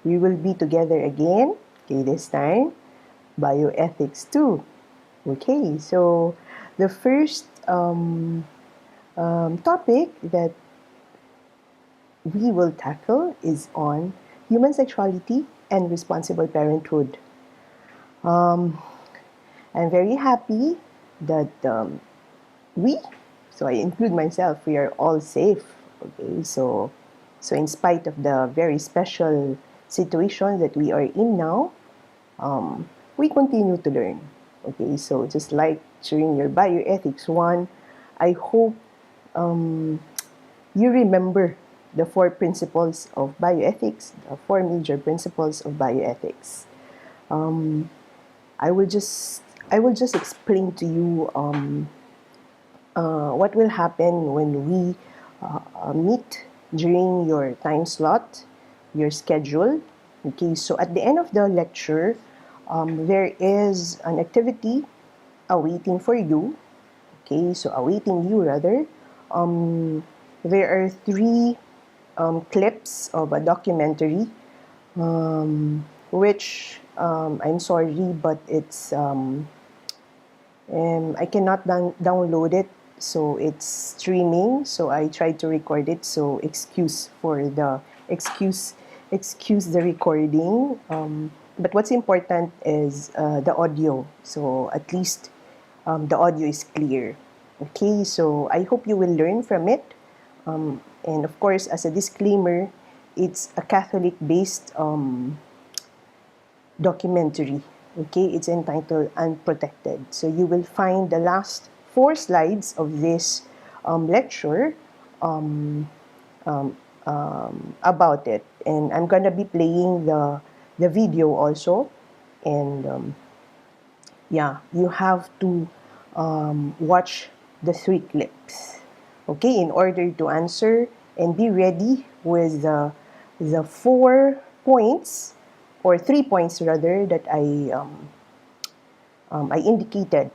We will be together again, okay, this time, bioethics 2. Okay, so the first topic that we will tackle is on human sexuality and responsible parenthood. Um, I'm very happy that we, so I include myself, we are all safe. Okay, so in spite of the very special situation that we are in now, we continue to learn. Okay, so just like during your bioethics one, I hope you remember the four principles of bioethics, the four major principles of bioethics. I will just I will just explain to you what will happen when we meet during your time slot, your schedule. Okay, so at the end of the lecture, there is an activity awaiting for you. Okay, so awaiting you rather. There are three clips of a documentary, which I'm sorry, but it's I cannot download it, so it's streaming. So I tried to record it. So excuse the recording. But what's important is the audio. So at least the audio is clear. Okay, so I hope you will learn from it. And of course, as a disclaimer, it's a Catholic-based documentary. Okay, it's entitled Unprotected. So you will find the last four slides of this lecture about it. And I'm going to be playing the video also. And yeah, you have to watch the three clips, okay, in order to answer and be ready with the 4 points, or 3 points rather, that I indicated,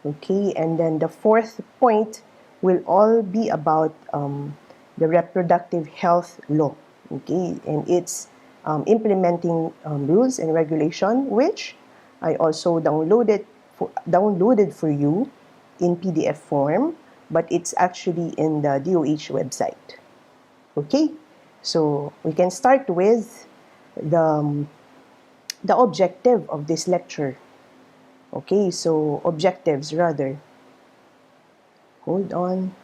okay, and then the fourth point will all be about the reproductive health law, okay, and it's implementing rules and regulation, which I also downloaded for you in PDF form, but it's actually in the DOH website. Okay, so we can start with the the objective of this lecture. Okay, so objectives rather. Hold on.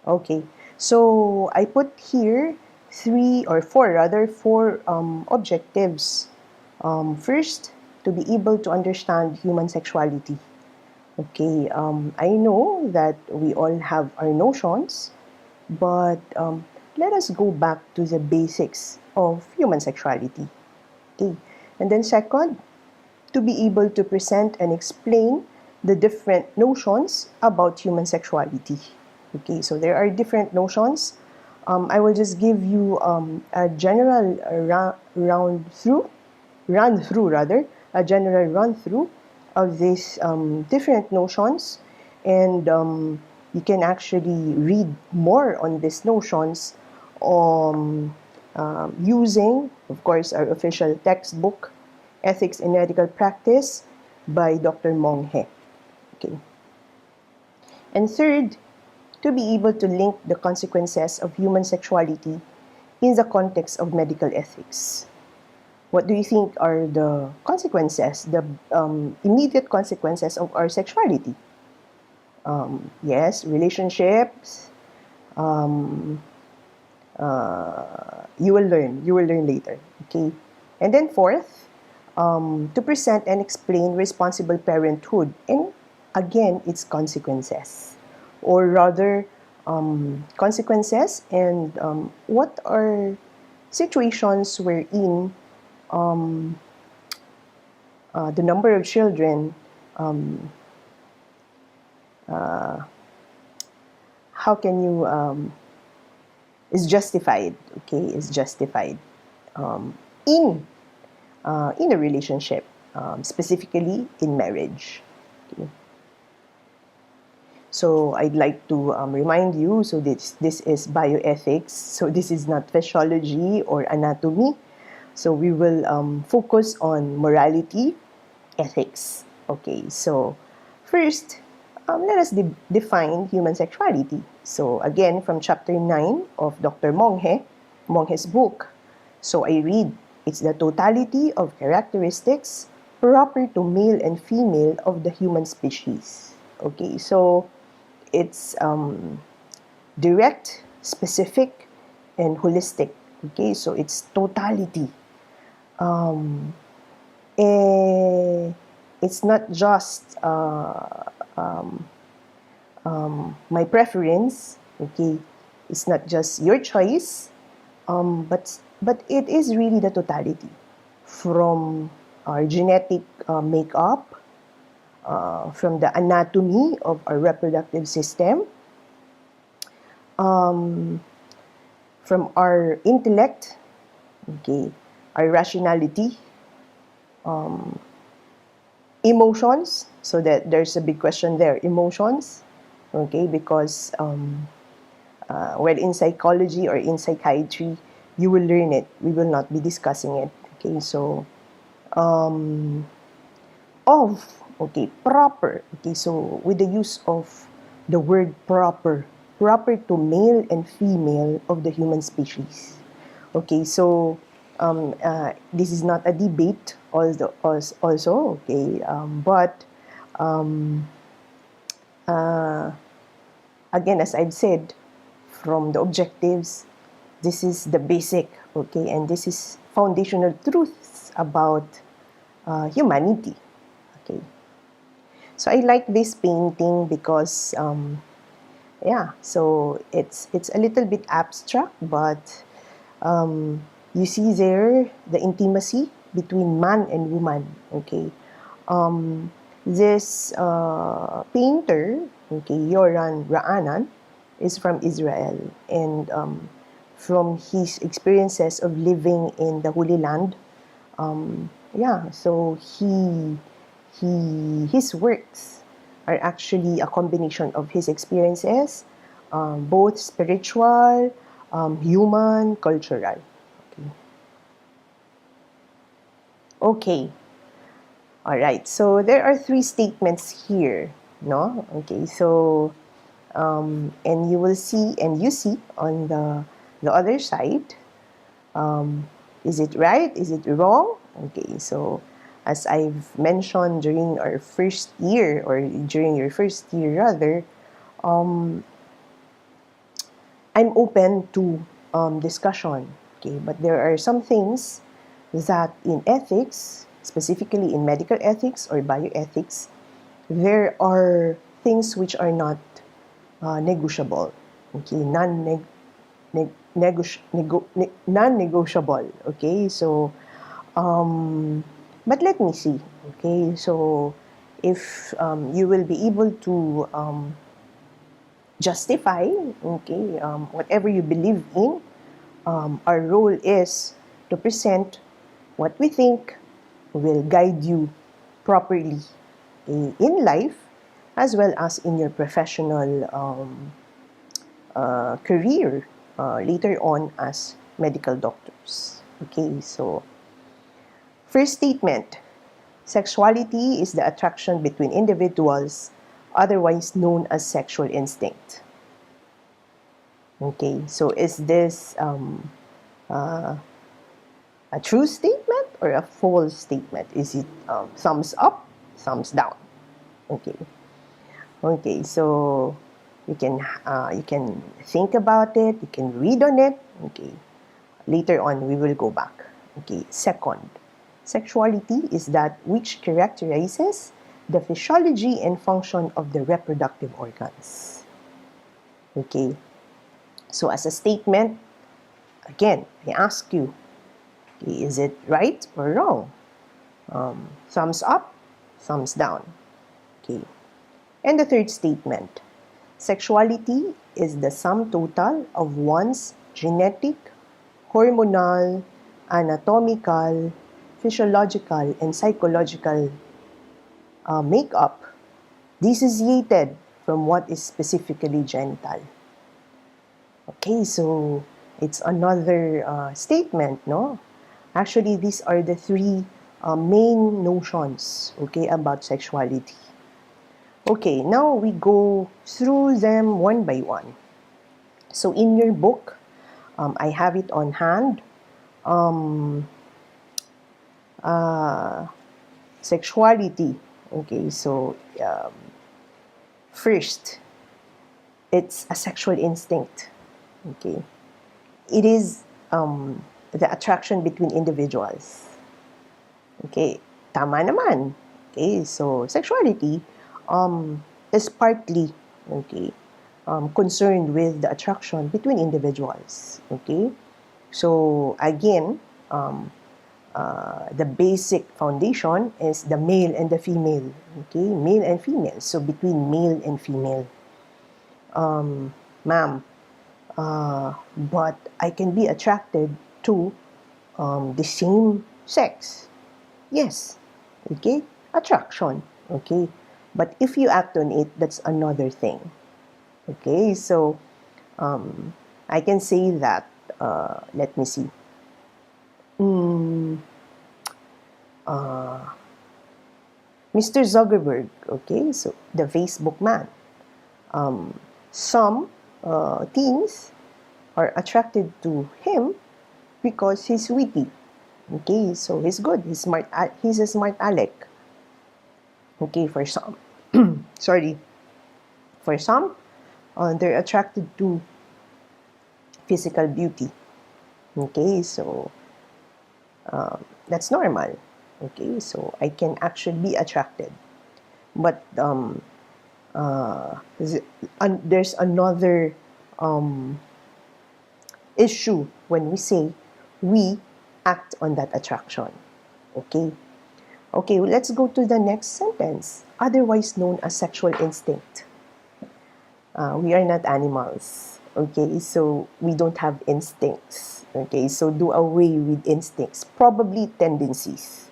Okay, so I put here four objectives. First, to be able to understand human sexuality. Okay, I know that we all have our notions, but let us go back to the basics of human sexuality. Okay, and then second, to be able to present and explain the different notions about human sexuality. Okay, so there are different notions. I will just give you a general run through rather, a general run through of these different notions, and you can actually read more on these notions using, of course, our official textbook, Ethics in Medical Practice by Dr. Mong He. Okay. And third, to be able to link the consequences of human sexuality in the context of medical ethics. What do you think are the consequences, the immediate consequences of our sexuality? Yes, relationships. You will learn. You will learn later. Okay. And then fourth, to present and explain responsible parenthood and again its consequences, or rather consequences and what are situations wherein the number of children, how can you is justified, okay, is justified in a relationship, specifically in marriage. Okay. So I'd like to remind you, so this is bioethics, so this is not physiology or anatomy. So we will focus on morality, ethics. Okay, so first, let us define human sexuality. So again, from chapter 9 of Dr. Monge's book. So I read, it's the totality of characteristics proper to male and female of the human species. Okay, so it's direct, specific, and holistic. Okay, so it's totality. It's not just my preference. Okay, it's not just your choice, but it is really the totality from our genetic makeup, from the anatomy of our reproductive system, from our intellect, okay, our rationality, emotions. So that there's a big question there, emotions, okay, because well, in psychology or in psychiatry, you will learn it. We will not be discussing it. Okay, so of, okay, proper. Okay, so with the use of the word proper, proper to male and female of the human species. Okay, so this is not a debate also, okay, but again, as I've said, from the objectives, this is the basic, okay, and this is foundational truths about humanity, okay. So I like this painting because, yeah, so it's a little bit abstract, but you see there the intimacy between man and woman, okay. This painter, okay, Yoran Ra'anan, is from Israel, and from his experiences of living in the Holy Land, yeah, so his works are actually a combination of his experiences, both spiritual, human, cultural. Okay. Okay. All right. So there are three statements here, no? Okay. So and you will see, and you see on the other side, is it right? Is it wrong? Okay. So as I've mentioned during our first year, or during your first year rather, I'm open to discussion. Okay, but there are some things that in ethics, specifically in medical ethics or bioethics, there are things which are not negotiable. Okay, non-negotiable. Okay, so but let me see. Okay, so if you will be able to justify, okay, whatever you believe in, our role is to present what we think will guide you properly in life, as well as in your professional career later on as medical doctors. Okay, so first statement, sexuality is the attraction between individuals, otherwise known as sexual instinct. Okay, so is this a true statement or a false statement? Is it thumbs up, thumbs down? Okay. Okay, so you can think about it, you can read on it. Okay. Later on, we will go back. Okay. Second, sexuality is that which characterizes the physiology and function of the reproductive organs. Okay. So as a statement, again, I ask you, is it right or wrong? Thumbs up, thumbs down. Okay. And the third statement, sexuality is the sum total of one's genetic, hormonal, anatomical, physiological, and psychological makeup, dissociated from what is specifically genital. Okay, so it's another statement, no? Actually, these are the three main notions, okay, about sexuality. Okay, now we go through them one by one. So in your book, I have it on hand. Sexuality. Okay, so first, it's a sexual instinct. Okay, it is the attraction between individuals. Okay, tama naman. Okay, so sexuality is partly okay concerned with the attraction between individuals. Okay, so again, the basic foundation is the male and the female. Okay, male and female. So between male and female, ma'am. But I can be attracted to the same sex. Yes. Okay? Attraction. Okay? But if you act on it, that's another thing. Okay? So, I can say that, let me see. Mr. Zuckerberg, okay? So, the Facebook man. Some teens are attracted to him because he's witty. Okay, so he's good. He's smart. He's a smart aleck. Okay, for some, sorry, for some, they're attracted to physical beauty. Okay, so that's normal. Okay, so I can actually be attracted, but there's another issue when we say we act on that attraction. Okay. Okay, let's go to the next sentence. Otherwise known as sexual instinct. We are not animals. Okay, so we don't have instincts. Okay, so do away with instincts. Probably tendencies.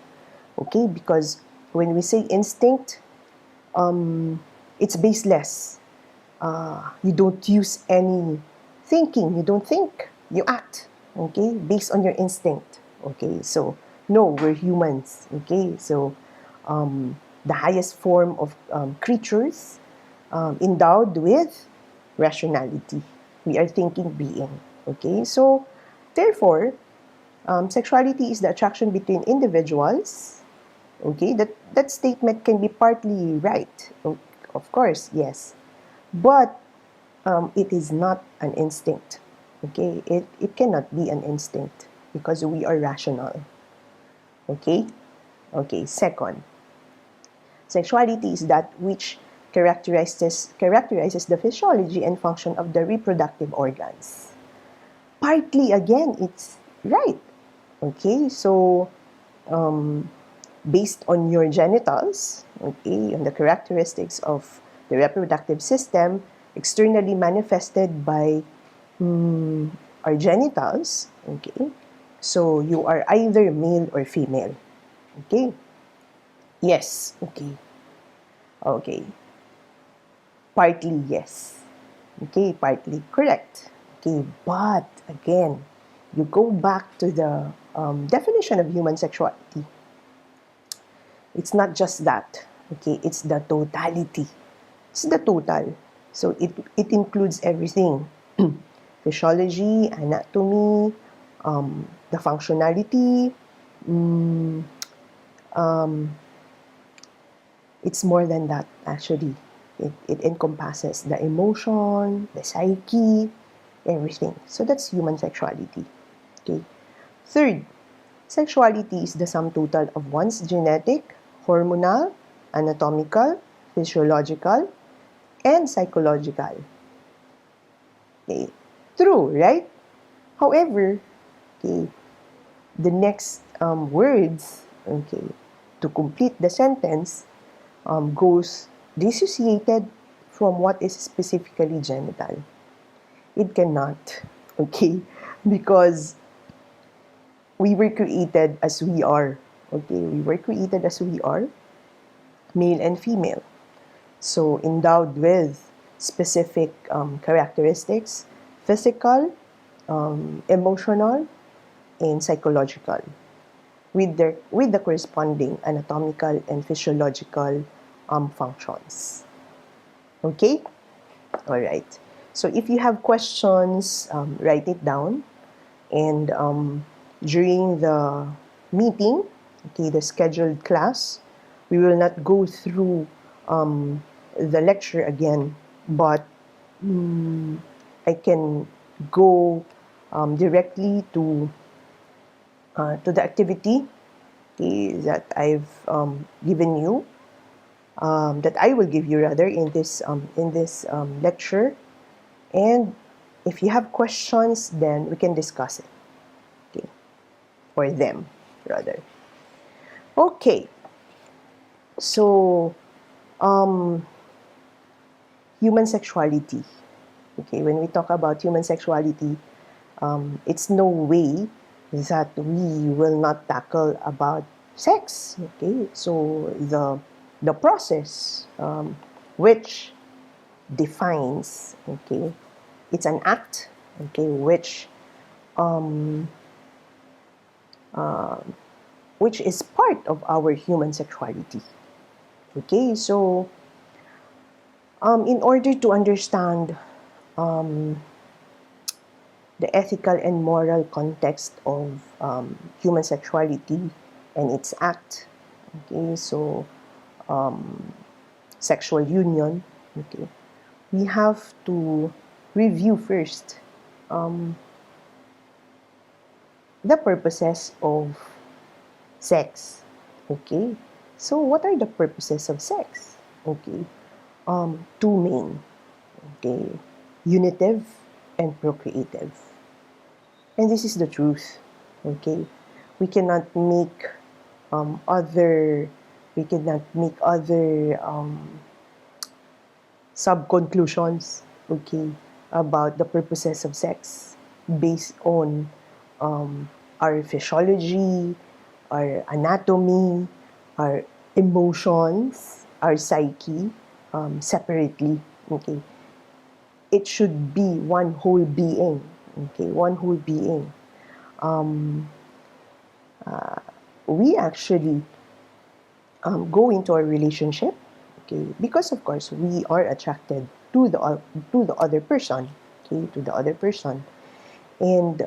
Okay, because when we say instinct, it's baseless. You don't use any thinking. You don't think. You act. Okay, based on your instinct. Okay, so no, we're humans. Okay, so the highest form of creatures endowed with rationality. We are thinking being. Okay, so therefore, sexuality is the attraction between individuals. Okay, that statement can be partly right. Of course, yes, but it is not an instinct. Okay, it cannot be an instinct because we are rational. Okay, okay. Second, sexuality is that which characterizes the physiology and function of the reproductive organs. Partly, again, it's right. Okay, so based on your genitals, okay, on the characteristics of the reproductive system, externally manifested by our genitals, okay, so you are either male or female, okay? Yes, okay, okay. Partly yes, okay, partly correct, okay, but again, you go back to the definition of human sexuality. It's not just that, okay, it's the totality. It's the total. So it includes everything. Physiology, anatomy, the functionality. It's more than that, actually. It encompasses the emotion, the psyche, everything. So that's human sexuality. Okay. Third, sexuality is the sum total of one's genetic, hormonal, anatomical, physiological, and psychological. Okay. True, right? However, okay, the next words, okay, to complete the sentence goes dissociated from what is specifically genital. It cannot, okay, because we were created as we are. Okay, we were created as we are, male and female. So endowed with specific characteristics, physical, emotional, and psychological, with the corresponding anatomical and physiological functions. Okay? All right. So if you have questions, write it down. And during the meeting, okay, the scheduled class, we will not go through the lecture again, but I can go directly to the activity, okay, that I've given you, that I will give you rather in this lecture. And if you have questions, then we can discuss it, okay, or them rather. Okay, so human sexuality. Okay, when we talk about human sexuality, it's no way that we will not tackle about sex. Okay, so the process, which defines, okay, it's an act, okay, which is part of our human sexuality. Okay, so in order to understand the ethical and moral context of human sexuality and its act, okay, so sexual union, okay, we have to review first the purposes of sex. Okay, so what are the purposes of sex? Okay, two main. Okay, unitive and procreative. And this is the truth. Okay, we cannot make other we cannot make other sub conclusions. Okay, about the purposes of sex based on our physiology, our anatomy, our emotions, our psyche, separately. Okay, it should be one whole being. Okay, one whole being. We actually go into a relationship, okay, because of course we are attracted to the other person, okay, to the other person, and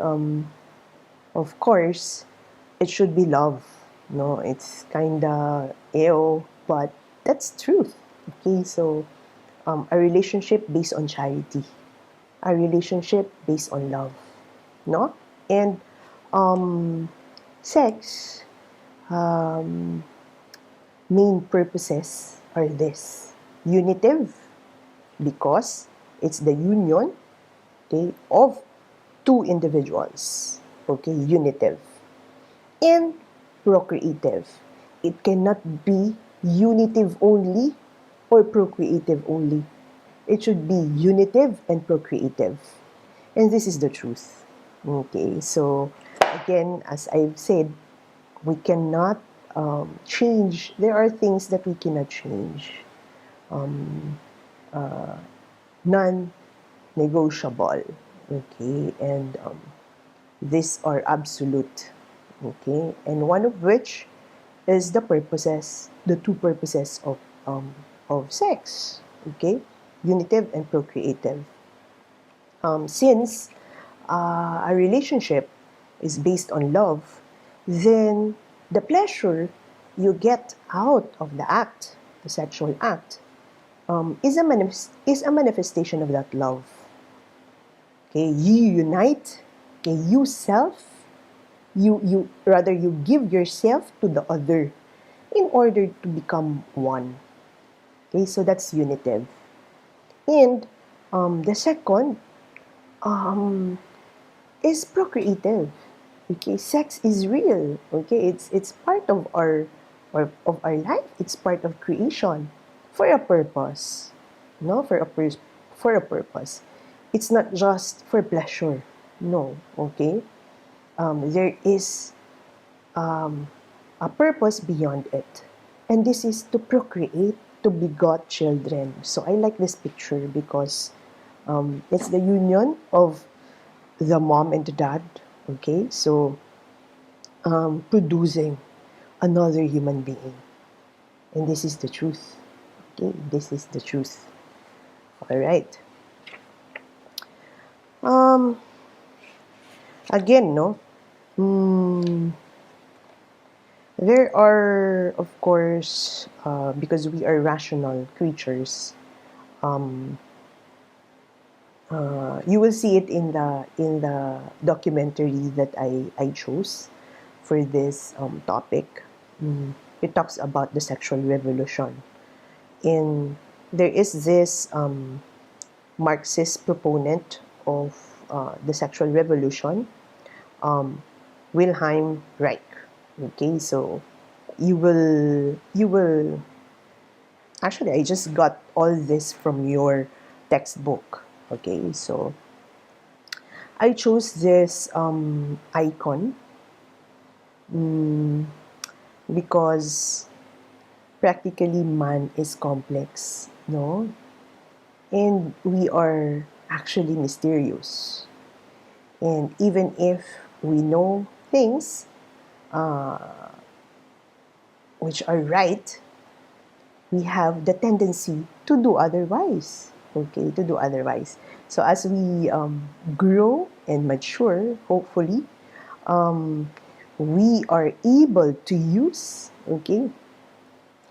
of course it should be love. No, it's kinda ew, but that's truth. Okay, so a relationship based on charity, a relationship based on love, no, and sex main purposes are this: unitive, because it's the union, okay, of two individuals, okay, unitive, and procreative. It cannot be unitive only or procreative only. It should be unitive and procreative. And this is the truth. Okay, so again, as I've said, we cannot change. There are things that we cannot change. Non-negotiable. Okay, and these are absolute. Okay, and one of which is the two purposes of sex. Okay, unitive and procreative. Since a relationship is based on love, then the pleasure you get out of the act, the sexual act, is a manifestation of that love. Okay, you unite. Okay, you self, you rather you give yourself to the other in order to become one. Okay, so that's unitive. And the second is procreative. Okay, sex is real. Okay, it's part of of our life. It's part of creation for a purpose. No, for a purpose. It's not just for pleasure. No. Okay, there is a purpose beyond it, and this is to procreate. to begot children. So I like this picture because it's the union of the mom and the dad, okay? So producing another human being. And this is the truth, okay? This is the truth. All right. Again, no? There are, of course, because we are rational creatures, you will see it in the documentary that I chose for this topic. It talks about the sexual revolution. And there is this Marxist proponent of the sexual revolution, Wilhelm Reich. Okay, so you will actually, I just got all this from your textbook. Okay, so I chose this icon because practically man is complex, no? And we are actually mysterious. And even if we know things which are right, we have the tendency to do otherwise. Okay, to do otherwise. So as we grow and mature, hopefully, we are able to use, okay,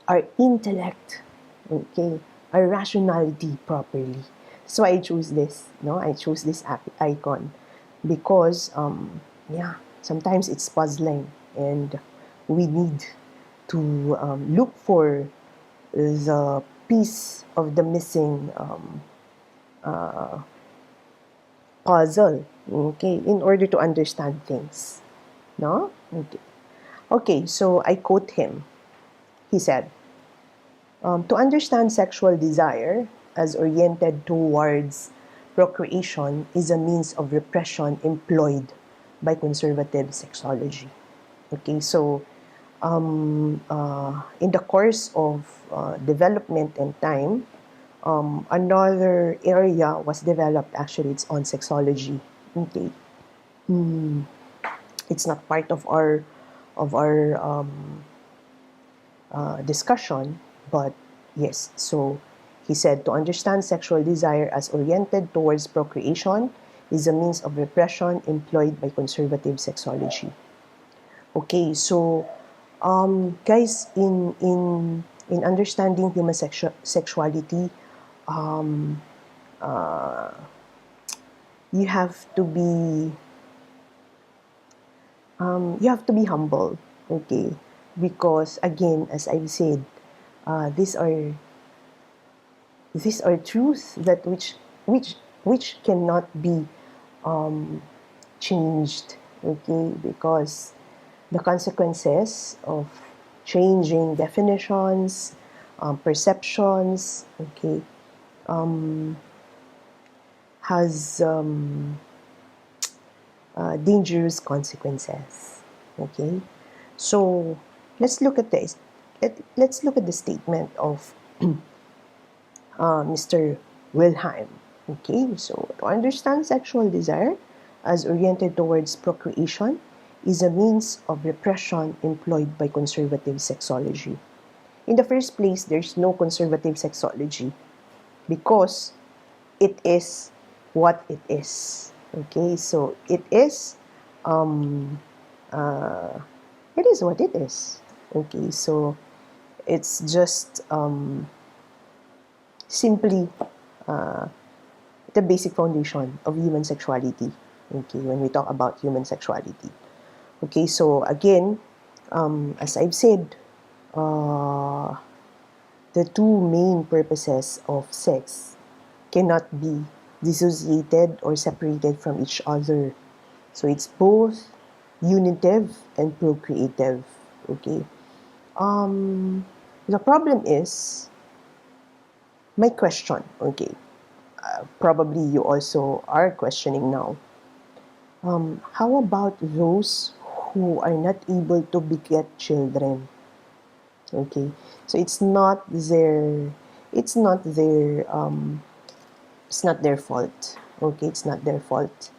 our intellect, okay, our rationality properly. So I choose this, no, I chose this icon because, yeah, sometimes it's puzzling and we need to look for the piece of the missing puzzle, okay, in order to understand things, no? Okay. Okay, so I quote him. He said, to understand sexual desire as oriented towards procreation is a means of repression employed by conservative sexology. Okay, so in the course of development and time, another area was developed. Actually, it's on sexology. Okay, it's not part of our discussion, but yes. So he said to understand sexual desire as oriented towards procreation is a means of repression employed by conservative sexology. Okay, so guys, in understanding human sexuality, you have to be humble, okay? Because again, as I've said, uh, these are these are truths that which cannot be changed, okay? Because the consequences of changing definitions, perceptions, okay, has dangerous consequences. Okay, so let's look at this. Let's look at the statement of Mr. Wilhelm. Okay, so to understand sexual desire as oriented towards procreation is a means of repression employed by conservative sexology. In the first place, there's no conservative sexology because it is what it is. Okay, so it is what it is. Okay, so it's just simply the basic foundation of human sexuality. Okay, when we talk about human sexuality. Okay, so again, as I've said, the two main purposes of sex cannot be dissociated or separated from each other. So it's both unitive and procreative. Okay. The problem is my question. Okay. Probably you also are questioning now. How about those who are not able to beget children? Okay, so it's not their it's not their fault. Okay, it's not their fault.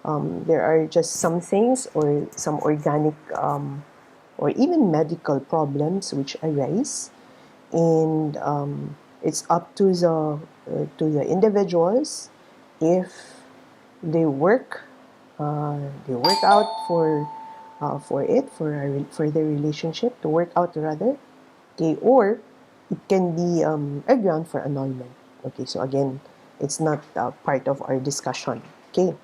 There are just some things or some organic or even medical problems which arise, and it's up to the individuals if they work they work out for it for their relationship to work out rather. Okay, or it can be a ground for annulment. Okay, so again, it's not part of our discussion. Okay,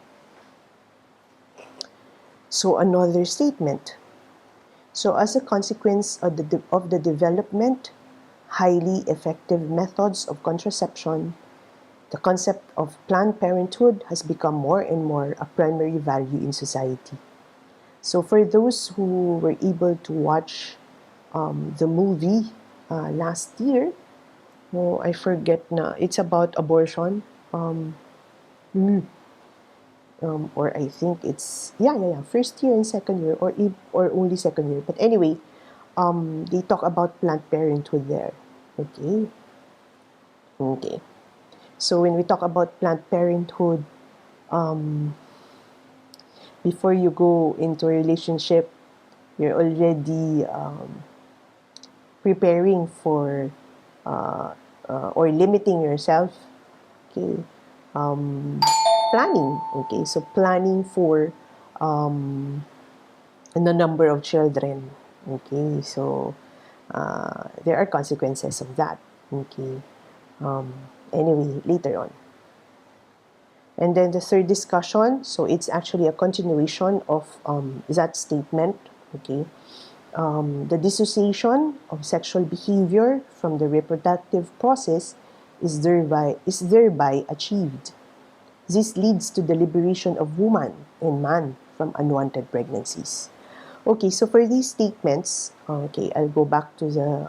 so another statement. So as a consequence of the development, highly effective methods of contraception, the concept of Planned Parenthood has become more and more a primary value in society. So for those who were able to watch the movie last year, oh, I forget na, it's about abortion. Um, or I think it's yeah, first year and second year, or only second year. But anyway, they talk about Planned Parenthood there. Okay, okay. So when we talk about Planned Parenthood, before you go into a relationship, you're already preparing for or limiting yourself. Okay, planning. Okay, so planning for the number of children. Okay, so there are consequences of that. Okay, anyway, later on. And then the third discussion, so it's actually a continuation of that statement. Okay, the dissociation of sexual behavior from the reproductive process is thereby achieved. This leads to the liberation of woman and man from unwanted pregnancies. Okay, so for these statements, okay, I'll go back to the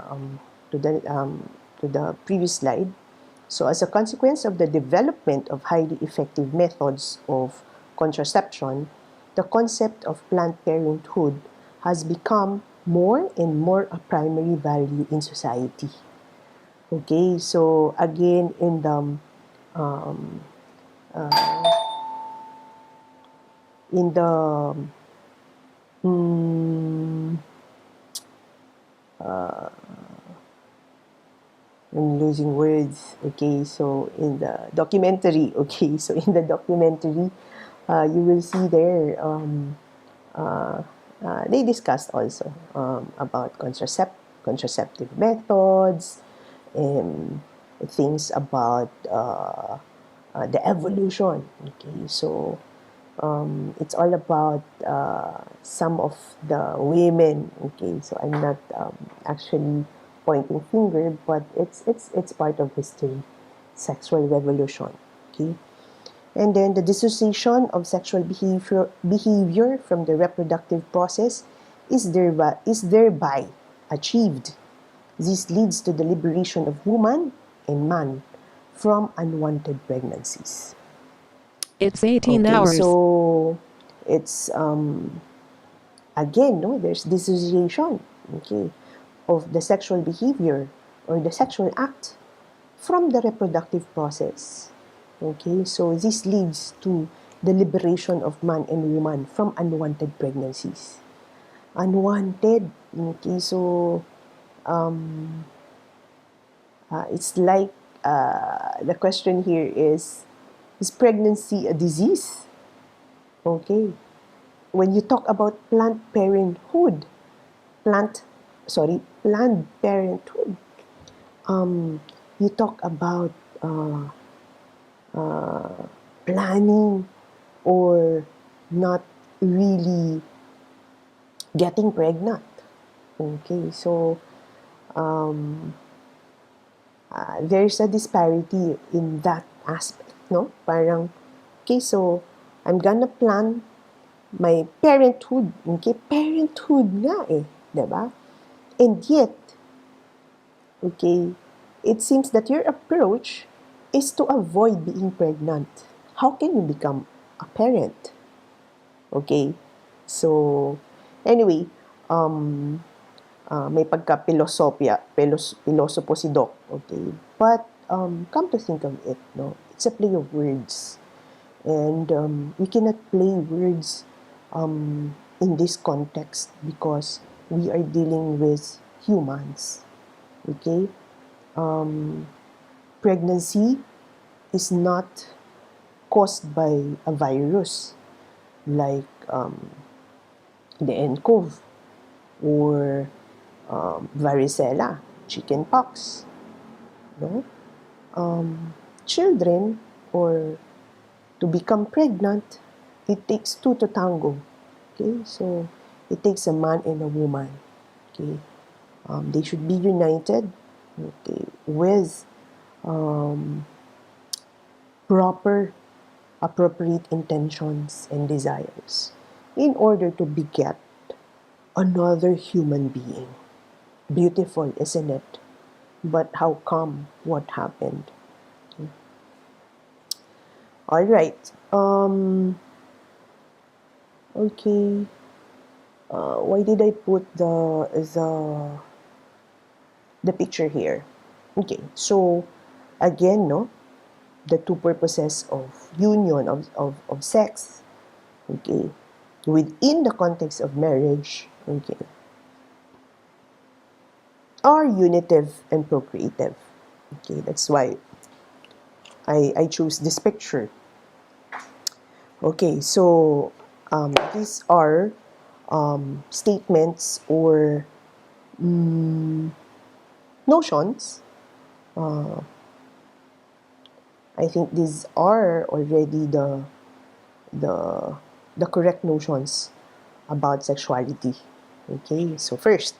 to the previous slide. So as a consequence of the development of highly effective methods of contraception, the concept of Planned Parenthood has become more and more a primary value in society. Okay, so again in the mm, I'm losing words. Okay, so in the documentary, okay, so in the documentary, you will see there they discussed also about contraceptive methods and things about the evolution. Okay, so it's all about some of the women. Okay, so I'm not actually pointing finger, but it's part of history, sexual revolution. Okay, and then the dissociation of sexual behavior from the reproductive process is thereby achieved. This leads to the liberation of woman and man from unwanted pregnancies. It's 18 Okay, hours. so it's again, no, there's dissociation, okay, of the sexual behavior or the sexual act from the reproductive process. Okay, so this leads to the liberation of man and woman from unwanted pregnancies. Unwanted, okay, so it's like the question here is pregnancy a disease? Okay, when you talk about plant, Planned Parenthood, you talk about planning or not really getting pregnant. Okay, so there's a disparity in that aspect, no? Parang, okay, so I'm gonna plan my parenthood. Okay, parenthood nga eh, 'di ba? And yet, okay, it seems that your approach is to avoid being pregnant. How can you become a parent? Okay, so anyway, may pilosopo si Doc, okay? But come to think of it, no, it's a play of words, and we cannot play words in this context because we are dealing with humans, okay? Pregnancy is not caused by a virus like the nCoV or varicella, chickenpox, no? Children or to become pregnant, it takes two to tango. Okay, so it takes a man and a woman. Okay, they should be united. Okay, with proper, appropriate intentions and desires in order to beget another human being. Beautiful, isn't it? But how come? What happened? All right. Okay. Why did I put the picture here? Okay. So again, no, the two purposes of union of sex. Okay. Within the context of marriage. Okay. Are unitive and procreative. Okay. That's why I chose this picture. Okay, so these are statements or notions. I think these are already the the correct notions about sexuality. Okay, so first,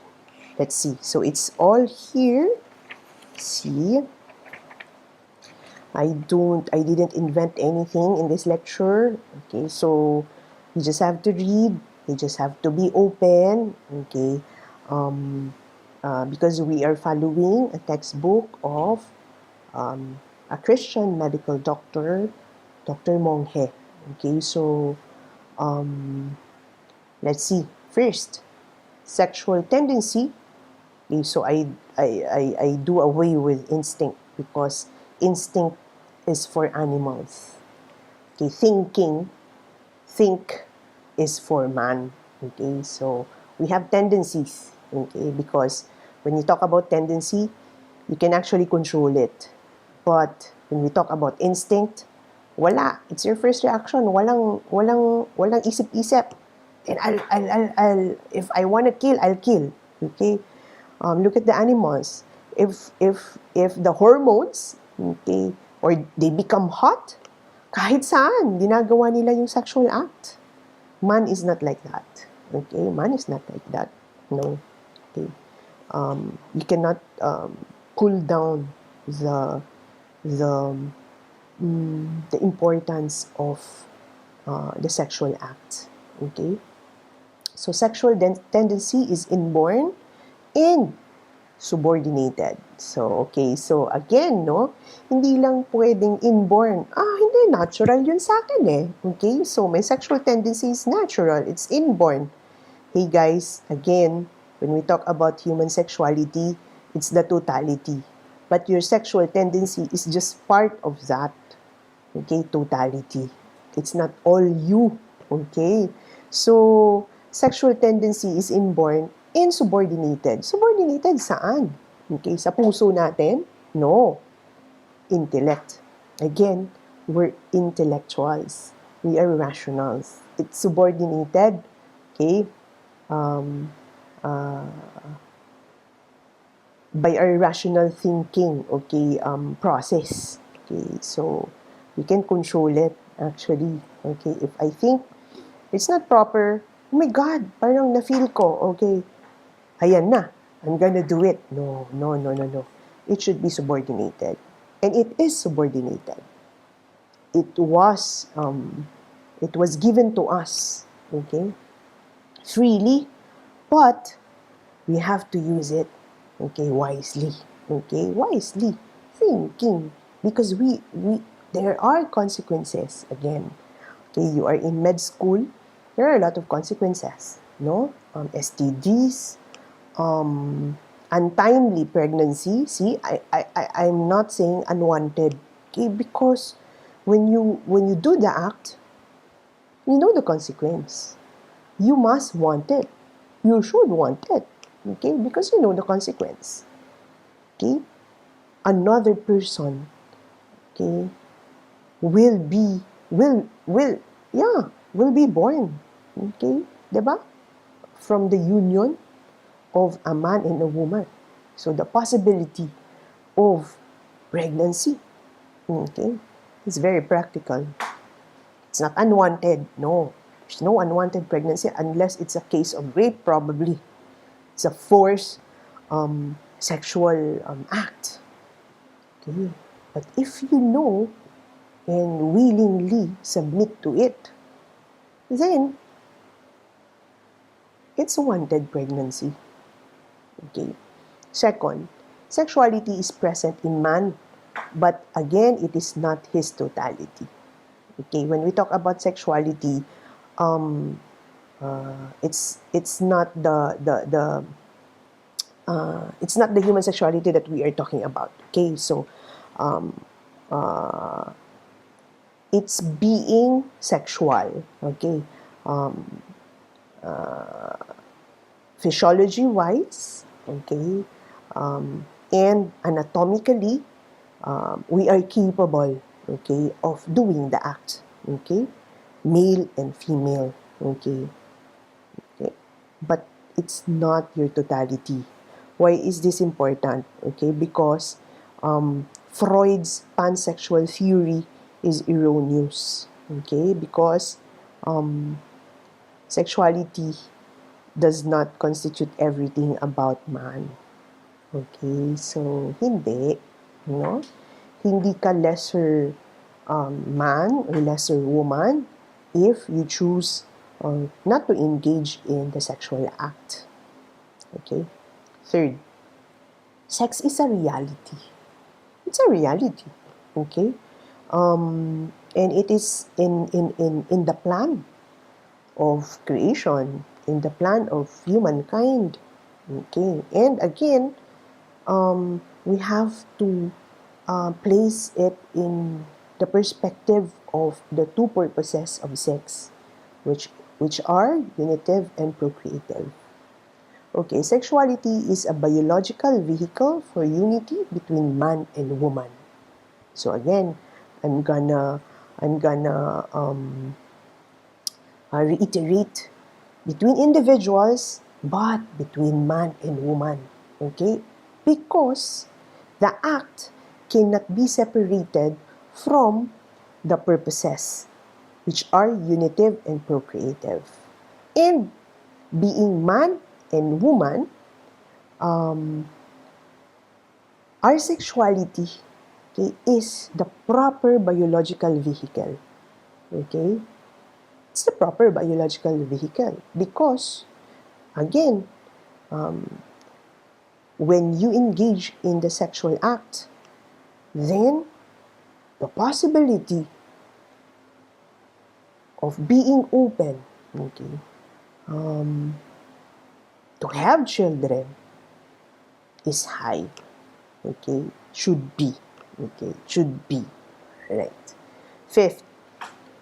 let's see. So it's all here. See, I didn't invent anything in this lecture. Okay, so you just have to read. You just have to be open. Okay, because we are following a textbook of a Christian medical doctor, Dr. Monghe. Okay, so let's see. First, sexual tendency. Okay, so I do away with instinct because instinct is for animals. Okay, think is for man. Okay, so we have tendencies. Okay, because when you talk about tendency, you can actually control it. But when we talk about instinct, wala. It's your first reaction. Walang isip-isip. And if I want to kill, I'll kill. Okay? Look at the animals. If the hormones, okay, or they become hot, kahit saan, ginagawa nila yung sexual act. Man is not like that. Okay? Man is not like that. No. Okay? You cannot pull down the the the importance of the sexual act. Okay? So sexual tendency is inborn and subordinated. So, okay. So, again, no, hindi lang pwedeng inborn. Hindi, natural yun sa akin eh. Okay? So, my sexual tendency is natural. It's inborn. Hey guys, again, when we talk about human sexuality, it's the totality. But your sexual tendency is just part of that. Okay? Totality. It's not all you. Okay? So, sexual tendency is inborn and subordinated. Subordinated saan? Okay, sa puso natin? No. Intellect. Again, we're intellectuals. We are rationals. It's subordinated, okay, by our rational thinking, okay, process. Okay, so we can control it actually. Okay, if I think it's not proper, oh my God, parang na-feel ko, okay, ayan na, I'm gonna do it. No, no, no, no, no. It should be subordinated. And it is subordinated. It was, it was given to us, okay, freely, but we have to use it, okay, wisely, okay, wisely, thinking, because there are consequences, again, okay, you are in med school, there are a lot of consequences, no, STDs, untimely pregnancy. See, I'm not saying unwanted, okay? Because when you do the act, you know the consequence. You must want it. You should want it, okay? Because you know the consequence, okay? Another person, okay, will be will yeah will be born, okay, diba? From the union of a man and a woman. So the possibility of pregnancy, okay, is very practical. It's not unwanted. No, there's no unwanted pregnancy unless it's a case of rape. Probably it's a forced sexual act. Okay, but if you know and willingly submit to it, then it's a wanted pregnancy. Okay. Second, sexuality is present in man, but again, it is not his totality. Okay, when we talk about sexuality, it's not it's not the human sexuality that we are talking about. Okay, so it's being sexual. Okay, physiology wise, okay, and anatomically, we are capable, okay, of doing the act, okay, male and female, okay, okay, but it's not your totality. Why is this important? Okay, because Freud's pansexual theory is erroneous, okay, because sexuality does not constitute everything about man. Okay, so hindi, no? Hindi ka lesser man or lesser woman if you choose not to engage in the sexual act. Okay? Third, sex is a reality. It's a reality. Okay? And it is in the plan of creation, in the plan of humankind. Okay? And again, we have to place it in the perspective of the two purposes of sex, which are unitive and procreative. Okay, sexuality is a biological vehicle for unity between man and woman. So again, I'm gonna reiterate, between individuals, but between man and woman. Okay? Because the act cannot be separated from the purposes, which are unitive and procreative. And being man and woman, our sexuality, okay, is the proper biological vehicle. Okay? It's the proper biological vehicle because, again, when you engage in the sexual act, then the possibility of being open, okay, to have children is high. Okay, should be. Okay, should be. Right. Fifth,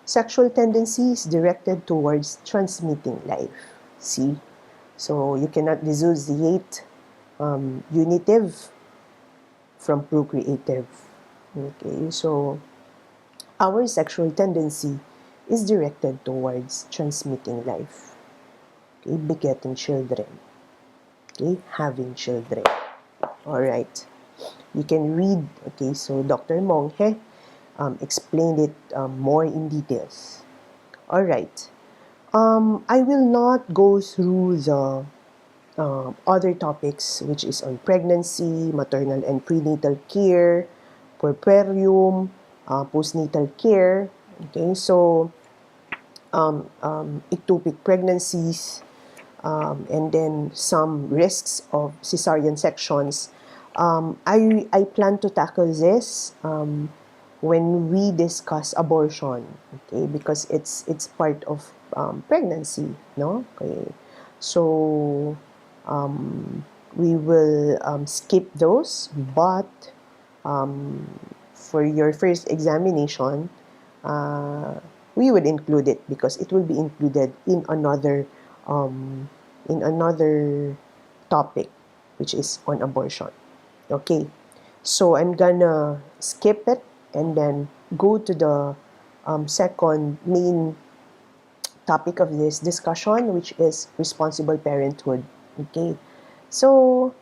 sexual tendency is directed towards transmitting life. See? So you cannot dissociate unitive from procreative. Okay, so our sexual tendency is directed towards transmitting life, okay, begetting children, okay, having children. All right, you can read. Okay, so Dr. Monghe explained it more in details. All right, I will not go through the other topics, which is on pregnancy, maternal and prenatal care, puerperium, postnatal care. Okay, so ectopic pregnancies, and then some risks of cesarean sections. I plan to tackle this when we discuss abortion, okay, because it's part of pregnancy, no? Okay, so We will skip those, but for your first examination, we would include it because it will be included um, in another topic, which is on abortion. Okay, so I'm gonna skip it and then go to the second main topic of this discussion, which is responsible parenthood. Okay, so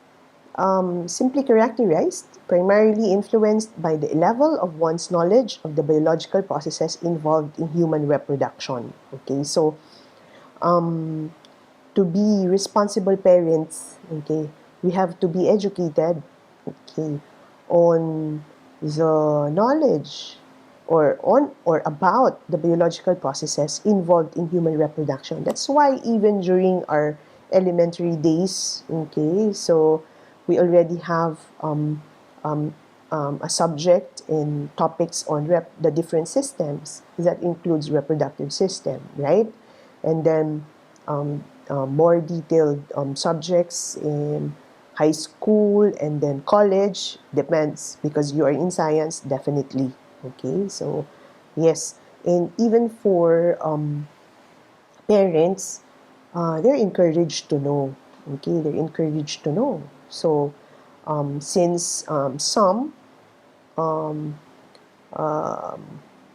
simply characterized, primarily influenced by the level of one's knowledge of the biological processes involved in human reproduction. Okay, so to be responsible parents, okay, we have to be educated, okay, on the knowledge or about the biological processes involved in human reproduction. That's why even during our elementary days, okay, so we already have a subject in topics on the different systems that includes reproductive system, right? And then more detailed subjects in high school and then college, depends because you are in science, definitely. Okay, so yes, and even for parents, they're encouraged to know. Okay, they're encouraged to know. So since some are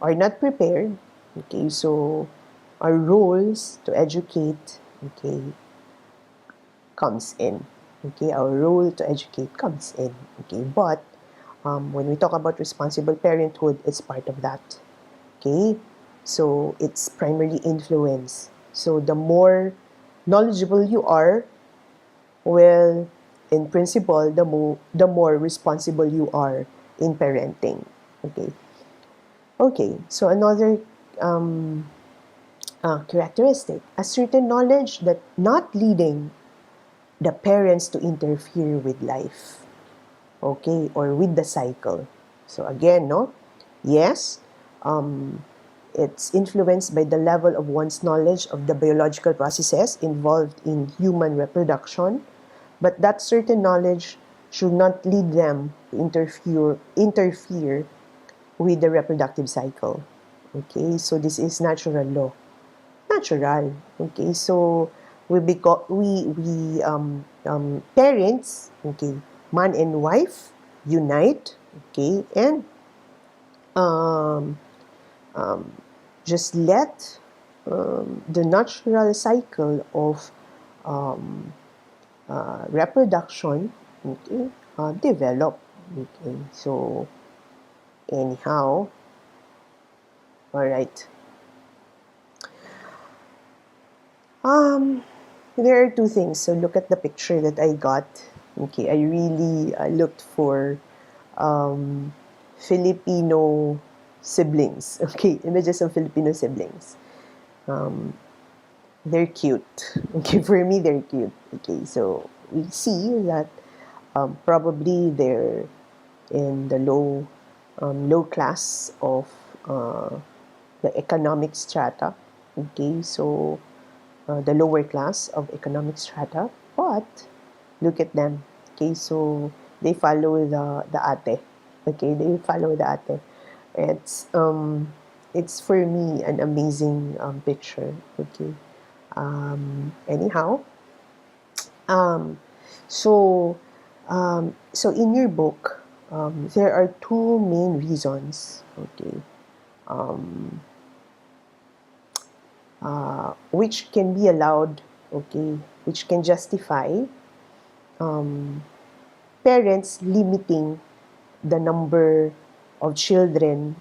not prepared, okay, so our roles to educate, okay, comes in. Okay, our role to educate comes in. Okay, but when we talk about responsible parenthood, it's part of that. Okay, so it's primarily influence. So the more knowledgeable you are, well, in principle, the more responsible you are in parenting. Okay. Okay. So another characteristic, a certain knowledge that not leading the parents to interfere with life, okay, or with the cycle. So again, no, yes, it's influenced by the level of one's knowledge of the biological processes involved in human reproduction, but that certain knowledge should not lead them to interfere with the reproductive cycle. Okay, so this is natural law. Natural. Okay, so we parents, okay, man and wife unite, okay, and um, just let the natural cycle of reproduction, okay, develop. Okay, so anyhow, all right. Um, there are two things. So look at the picture that I got. Okay, I really looked for Filipino siblings. Okay, images of Filipino siblings. They're cute. Okay, for me, they're cute. Okay, so we see that probably they're in the low class of the economic strata. Okay, so the lower class of economic strata, but look at them. Okay, so they follow the ate. Okay, they follow the ate. It's it's for me an amazing picture. Okay. Anyhow, um, so so in your book, there are two main reasons. Okay, which can be allowed. Okay, which can justify parents limiting the number of children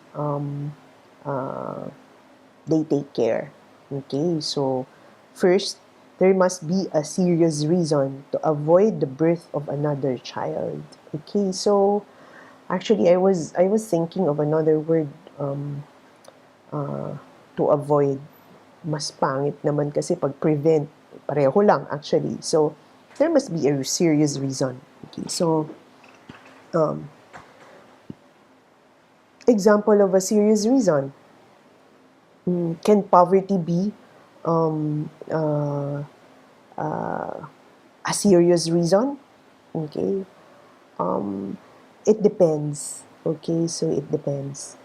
they take care. Okay, so first, there must be a serious reason to avoid the birth of another child. Okay, so actually, I was thinking of another word to avoid. Mas pangit naman kasi pag prevent, pareho lang actually. So there must be a serious reason. Okay, so example of a serious reason. Can poverty be a serious reason? Okay. It depends. Okay, so it depends.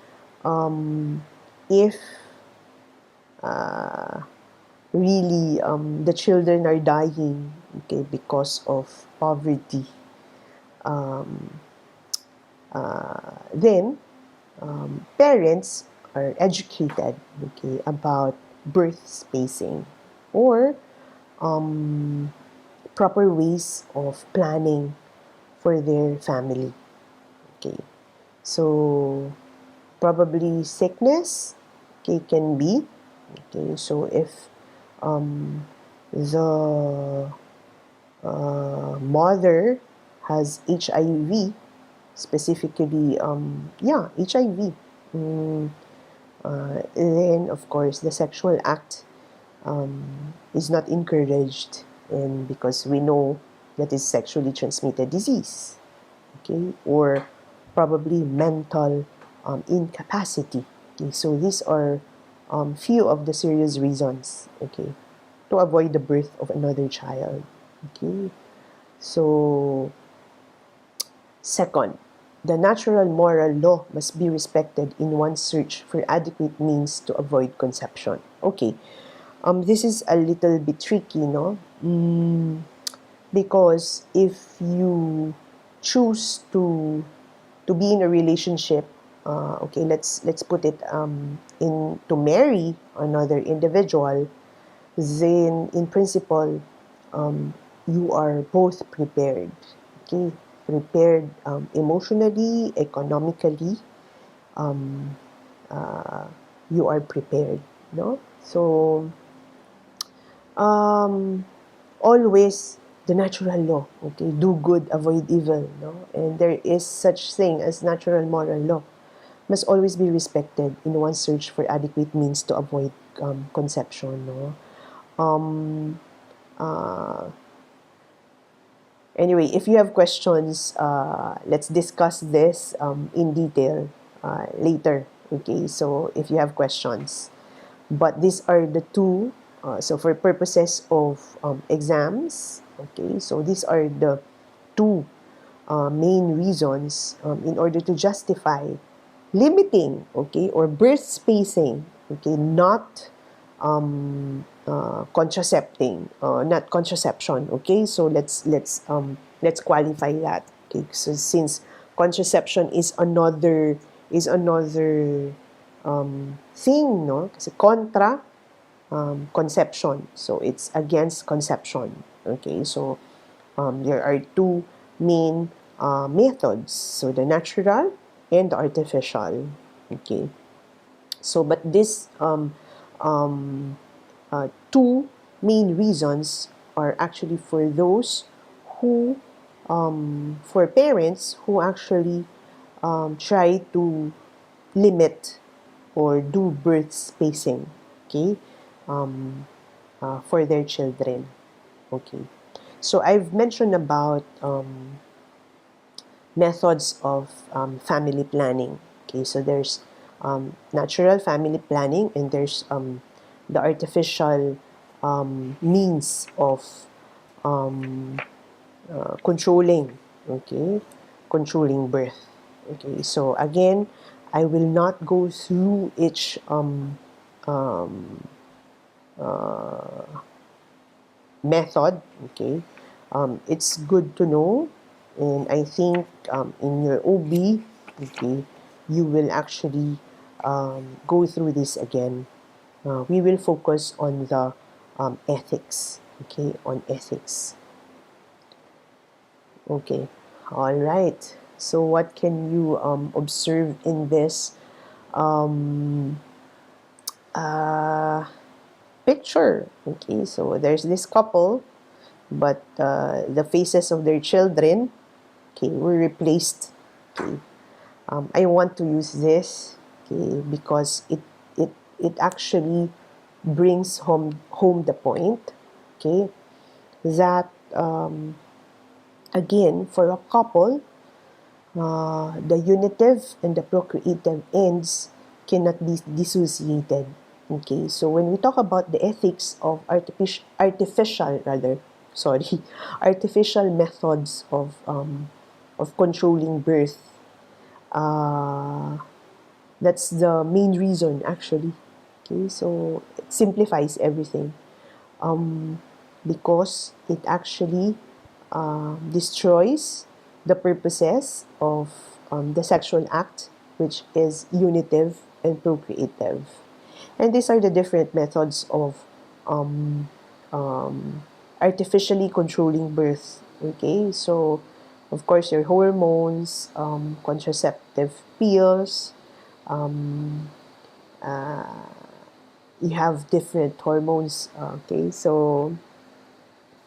If really the children are dying, okay, because of poverty, then parents are educated, okay, about birth spacing or proper ways of planning for their family. Okay, so probably sickness, okay, can be, okay, so if the mother has HIV, specifically, yeah, HIV, then of course the sexual act is not encouraged, and because we know that is sexually transmitted disease, okay, or probably mental incapacity. Okay, so these are few of the serious reasons, okay, to avoid the birth of another child. Okay, so second, the natural moral law must be respected in one's search for adequate means to avoid conception. Okay, this is a little bit tricky, no? Because if you choose to be in a relationship, okay, let's put it in to marry another individual, then in principle, you are both prepared, okay, prepared emotionally, economically, you are prepared, no? So always the natural law, okay, do good, avoid evil, no? And there is such thing as natural moral law must always be respected in one's search for adequate means to avoid conception, no? Anyway, if you have questions, let's discuss this in detail later, okay? So if you have questions, but these are the two, so for purposes of exams, okay, so these are the two main reasons in order to justify limiting, okay, or birth spacing, okay, not contracepting, not contraception, okay. So let's qualify that, okay. So since contraception is another thing, no, kasi contra conception, so it's against conception, okay. So there are two main methods, so the natural and the artificial, okay. So but this two main reasons are actually for those who for parents who actually try to limit or do birth spacing, okay, for their children, okay. So I've mentioned about methods of family planning. Okay, so there's natural family planning, and there's the artificial means of controlling, okay, controlling birth. Okay, so again, I will not go through each method, okay. It's good to know, and I think in your OB, okay, you will actually go through this again. We will focus on the ethics, okay, on ethics. Okay, all right. So what can you observe in this picture? Okay, so there's this couple, but the faces of their children, okay, were replaced. Okay, I want to use this, okay, because it actually brings home the point, okay, that again, for a couple, the unitive and the procreative ends cannot be dissociated. Okay, so when we talk about the ethics of artificial rather sorry, artificial methods of controlling birth. That's the main reason, actually. Okay, so it simplifies everything, because it actually destroys the purposes of the sexual act, which is unitive and procreative. And these are the different methods of um, um, artificially controlling birth. Okay, so of course, your hormones, contraceptive pills, um, uh, you have different hormones. Okay, so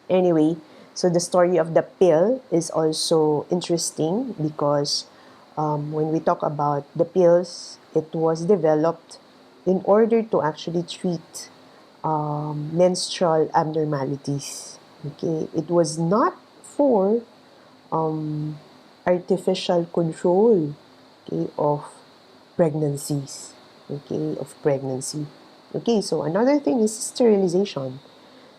anyway, so the story of the pill is also interesting because when we talk about the pills, it was developed in order to actually treat menstrual abnormalities. Okay, it was not for um, artificial control, okay, of pregnancies. Okay, of pregnancy. Okay, so another thing is sterilization.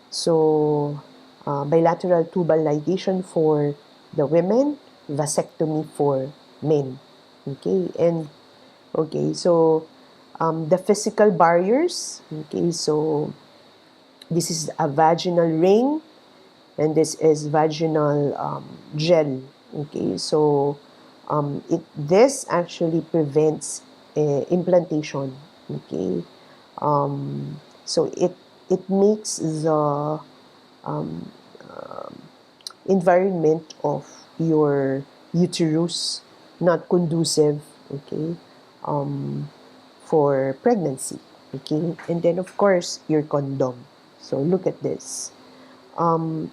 So, bilateral tubal ligation for the women, vasectomy for men. Okay, and okay, so the physical barriers. Okay, so this is a vaginal ring, and this is vaginal gel. Okay, so this actually prevents implantation. Okay, so it makes the environment of your uterus not conducive, okay, for pregnancy. Okay, and then of course your condom. So look at this.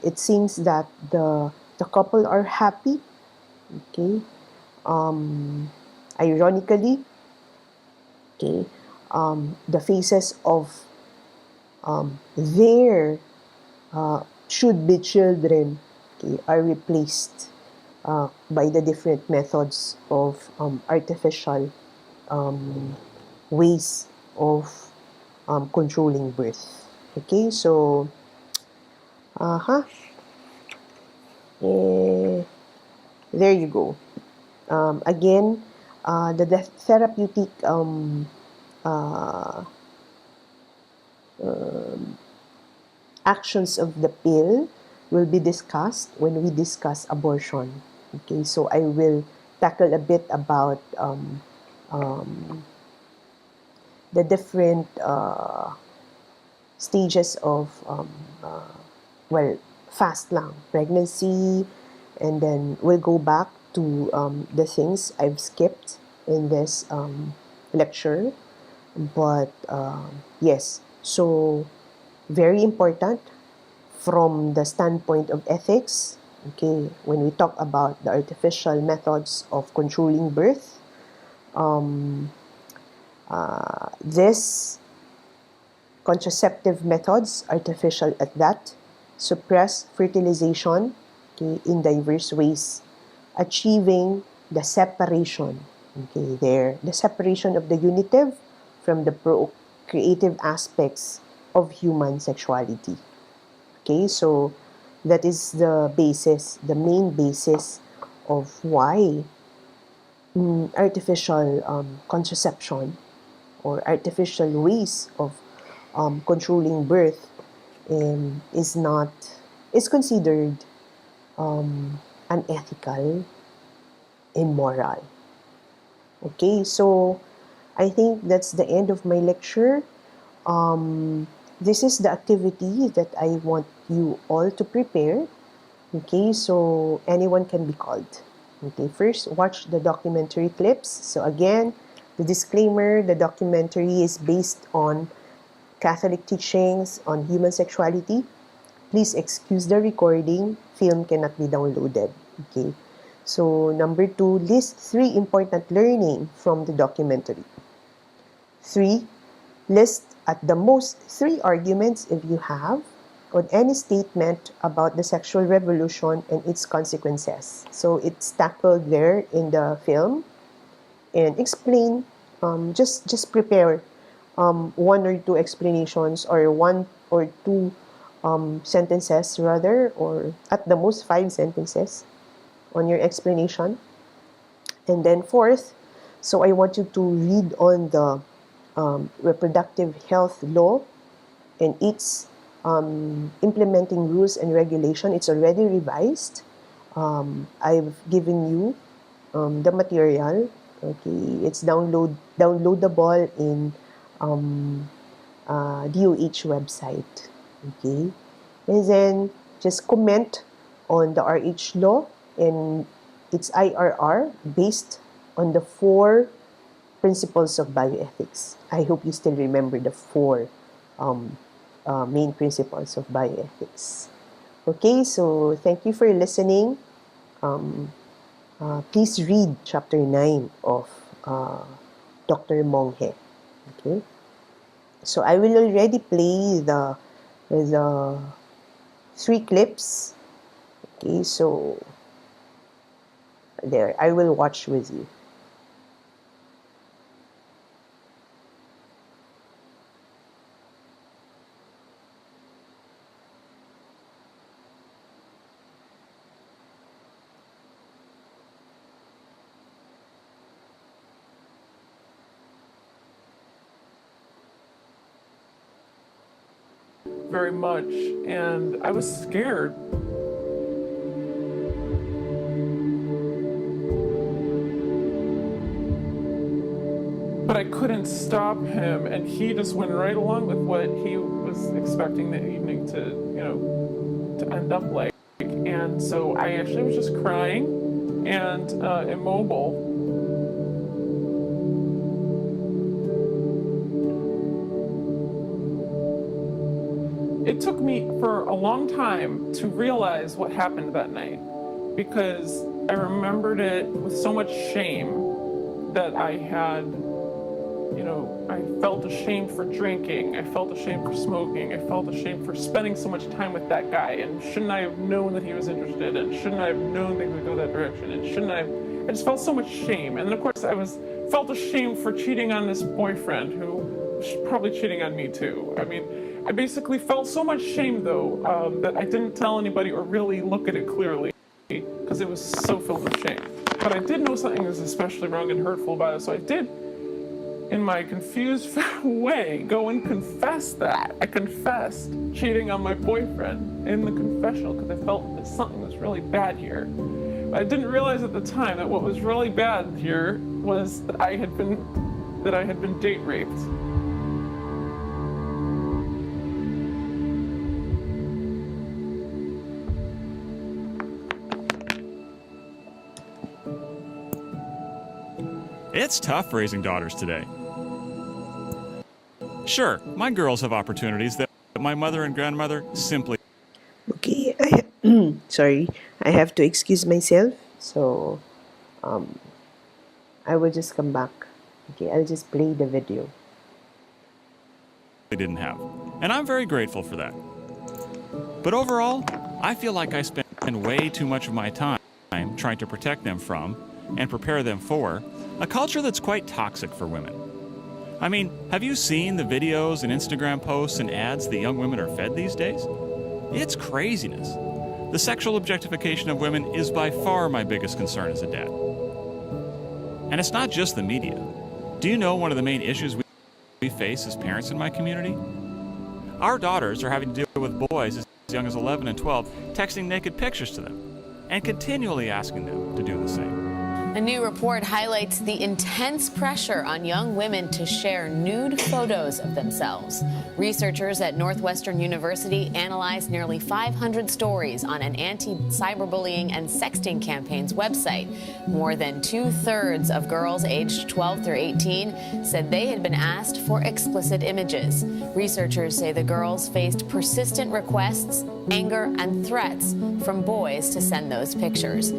It seems that the couple are happy. Okay, ironically, okay, the faces of their should be children, okay, are replaced by the different methods of artificial ways of controlling birth. Okay, so uh-huh, eh, there you go. Again, the therapeutic uh, actions of the pill will be discussed when we discuss abortion. Okay, so I will tackle a bit about the different stages of well, fast lang, pregnancy, and then we'll go back to the things I've skipped in this lecture. But yes, so very important from the standpoint of ethics. Okay, when we talk about the artificial methods of controlling birth, this contraceptive methods, artificial at that, suppress fertilization, okay, in diverse ways, achieving the separation, okay, there, the separation of the unitive from the procreative aspects of human sexuality. Okay, so that is the basis, the main basis of why artificial contraception or artificial ways of controlling birth is not is considered unethical, immoral. Okay, so I think that's the end of my lecture. This is the activity that I want you all to prepare. Okay, so anyone can be called. Okay, first watch the documentary clips. So again, the disclaimer, the documentary is based on Catholic teachings on human sexuality. Please excuse the recording. Film cannot be downloaded. Okay. So number 2, list 3 important learning from the documentary. 3, list at the most 3 arguments, if you have, on any statement about the sexual revolution and its consequences. So it's tackled there in the film, and explain, just prepare 1 or 2 explanations or 1 or 2 sentences rather, or at the most 5 sentences on your explanation. And then fourth, so I want you to read on the reproductive health law and its implementing rules and regulation. It's already revised. I've given you the material. Okay, it's downloadable in DOH website. Okay, and then just comment on the RH law and its IRR based on the 4 principles of bioethics. I hope you still remember the 4 main principles of bioethics. Okay, so thank you for listening. Please read chapter 9 of Dr. Monghe. Okay, so I will already play the 3 clips. Okay, so there, I will watch with you. Very much, and I was scared. But I couldn't stop him, and he just went right along with what he was expecting the evening to, to end up like. And so I actually was just crying and immobile. It took me for a long time to realize what happened that night, because I remembered it with so much shame that I had, I felt ashamed for drinking, I felt ashamed for smoking, I felt ashamed for spending so much time with that guy, and shouldn't I have known that he was interested, and shouldn't I have known things would go that direction, and shouldn't I just felt so much shame. And then of course I felt ashamed for cheating on this boyfriend who was probably cheating on me too. I mean, I basically felt so much shame, though, that I didn't tell anybody or really look at it clearly, because it was so filled with shame. But I did know something was especially wrong and hurtful about it, so I did, in my confused way, go and confess that. I confessed cheating on my boyfriend in the confessional, because I felt that something was really bad here. But I didn't realize at the time that what was really bad here was that I had been date raped. It's tough raising daughters today. Sure, my girls have opportunities that my mother and grandmother simply... Okay, sorry, I have to excuse myself. So, I will just come back. Okay, I'll just play the video. didn't have. And I'm very grateful for that. But overall, I feel like I spend way too much of my time trying to protect them from and prepare them for a culture that's quite toxic for women. I mean, have you seen the videos and Instagram posts and ads that young women are fed these days? It's craziness. The sexual objectification of women is by far my biggest concern as a dad. And it's not just the media. Do you know one of the main issues we face as parents in my community? Our daughters are having to deal with boys as young as 11 and 12 texting naked pictures to them and continually asking them to do the same. A new report highlights the intense pressure on young women to share nude photos of themselves. Researchers at Northwestern University analyzed nearly 500 stories on an anti-cyberbullying and sexting campaign's website. More than 2/3 of girls aged 12 through 18 said they had been asked for explicit images. Researchers say the girls faced persistent requests, anger, and threats from boys to send those pictures.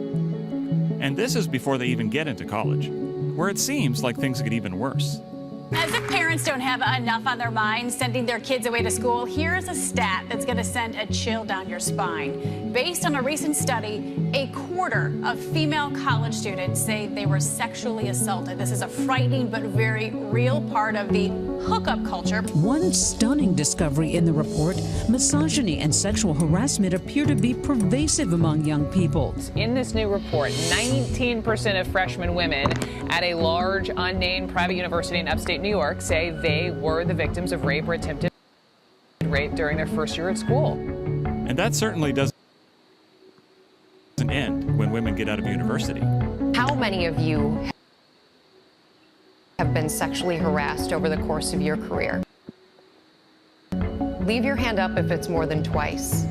And this is before they even get into college, where it seems like things get even worse. As if parents don't have enough on their minds sending their kids away to school, here's a stat that's going to send a chill down your spine. Based on a recent study, 1/4 of female college students say they were sexually assaulted. This is a frightening but very real part of the hookup culture. One stunning discovery in the report: misogyny and sexual harassment appear to be pervasive among young people. In this new report, 19% of freshman women at a large unnamed private university in upstate New York say they were the victims of rape or attempted rape during their first year of school. And that certainly doesn't end when women get out of university. How many of you have been sexually harassed over the course of your career? Leave your hand up if it's more than twice,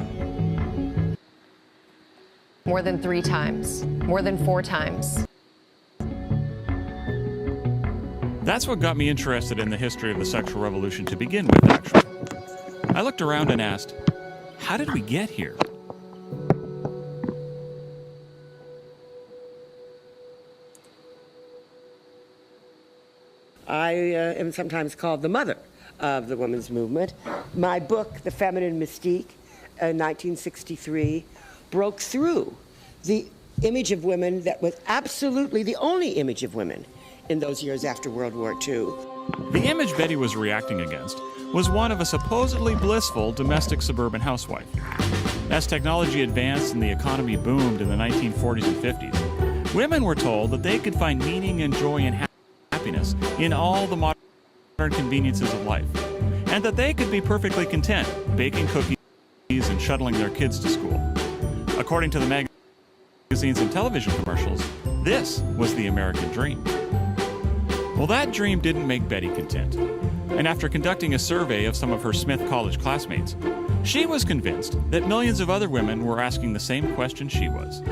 more than 3 times, more than 4 times. That's what got me interested in the history of the sexual revolution to begin with, actually. I looked around and asked, how did we get here? I am sometimes called the mother of the women's movement. My book, The Feminine Mystique, in 1963, broke through the image of women that was absolutely the only image of women in those years after World War II. The image Betty was reacting against was one of a supposedly blissful domestic suburban housewife. As technology advanced and the economy boomed in the 1940s and 50s, women were told that they could find meaning and joy and happiness in all the modern conveniences of life, and that they could be perfectly content baking cookies and shuttling their kids to school. According to the magazines and television commercials, this was the American dream. Well, that dream didn't make Betty content, and after conducting a survey of some of her Smith College classmates, she was convinced that millions of other women were asking the same question she was.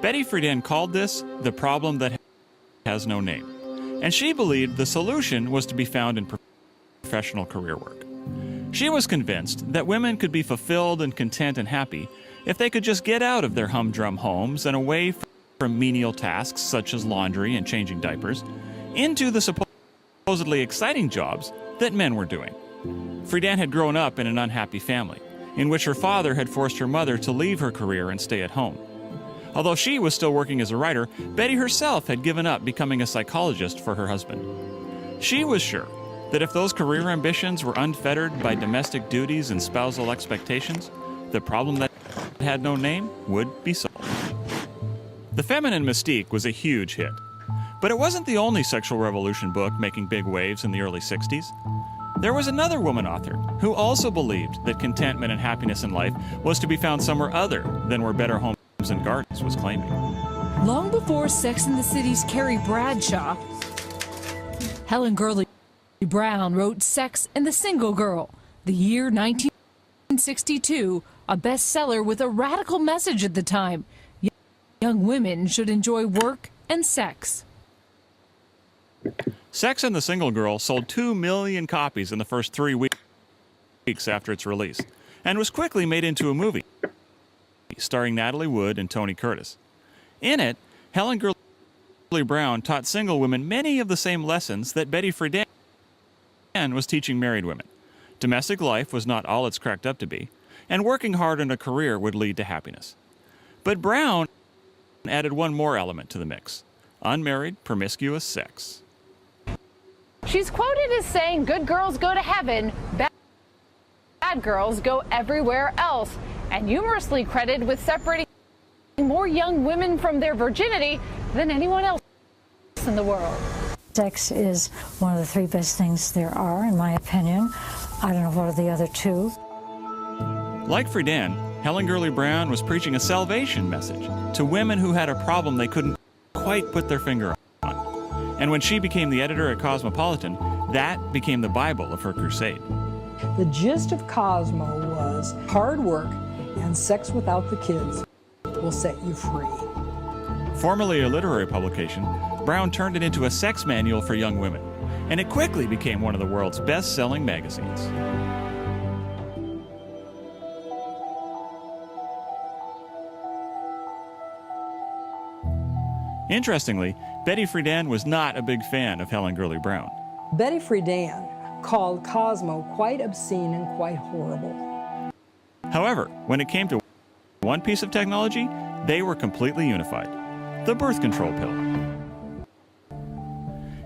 Betty Friedan called this the problem that has no name, and she believed the solution was to be found in professional career work. She was convinced that women could be fulfilled and content and happy if they could just get out of their humdrum homes and away from menial tasks such as laundry and changing diapers into the supposedly exciting jobs that men were doing. Friedan had grown up in an unhappy family, in which her father had forced her mother to leave her career and stay at home. Although she was still working as a writer, Betty herself had given up becoming a psychologist for her husband. She was sure that if those career ambitions were unfettered by domestic duties and spousal expectations, the problem that had no name would be solved. The Feminine Mystique was a huge hit, but it wasn't the only sexual revolution book making big waves in the early 60s. There was another woman author who also believed that contentment and happiness in life was to be found somewhere other than where Better Homes and Gardens was claiming. Long before Sex and the City's Carrie Bradshaw, Helen Gurley Brown wrote Sex and the Single Girl, the year 1962, a bestseller with a radical message at the time. Young women should enjoy work and sex. Sex and the Single Girl sold 2 million copies in the first 3 weeks after its release, and was quickly made into a movie starring Natalie Wood and Tony Curtis. In it, Helen Gurley Brown taught single women many of the same lessons that Betty Friedan was teaching married women. Domestic life was not all it's cracked up to be, and working hard in a career would lead to happiness. But Brown added one more element to the mix: unmarried, promiscuous sex. She's quoted as saying, "Good girls go to heaven, bad girls go everywhere else," and humorously credited with separating more young women from their virginity than anyone else in the world. Sex is one of the 3 best things there are, in my opinion. I don't know what are the other 2. Like Friedan, Helen Gurley Brown was preaching a salvation message to women who had a problem they couldn't quite put their finger on. And when she became the editor at Cosmopolitan, that became the Bible of her crusade. The gist of Cosmo was hard work and sex without the kids will set you free. Formerly a literary publication, Brown turned it into a sex manual for young women, and it quickly became one of the world's best-selling magazines. Interestingly, Betty Friedan was not a big fan of Helen Gurley Brown. Betty Friedan called Cosmo quite obscene and quite horrible. However, when it came to one piece of technology, they were completely unified: the birth control pill.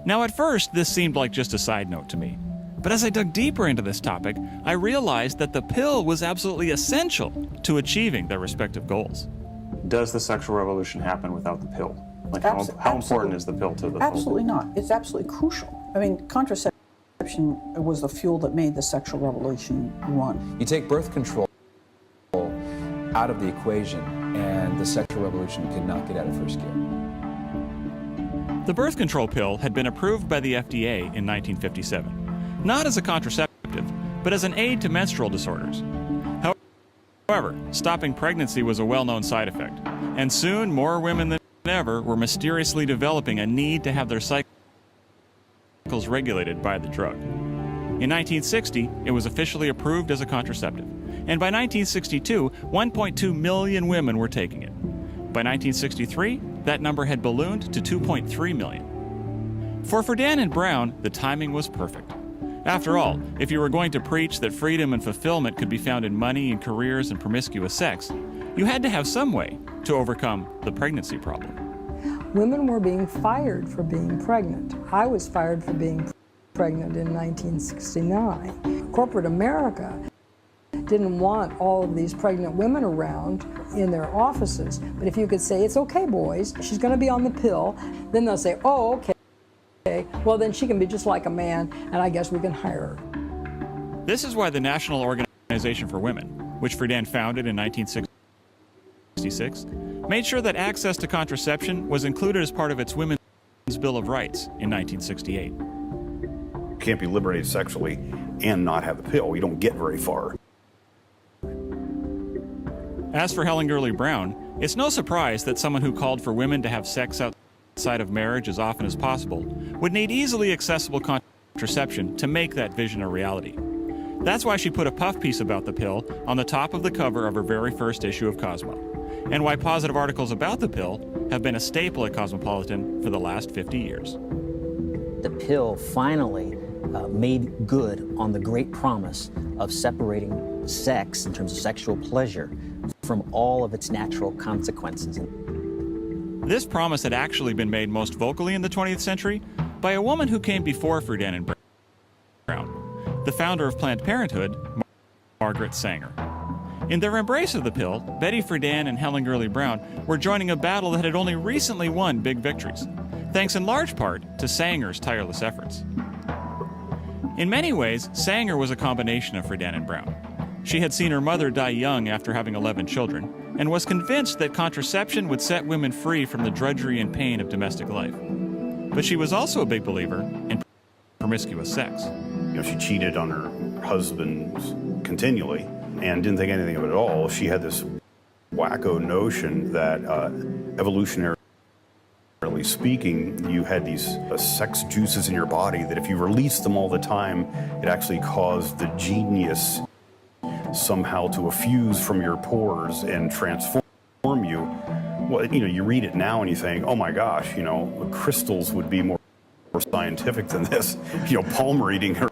Now, at first, this seemed like just a side note to me. But as I dug deeper into this topic, I realized that the pill was absolutely essential to achieving their respective goals. Does the sexual revolution happen without the pill? Like, how important is the pill to the Absolutely not. It's absolutely crucial. I mean, contraception was the fuel that made the sexual revolution run. You take birth control out of the equation, and the sexual revolution could not get out of first gear. The birth control pill had been approved by the FDA in 1957, not as a contraceptive, but as an aid to menstrual disorders. However, stopping pregnancy was a well-known side effect, and soon more women than ever were mysteriously developing a need to have their cycles regulated by the drug. In 1960, it was officially approved as a contraceptive, and by 1962, 1.2 million women were taking it. By 1963, that number had ballooned to 2.3 million. For Friedan and Brown, the timing was perfect. After all, if you were going to preach that freedom and fulfillment could be found in money and careers and promiscuous sex, you had to have some way to overcome the pregnancy problem. Women were being fired for being pregnant. I was fired for being pregnant in 1969. Corporate America didn't want all of these pregnant women around in their offices. But if you could say, it's okay, boys, she's going to be on the pill, then they'll say, oh, okay, well, then she can be just like a man, and I guess we can hire her. This is why the National Organization for Women, which Friedan founded in 1966, made sure that access to contraception was included as part of its Women's Bill of Rights in 1968. You can't be liberated sexually and not have the pill. You don't get very far. As for Helen Gurley Brown, it's no surprise that someone who called for women to have sex outside of marriage as often as possible would need easily accessible contraception to make that vision a reality. That's why she put a puff piece about the pill on the top of the cover of her very first issue of Cosmo, and why positive articles about the pill have been a staple at Cosmopolitan for the last 50 years. The pill finally made good on the great promise of separating sex in terms of sexual pleasure from all of its natural consequences. This promise had actually been made most vocally in the 20th century by a woman who came before Friedan and Brown, the founder of Planned Parenthood, Margaret Sanger. In their embrace of the pill, Betty Friedan and Helen Gurley Brown were joining a battle that had only recently won big victories, thanks in large part to Sanger's tireless efforts. In many ways, Sanger was a combination of Friedan and Brown. She had seen her mother die young after having 11 children, and was convinced that contraception would set women free from the drudgery and pain of domestic life. But she was also a big believer in promiscuous sex. You know, she cheated on her husbands continually and didn't think anything of it at all. She had this wacko notion that evolutionarily speaking, you had these sex juices in your body that if you released them all the time, it actually caused the genius somehow to effuse from your pores and transform you. Well, you know, you read it now and you think, oh my gosh, you know, crystals would be more scientific than this, you know, palm reading or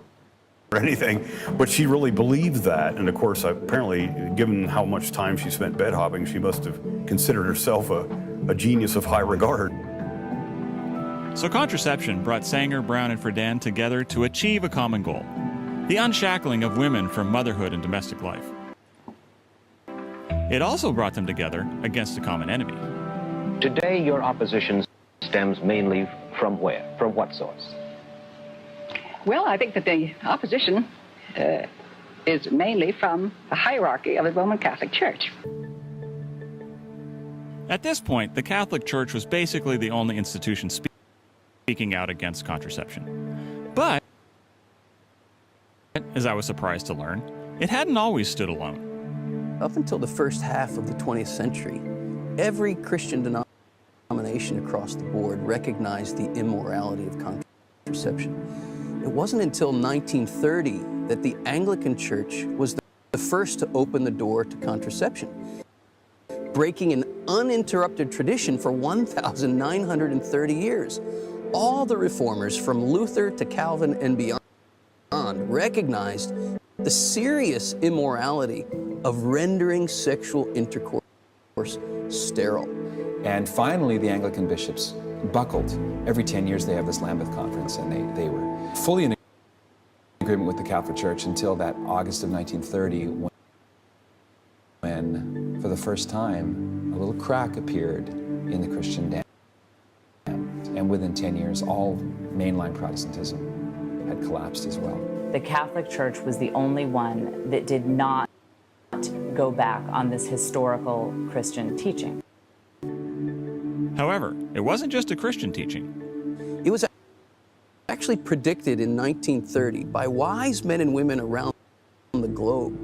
anything. But she really believed that. And of course, apparently, given how much time she spent bed hopping, she must have considered herself a genius of high regard. So contraception brought Sanger, Brown, and Friedan together to achieve a common goal: the unshackling of women from motherhood and domestic life. It also brought them together against a common enemy. Today, your opposition stems mainly from where? From what source? Well, I think that the opposition is mainly from the hierarchy of the Roman Catholic Church. At this point, the Catholic Church was basically the only institution speaking out against contraception. But, as I was surprised to learn, it hadn't always stood alone. Up until the first half of the 20th century, every Christian denomination across the board recognized the immorality of contraception. It wasn't until 1930 that the Anglican Church was the first to open the door to contraception, breaking an uninterrupted tradition for 1,930 years. All the reformers, from Luther to Calvin and beyond, recognized the serious immorality of rendering sexual intercourse sterile. And finally, the Anglican bishops buckled. Every 10 years they have this Lambeth Conference, and they were fully in agreement with the Catholic Church until that August of 1930, when for the first time, a little crack appeared in the Christian dam. And within 10 years, all mainline Protestantism had collapsed as well. The Catholic Church was the only one that did not go back on this historical Christian teaching. However, it wasn't just a Christian teaching. It was actually predicted in 1930 by wise men and women around the globe,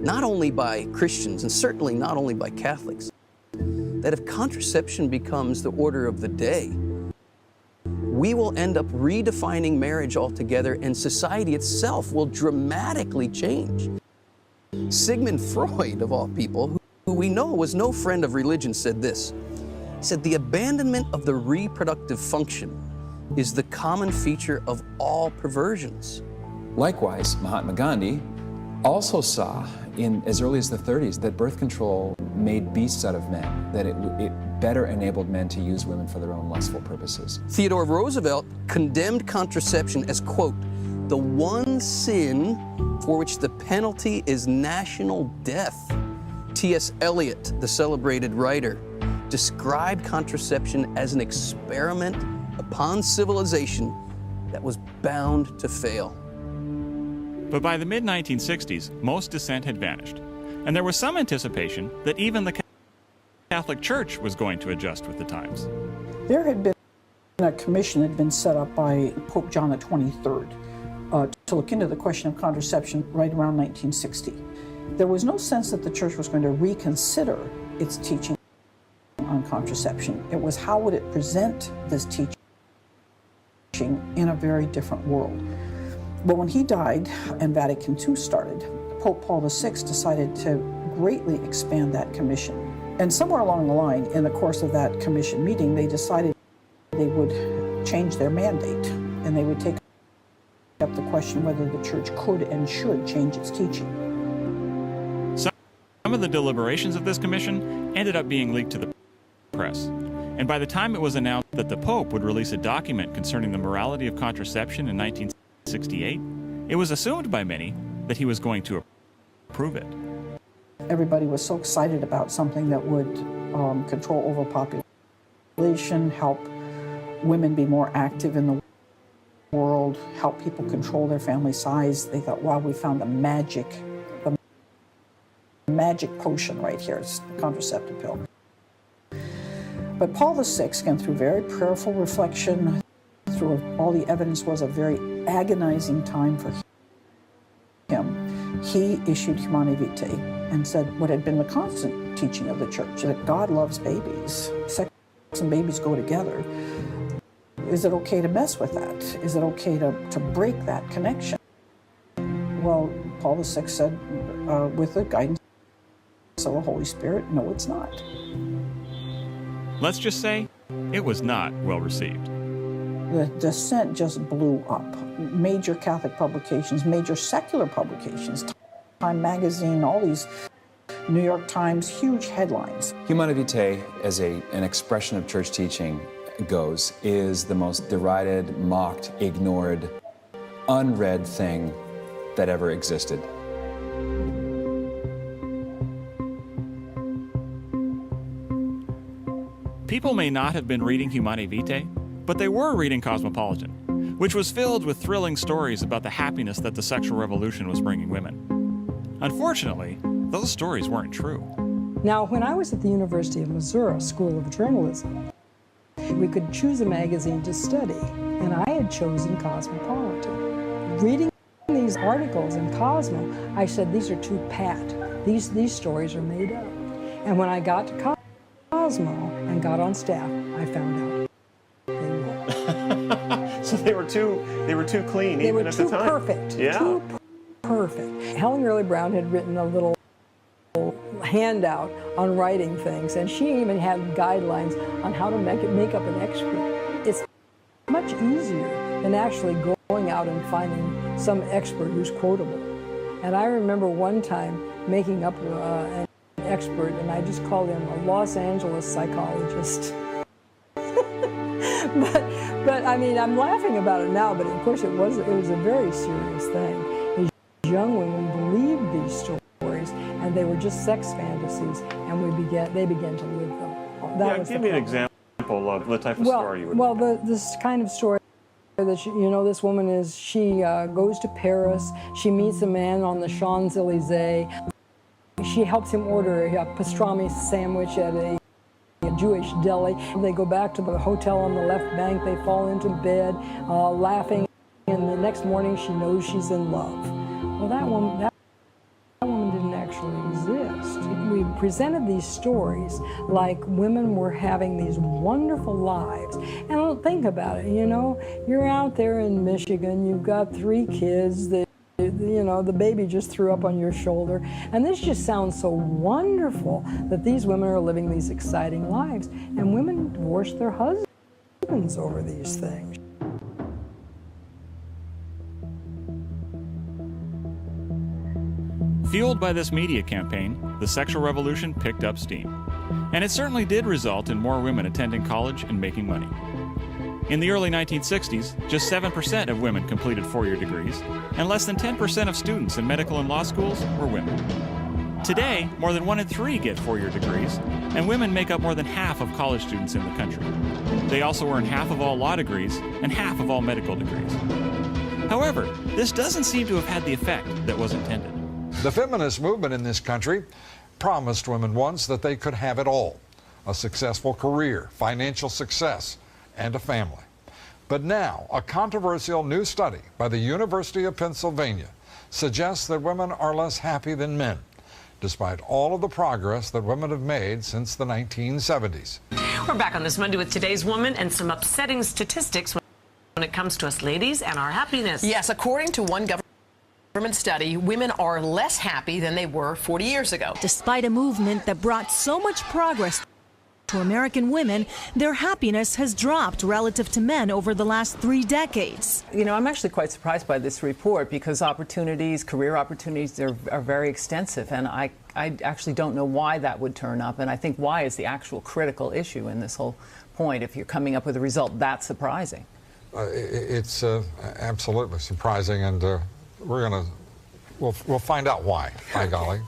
not only by Christians and certainly not only by Catholics, that if contraception becomes the order of the day, we will end up redefining marriage altogether and society itself will dramatically change. Sigmund Freud, of all people, who we know was no friend of religion, said this. He said, "The abandonment of the reproductive function is the common feature of all perversions." Likewise, Mahatma Gandhi also saw in as early as the 30s that birth control made beasts out of men, that it better enabled men to use women for their own lustful purposes. Theodore Roosevelt condemned contraception as, quote, "the one sin for which the penalty is national death." T.S. Eliot, the celebrated writer, described contraception as an experiment upon civilization that was bound to fail. But by the mid-1960s, most dissent had vanished, and there was some anticipation that even the Catholic Church was going to adjust with the times. There had been a commission that had been set up by Pope John the 23rd to look into the question of contraception right around 1960. There was no sense that the church was going to reconsider its teaching on contraception. It was how would it present this teaching in a very different world. But when he died and Vatican II started, Pope Paul VI decided to greatly expand that commission. And somewhere along the line, in the course of that commission meeting, they decided they would change their mandate and they would take up the question whether the church could and should change its teaching. Some of the deliberations of this commission ended up being leaked to the press. And by the time it was announced that the Pope would release a document concerning the morality of contraception in 1968, it was assumed by many that he was going to approve it. Everybody was so excited about something that would control overpopulation, help women be more active in the world, help people control their family size. They thought, wow, we found the magic potion right here. It's the contraceptive pill. But Paul VI, again, through very prayerful reflection, through all the evidence, was a very agonizing time for him. He issued Humanae Vitae and said what had been the constant teaching of the church, that God loves babies. Sex and babies go together. Is it okay to mess with that? Is it okay to break that connection? Well, Paul VI said, with the guidance of the Holy Spirit, no, it's not. Let's just say it was not well received. The dissent just blew up. Major Catholic publications, major secular publications, Time Magazine, all these, New York Times, huge headlines. Humanae Vitae, as an expression of church teaching goes, is the most derided, mocked, ignored, unread thing that ever existed. People may not have been reading Humanae Vitae, but they were reading Cosmopolitan, which was filled with thrilling stories about the happiness that the sexual revolution was bringing women. Unfortunately, those stories weren't true. Now, when I was at the University of Missouri School of Journalism, we could choose a magazine to study, and I had chosen Cosmopolitan. Reading these articles in Cosmo, I said, these are too pat. These stories are made up. And when I got to Cosmo and got on staff, I found out they weren't. So they were too clean, they even were at too the time. Perfect. Yeah. Too perfect. Helen Gurley Brown had written a little handout on writing things, and she even had guidelines on how to make up an expert. It's much easier than actually going out and finding some expert who's quotable. And I remember one time making up an expert, and I just called him a Los Angeles psychologist. But I mean, I'm laughing about it now, but of course it was a very serious thing. These young women believed these stories, and they were just sex fantasies, and they began to live them. Give me an example of the type of story you would. Well, this kind of story that this woman she goes to Paris. She meets a man on the Champs-Elysees. She helps him order a pastrami sandwich at a Jewish deli. They go back to the hotel on the left bank. They fall into bed laughing, and the next morning she knows she's in love. Well, that woman didn't actually exist. We presented these stories like women were having these wonderful lives. And think about it, you're out there in Michigan, you've got 3 kids, the baby just threw up on your shoulder. And this just sounds so wonderful that these women are living these exciting lives. And women divorce their husbands over these things. Fueled by this media campaign, the sexual revolution picked up steam. And it certainly did result in more women attending college and making money. In the early 1960s, just 7% of women completed 4-year degrees, and less than 10% of students in medical and law schools were women. Today, more than 1 in 3 get 4-year degrees, and women make up more than half of college students in the country. They also earn half of all law degrees and half of all medical degrees. However, this doesn't seem to have had the effect that was intended. The feminist movement in this country promised women once that they could have it all: a successful career, financial success, and a family. But now, a controversial new study by the University of Pennsylvania suggests that women are less happy than men, despite all of the progress that women have made since the 1970s. We're back on this Monday with today's woman and some upsetting statistics when it comes to us ladies and our happiness. Yes, according to one government study, women are less happy than they were 40 years ago. Despite a movement that brought so much progress to American women, their happiness has dropped relative to men over the last 3 decades. I'm actually quite surprised by this report because career opportunities are very extensive, and I actually don't know why that would turn up, and I think why is the actual critical issue in this whole point if you're coming up with a result that surprising. It's absolutely surprising, and we'll find out why, by golly.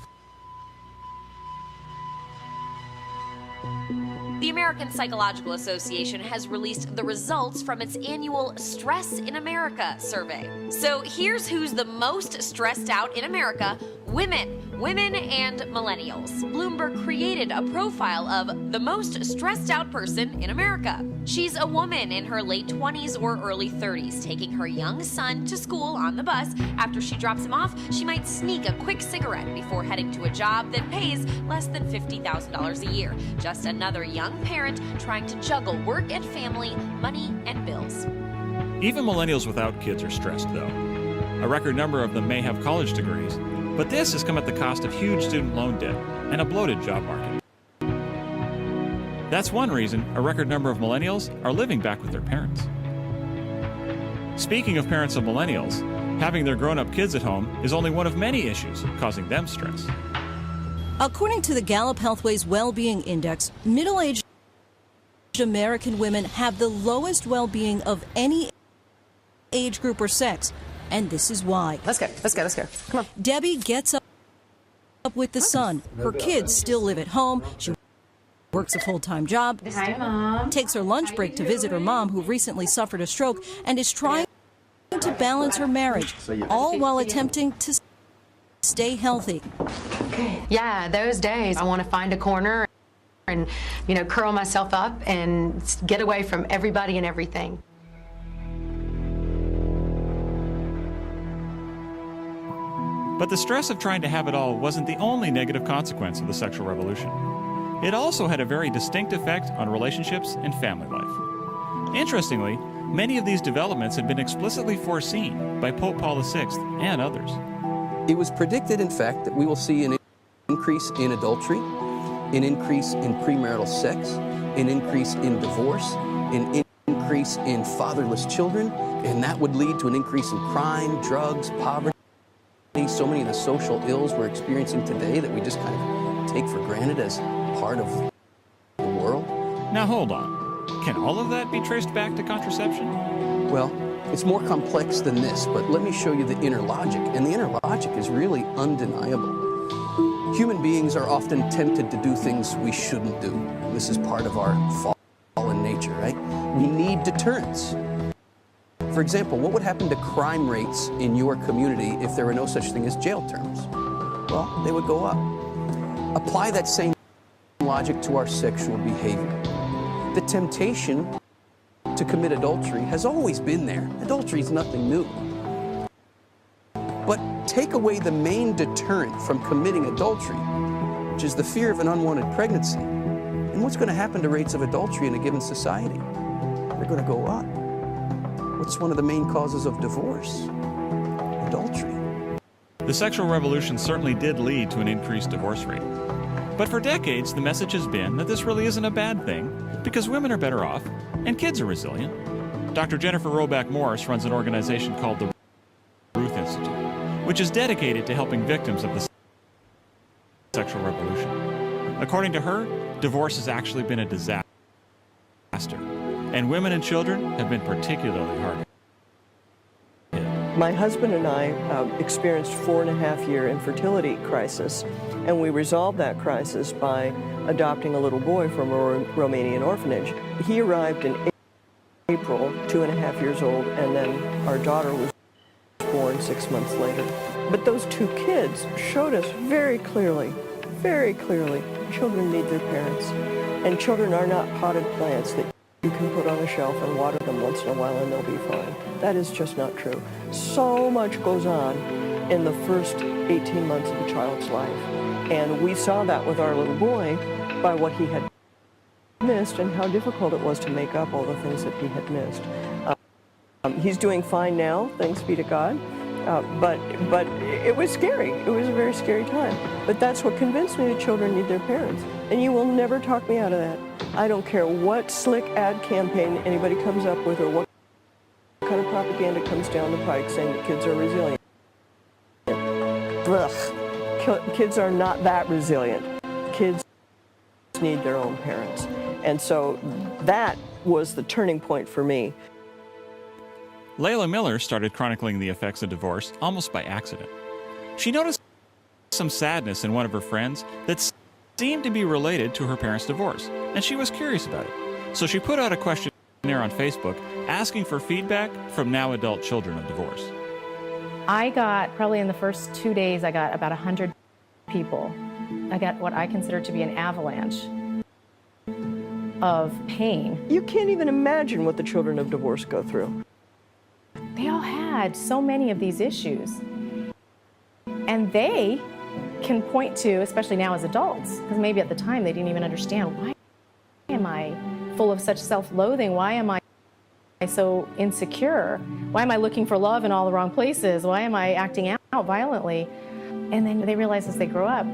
The American Psychological Association has released the results from its annual Stress in America survey. So here's who's the most stressed out in America: women and millennials. Bloomberg created a profile of the most stressed out person in America. She's a woman in her late 20s or early 30s, taking her young son to school on the bus. After she drops him off, she might sneak a quick cigarette before heading to a job that pays less than $50,000 a year. Just another young parent trying to juggle work and family, money and bills. Even millennials without kids are stressed, though. A record number of them may have college degrees, but this has come at the cost of huge student loan debt and a bloated job market. That's one reason a record number of millennials are living back with their parents. Speaking of parents of millennials, having their grown-up kids at home is only one of many issues causing them stress. According to the Gallup Healthways Well-Being Index, middle-aged American women have the lowest well-being of any age group or sex, and this is why. Let's go. Come on. Debbie gets up with the son. Her kids still live at home. She works a full-time job, Hi, Mom. takes her lunch break to visit her mom, who recently suffered a stroke, and is trying to balance her marriage, all while attempting to stay healthy. Yeah, those days I want to find a corner and, curl myself up and get away from everybody and everything. But the stress of trying to have it all wasn't the only negative consequence of the sexual revolution. It also had a very distinct effect on relationships and family life. Interestingly, many of these developments had been explicitly foreseen by Pope Paul VI and others. It was predicted, in fact, that we will see an increase in adultery, an increase in premarital sex, an increase in divorce, an increase in fatherless children, and that would lead to an increase in crime, drugs, poverty, so many of the social ills we're experiencing today that we just kind of take for granted as part of the world. Now hold on. Can all of that be traced back to contraception? Well, it's more complex than this, but let me show you the inner logic. And the inner logic is really undeniable. Human beings are often tempted to do things we shouldn't do. This is part of our fallen nature, right? We need deterrence. For example, what would happen to crime rates in your community if there were no such thing as jail terms? Well, they would go up. Apply that same logic to our sexual behavior. The temptation to commit adultery has always been there. Adultery is nothing new. But take away the main deterrent from committing adultery, which is the fear of an unwanted pregnancy, and what's going to happen to rates of adultery in a given society? They're going to go up. What's one of the main causes of divorce? Adultery. The sexual revolution certainly did lead to an increased divorce rate. But for decades, the message has been that this really isn't a bad thing because women are better off and kids are resilient. Dr. Jennifer Roback Morris runs an organization called the Ruth Institute, which is dedicated to helping victims of the sexual revolution. According to her, divorce has actually been a disaster, and women and children have been particularly hard. My husband and I experienced 4.5-year infertility crisis, and we resolved that crisis by adopting a little boy from a Romanian orphanage. He arrived in April, 2.5 years old, and then our daughter was born 6 months later. But those two kids showed us very clearly, children need their parents. And children are not potted plants that you can put on a shelf and water them once in a while and they'll be fine. That is just not true. So much goes on in the first 18 months of a child's life. And we saw that with our little boy by what he had missed and how difficult it was to make up all the things that he had missed. He's doing fine now, thanks be to God. But it was scary. It was a very scary time. But that's what convinced me that children need their parents. And you will never talk me out of that. I don't care what slick ad campaign anybody comes up with or what kind of propaganda comes down the pike saying that kids are resilient. Ugh. Kids are not that resilient. Kids need their own parents. And so that was the turning point for me. Layla Miller started chronicling the effects of divorce almost by accident. She noticed some sadness in one of her friends that seemed to be related to her parents' divorce, and she was curious about it. So she put out a questionnaire on Facebook asking for feedback from now adult children of divorce. I got, probably in the first 2 days, I got about 100 people. I got what I consider to be an avalanche of pain. You can't even imagine what the children of divorce go through. They all had so many of these issues. And they can point to, especially now as adults, because maybe at the time they didn't even understand, why am I full of such self-loathing? Why am I so insecure? Why am I looking for love in all the wrong places? Why am I acting out violently? And then they realize as they grow up,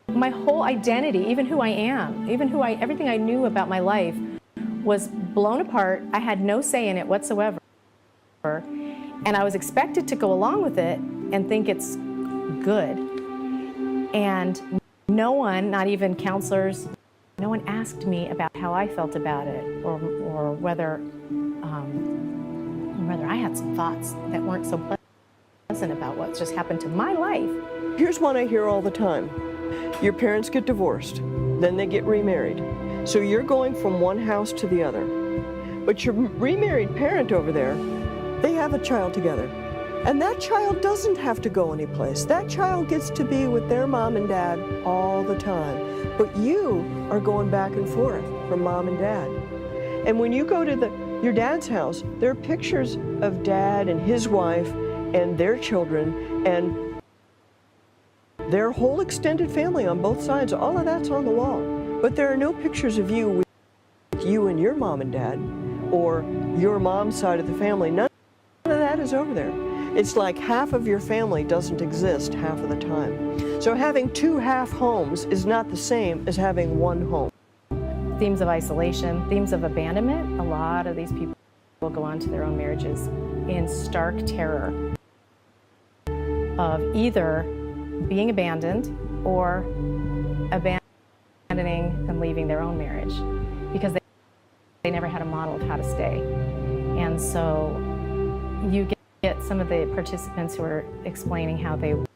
my whole identity, even who I am, everything I knew about my life was blown apart. I had no say in it whatsoever. And I was expected to go along with it and think it's good. And no one, not even counselors, no one asked me about how I felt about it or whether I had some thoughts that weren't so pleasant about what's just happened to my life. Here's one I hear all the time. Your parents get divorced, then they get remarried. So you're going from one house to the other. But your remarried parent over there, they have a child together. And that child doesn't have to go anyplace. That child gets to be with their mom and dad all the time. But you are going back and forth from mom and dad. And when you go to your dad's house, there are pictures of dad and his wife and their children and their whole extended family on both sides. All of that's on the wall. But there are no pictures of you with you and your mom and dad or your mom's side of the family. None of that is over there. It's like half of your family doesn't exist half of the time. So having two half homes is not the same as having one home. Themes of isolation, themes of abandonment. A lot of these people will go on to their own marriages in stark terror of either being abandoned or abandoning and leaving their own marriage because they never had a model of how to stay. And so you get some of the participants who are explaining how they would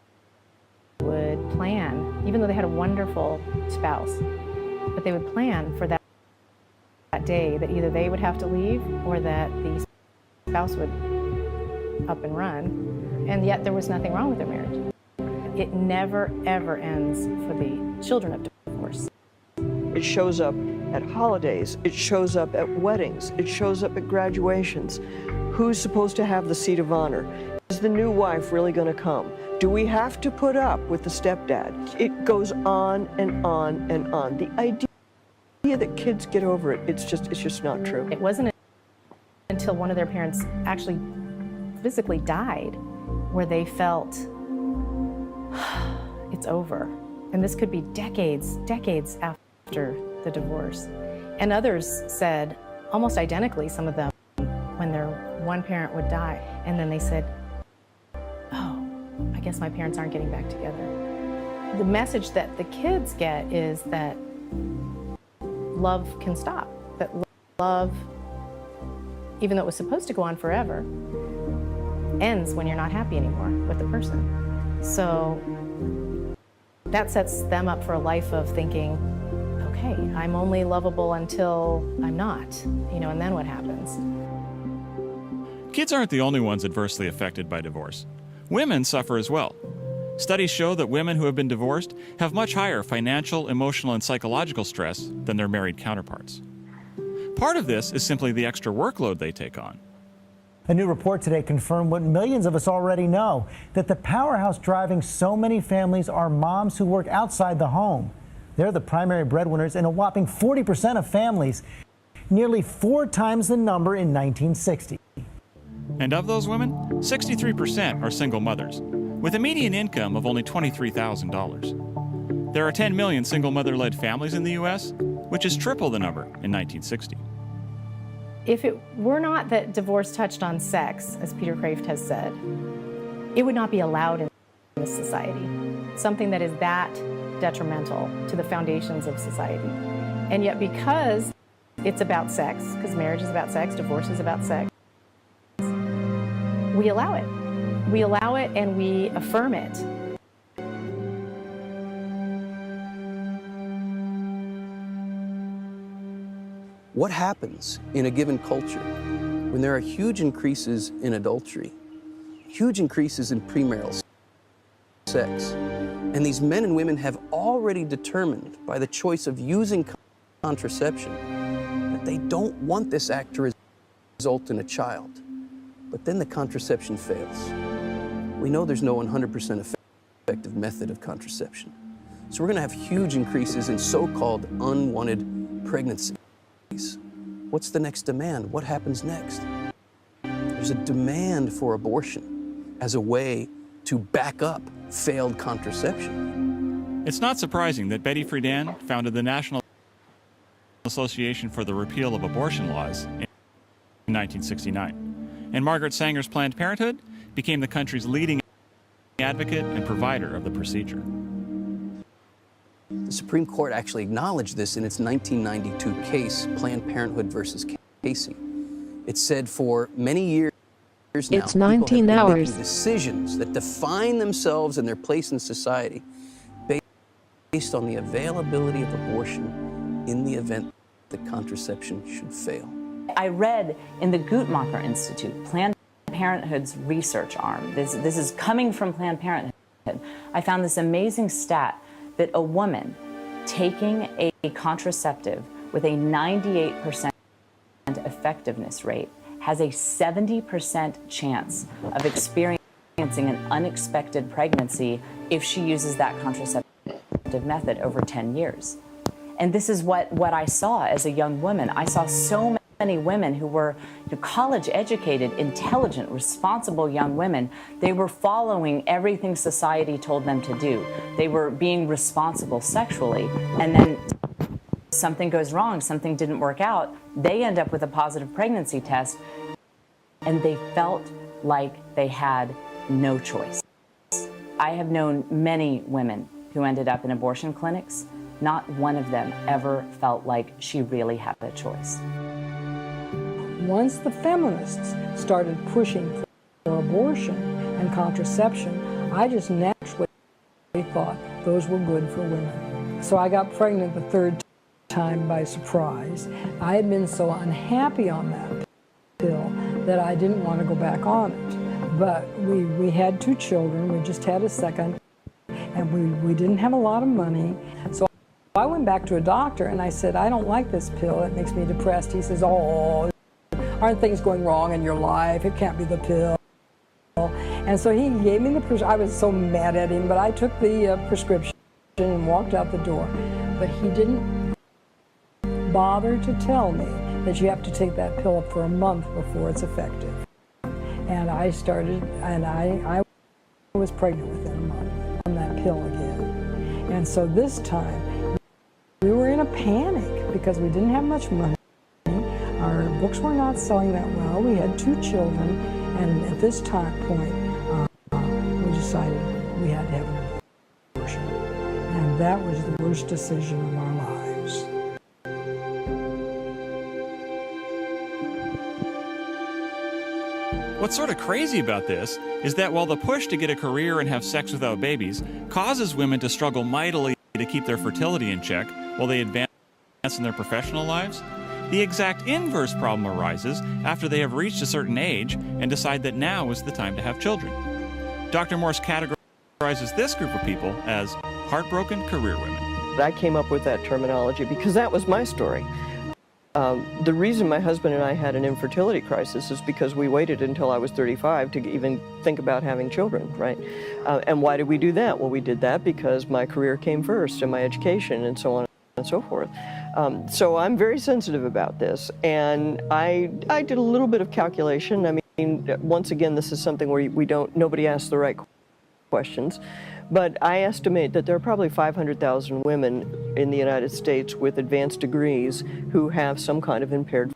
plan, even though they had a wonderful spouse, but they would plan for that day that either they would have to leave or that the spouse would up and run, and yet there was nothing wrong with their marriage. It never, ever ends for the children of divorce. It shows up at holidays, it shows up at weddings, it shows up at graduations. Who's supposed to have the seat of honor? Is the new wife really going to come? Do we have to put up with the stepdad? It goes on and on and on. The idea that kids get over it, it's just not true. It wasn't until one of their parents actually physically died where they felt it's over. And this could be decades after the divorce. And others said, almost identically, some of them, when their one parent would die, and then they said, oh, I guess my parents aren't getting back together. The message that the kids get is that love can stop, that love, even though it was supposed to go on forever, ends when you're not happy anymore with the person. So that sets them up for a life of thinking, okay, I'm only lovable until I'm not, and then what happens? Kids aren't the only ones adversely affected by divorce. Women suffer as well. Studies show that women who have been divorced have much higher financial, emotional, and psychological stress than their married counterparts. Part of this is simply the extra workload they take on. A new report today confirmed what millions of us already know, that the powerhouse driving so many families are moms who work outside the home. They're the primary breadwinners in a whopping 40% of families, nearly 4 times the number in 1960. And of those women, 63% are single mothers, with a median income of only $23,000. There are 10 million single mother-led families in the U.S., which is triple the number in 1960. If it were not that divorce touched on sex, as Peter Kraft has said, it would not be allowed in this society, something that is that detrimental to the foundations of society. And yet because it's about sex, because marriage is about sex, divorce is about sex, we allow it. We allow it and we affirm it. What happens in a given culture when there are huge increases in adultery, huge increases in premarital sex, and these men and women have already determined by the choice of using contraception that they don't want this act to result in a child, but then the contraception fails. We know there's no 100% effective method of contraception. So we're going to have huge increases in so-called unwanted pregnancies. What's the next demand? What happens next? There's a demand for abortion as a way to back up failed contraception. It's not surprising that Betty Friedan founded the National Association for the Repeal of Abortion Laws in 1969. And Margaret Sanger's Planned Parenthood became the country's leading advocate and provider of the procedure. The Supreme Court actually acknowledged this in its 1992 case, Planned Parenthood versus Casey. It said for many years now, it's 19 people have been hours. making decisions that define themselves and their place in society based on the availability of abortion in the event that contraception should fail. I read in the Guttmacher Institute, Planned Parenthood's research arm, this is coming from Planned Parenthood, I found this amazing stat that a woman taking a contraceptive with a 98% effectiveness rate has a 70% chance of experiencing an unexpected pregnancy if she uses that contraceptive method over 10 years. And this is what I saw as a young woman. I saw so many women who were college-educated, intelligent, responsible young women. They were following everything society told them to do. They were being responsible sexually, and then something goes wrong, something didn't work out, they end up with a positive pregnancy test, and they felt like they had no choice. I have known many women who ended up in abortion clinics, not one of them ever felt like she really had a choice. Once the feminists started pushing for abortion and contraception, I just naturally thought those were good for women. So I got pregnant the third time by surprise. I had been so unhappy on that pill that I didn't want to go back on it. But we had 2 children, we just had a second, and we didn't have a lot of money. So I went back to a doctor and I said, I don't like this pill, it makes me depressed. He says, oh, aren't things going wrong in your life? It can't be the pill. And so he gave me the prescription. I was so mad at him, but I took the prescription and walked out the door. But he didn't bother to tell me that you have to take that pill up for a month before it's effective. And I started, and I was pregnant within a month on that pill again. And so this time, we were in a panic because we didn't have much money. Our books were not selling that well. We had 2 children, and at this time point, we decided we had to have an abortion. And that was the worst decision of our lives. What's sort of crazy about this is that while the push to get a career and have sex without babies causes women to struggle mightily to keep their fertility in check while they advance in their professional lives, the exact inverse problem arises after they have reached a certain age and decide that now is the time to have children. Dr. Morse categorizes this group of people as heartbroken career women. I came up with that terminology because that was my story. The reason my husband and I had an infertility crisis is because we waited until I was 35 to even think about having children, right? And why did we do that? Well, we did that because my career came first and my education and so on and so forth. So I'm very sensitive about this, and I did a little bit of calculation. I mean, once again, this is something where nobody asks the right questions, but I estimate that there are probably 500,000 women in the United States with advanced degrees who have some kind of impaired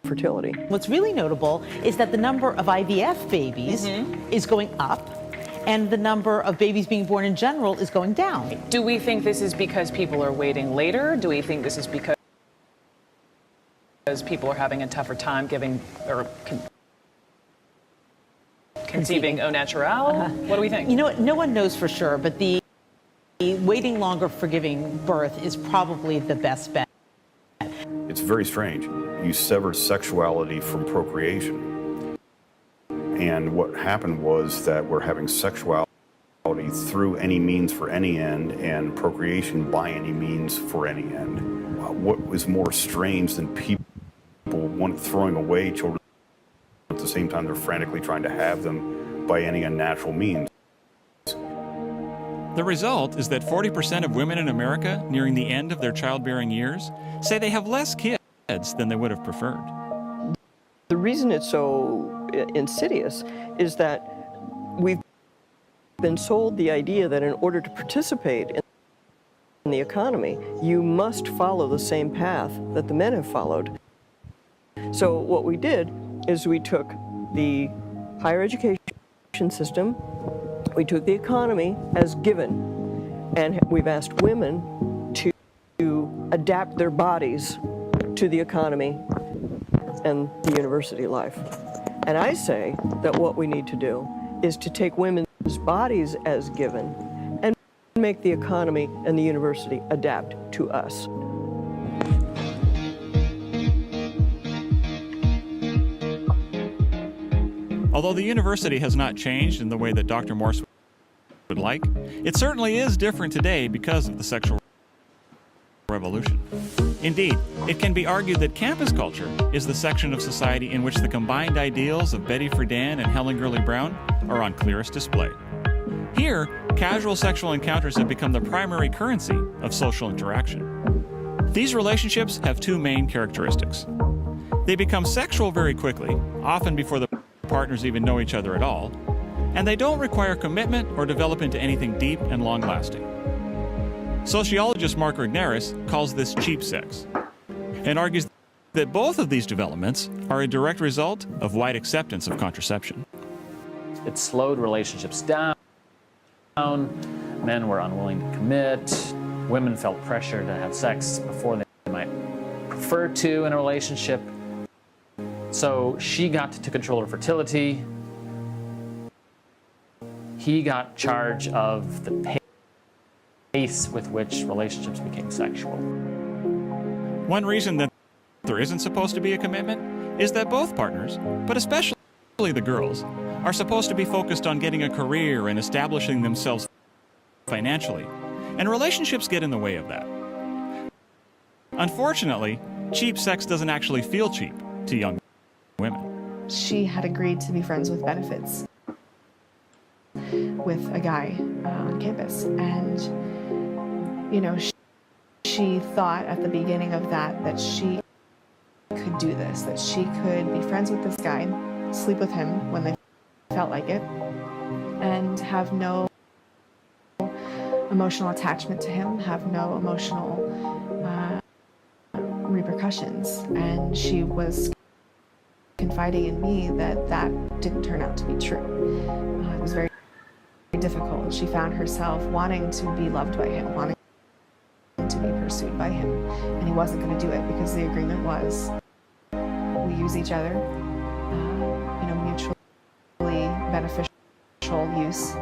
fertility. What's really notable is that the number of IVF babies is going up, and the number of babies being born in general is going down. Do we think this is because people are waiting later? Do we think this is because people are having a tougher time giving or conceiving au naturel? What do we think? You know, no one knows for sure, but the waiting longer for giving birth is probably the best bet. It's very strange. You sever sexuality from procreation. And what happened was that we're having sexuality through any means for any end and procreation by any means for any end. What was more strange than people throwing away children at the same time they're frantically trying to have them by any unnatural means? The result is that 40% of women in America nearing the end of their childbearing years say they have less kids than they would have preferred. The reason it's so insidious is that we've been sold the idea that in order to participate in the economy, you must follow the same path that the men have followed. So what we did is we took the higher education system, we took the economy as given, and we've asked women to adapt their bodies to the economy and the university life. And I say that what we need to do is to take women's bodies as given and make the economy and the university adapt to us. Although the university has not changed in the way that Dr. Morse would like, it certainly is different today because of the sexual revolution. Indeed, it can be argued that campus culture is the section of society in which the combined ideals of Betty Friedan and Helen Gurley Brown are on clearest display. Here, casual sexual encounters have become the primary currency of social interaction. These relationships have 2 main characteristics. They become sexual very quickly, often before the partners even know each other at all, and they don't require commitment or develop into anything deep and long-lasting. Sociologist Mark Regnerus calls this cheap sex and argues that both of these developments are a direct result of wide acceptance of contraception. It slowed relationships down. Men were unwilling to commit. Women felt pressure to have sex before they might prefer to in a relationship. So she got to control her fertility. He got charge of the pace with which relationships became sexual. One reason that there isn't supposed to be a commitment is that both partners, but especially the girls, are supposed to be focused on getting a career and establishing themselves financially, and relationships get in the way of that. Unfortunately, cheap sex doesn't actually feel cheap to young women. She had agreed to be friends with benefits with a guy on campus, and you know, she thought at the beginning of that she could do this, that she could be friends with this guy, sleep with him when they felt like it, and have no emotional attachment to him, have no emotional repercussions. And she was confiding in me that that didn't turn out to be true. It was very difficult. She found herself wanting to be loved by him, wanting to be pursued by him, and he wasn't going to do it because the agreement was we use each other, mutually beneficial use,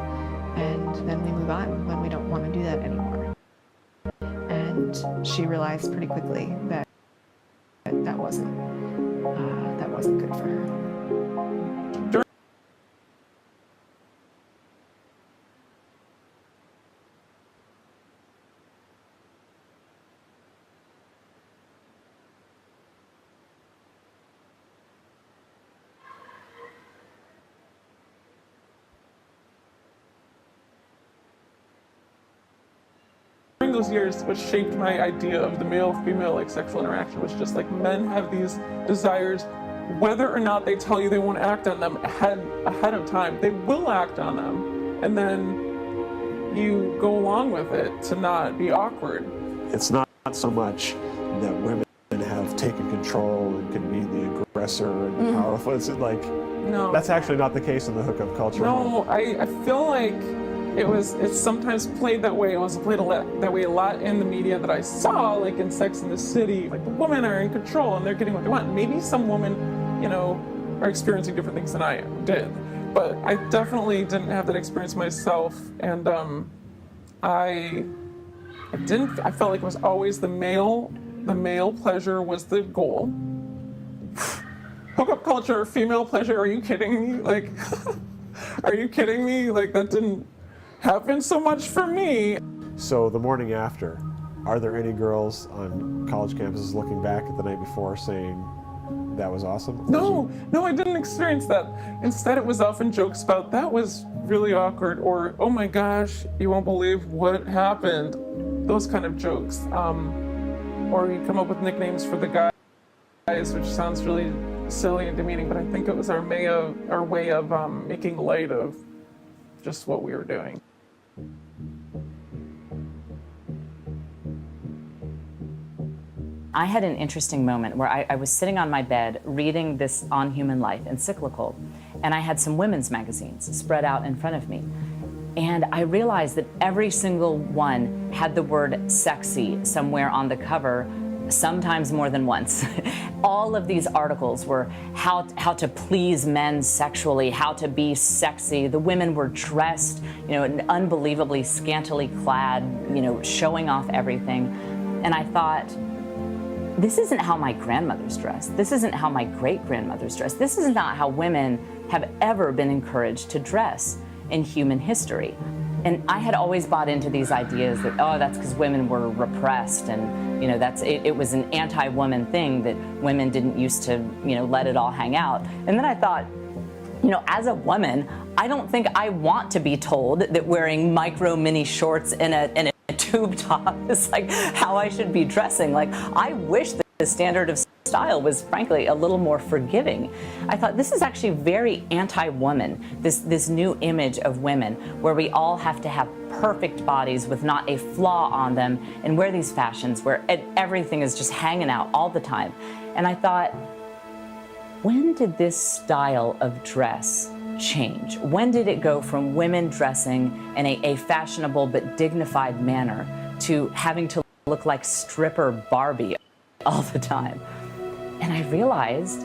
and then we move on when we don't want to do that anymore. And she realized pretty quickly that that wasn't good for her. During those years, what shaped my idea of the male-female sexual interaction was just men have these desires, whether or not they tell you they won't act on them ahead of time, they will act on them, and then you go along with it to not be awkward. It's not so much that women have taken control and can be the aggressor and powerful. It's no, that's actually not the case in the hookup culture. No, I feel like it's sometimes played that way. It was played that way a lot in the media that I saw, in Sex and the City. The women are in control and they're getting what they want. Maybe some women, are experiencing different things than I did. But I definitely didn't have that experience myself. And I felt like it was always the male pleasure was the goal. Hookup culture, female pleasure, are you kidding me? Are you kidding me? That didn't happen so much for me. So the morning after, are there any girls on college campuses looking back at the night before saying, that was awesome? No, I didn't experience that. Instead, it was often jokes about, that was really awkward, or, oh my gosh, you won't believe what happened. Those kind of jokes. Or you come up with nicknames for the guys, which sounds really silly and demeaning, but I think it was our way of making light of just what we were doing. I had an interesting moment where I was sitting on my bed reading this On Human Life encyclical, and I had some women's magazines spread out in front of me. And I realized that every single one had the word sexy somewhere on the cover, sometimes more than once. All of these articles were how to please men sexually, how to be sexy. The women were dressed, unbelievably scantily clad, showing off everything. And I thought, this isn't how my grandmothers dressed. This isn't how my great-grandmothers dressed. This is not how women have ever been encouraged to dress in human history. And I had always bought into these ideas that, that's because women were repressed, and it was an anti-woman thing that women didn't used to, let it all hang out. And then I thought, as a woman, I don't think I want to be told that wearing micro mini shorts and a tube top is how I should be dressing. I wish that the standard of style was frankly a little more forgiving. I thought this is actually very anti-woman, this new image of women where we all have to have perfect bodies with not a flaw on them and wear these fashions where everything is just hanging out all the time. And I thought, when did this style of dress change? When did it go from women dressing in a fashionable but dignified manner to having to look like stripper Barbie all the time? And I realized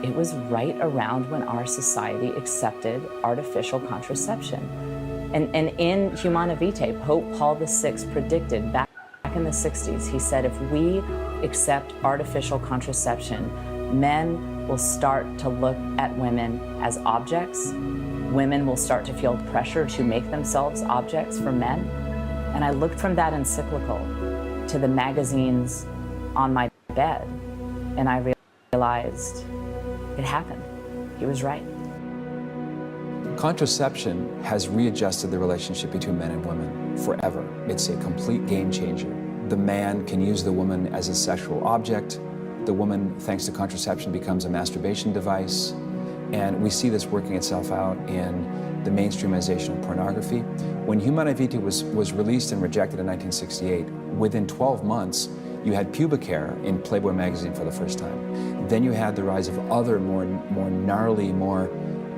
it was right around when our society accepted artificial contraception. And in Humana Vitae, Pope Paul VI predicted back in the 60s, he said, if we accept artificial contraception, men will start to look at women as objects. Women will start to feel pressure to make themselves objects for men. And I looked from that encyclical to the magazines on my bed, and I realized it happened. He was right. Contraception has readjusted the relationship between men and women forever. It's a complete game changer. The man can use the woman as a sexual object. The woman, thanks to contraception, becomes a masturbation device. And we see this working itself out in the mainstreamization of pornography. When Humana Vitae was released and rejected in 1968, within 12 months, you had pubic hair in Playboy magazine for the first time. Then you had the rise of other more gnarly, more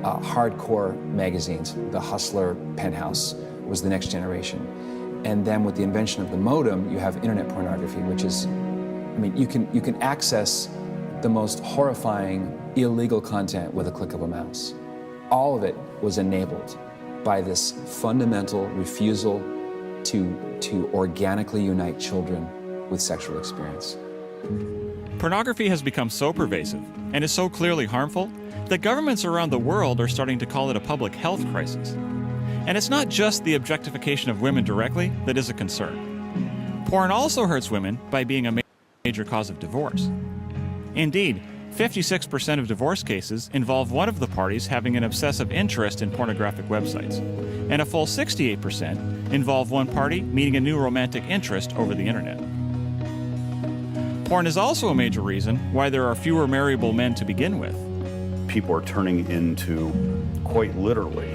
hardcore magazines. The Hustler, Penthouse was the next generation. And then with the invention of the modem, you have internet pornography, which is, I mean, you can access the most horrifying, illegal content with a click of a mouse. All of it was enabled by this fundamental refusal to organically unite children with sexual experience. Pornography has become so pervasive and is so clearly harmful that governments around the world are starting to call it a public health crisis. And it's not just the objectification of women directly that is a concern. Porn also hurts women by being a major cause of divorce. Indeed, 56% of divorce cases involve one of the parties having an obsessive interest in pornographic websites, and a full 68% involve one party meeting a new romantic interest over the internet. Porn is also a major reason why there are fewer marriable men to begin with. People are turning into, quite literally,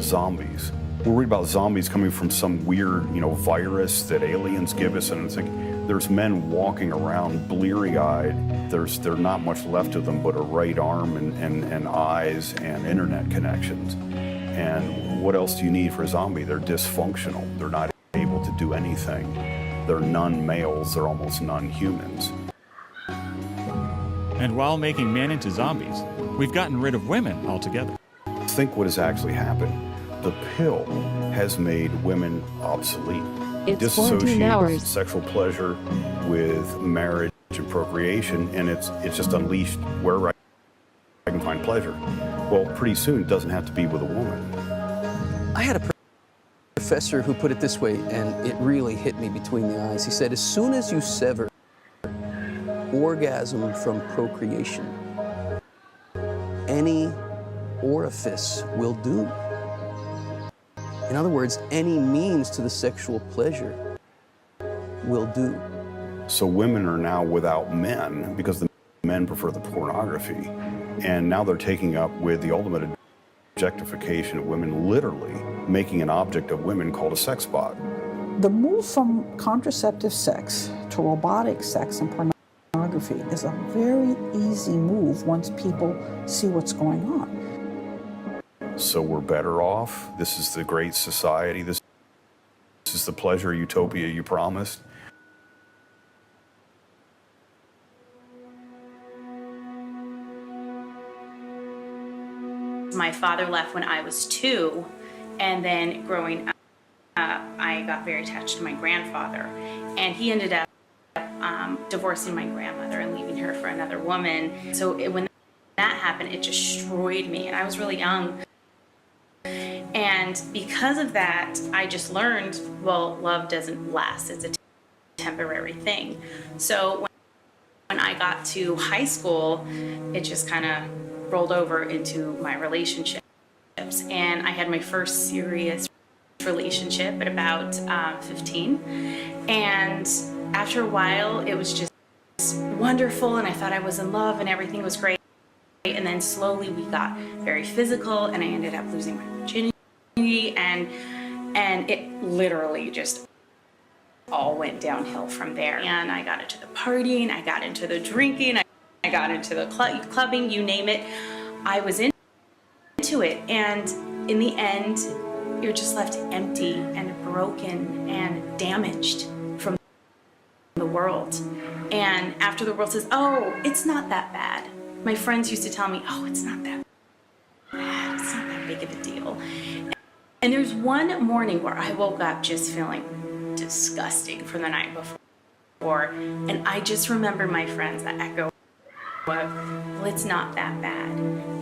zombies. We're worried about zombies coming from some weird, virus that aliens give us, and it's like, there's men walking around bleary-eyed. There's not much left of them but a right arm and eyes and internet connections. And what else do you need for a zombie? They're dysfunctional. They're not able to do anything. They're non-males. They're almost non-humans. And while making men into zombies, we've gotten rid of women altogether. Think what has actually happened. The pill has made women obsolete. It's 14 hours. Sexual pleasure with marriage and procreation, and it's just unleashed wherever I can find pleasure. Well, pretty soon it doesn't have to be with a woman. I had a professor who put it this way, and it really hit me between the eyes. He said, as soon as you sever orgasm from procreation, any orifice will do. In other words, any means to the sexual pleasure will do. So women are now without men because the men prefer the pornography. And now they're taking up with the ultimate objectification of women, literally making an object of women called a sex bot. The move from contraceptive sex to robotic sex and pornography is a very easy move once people see what's going on. So we're better off. This is the great society. This is the pleasure utopia you promised. My father left when I was 2, and then growing up, I got very attached to my grandfather, and he ended up divorcing my grandmother and leaving her for another woman. So when that happened, it destroyed me, and I was really young. And because of that, I just learned, well, love doesn't last. It's a temporary thing. So when I got to high school, it just kind of rolled over into my relationships. And I had my first serious relationship at about 15. And after a while, it was just wonderful, and I thought I was in love and everything was great. And then slowly we got very physical, and I ended up losing my virginity. And it literally just all went downhill from there. And I got into the partying, I got into the drinking, I got into the clubbing, you name it. I was into into it, and in the end, you're just left empty and broken and damaged from the world. And after the world says, oh, it's not that bad. My friends used to tell me, oh, it's not that bad. It's not that big of a deal. And there's one morning where I woke up just feeling disgusting from the night before. And I just remember my friends, that echo of, well, it's not that bad.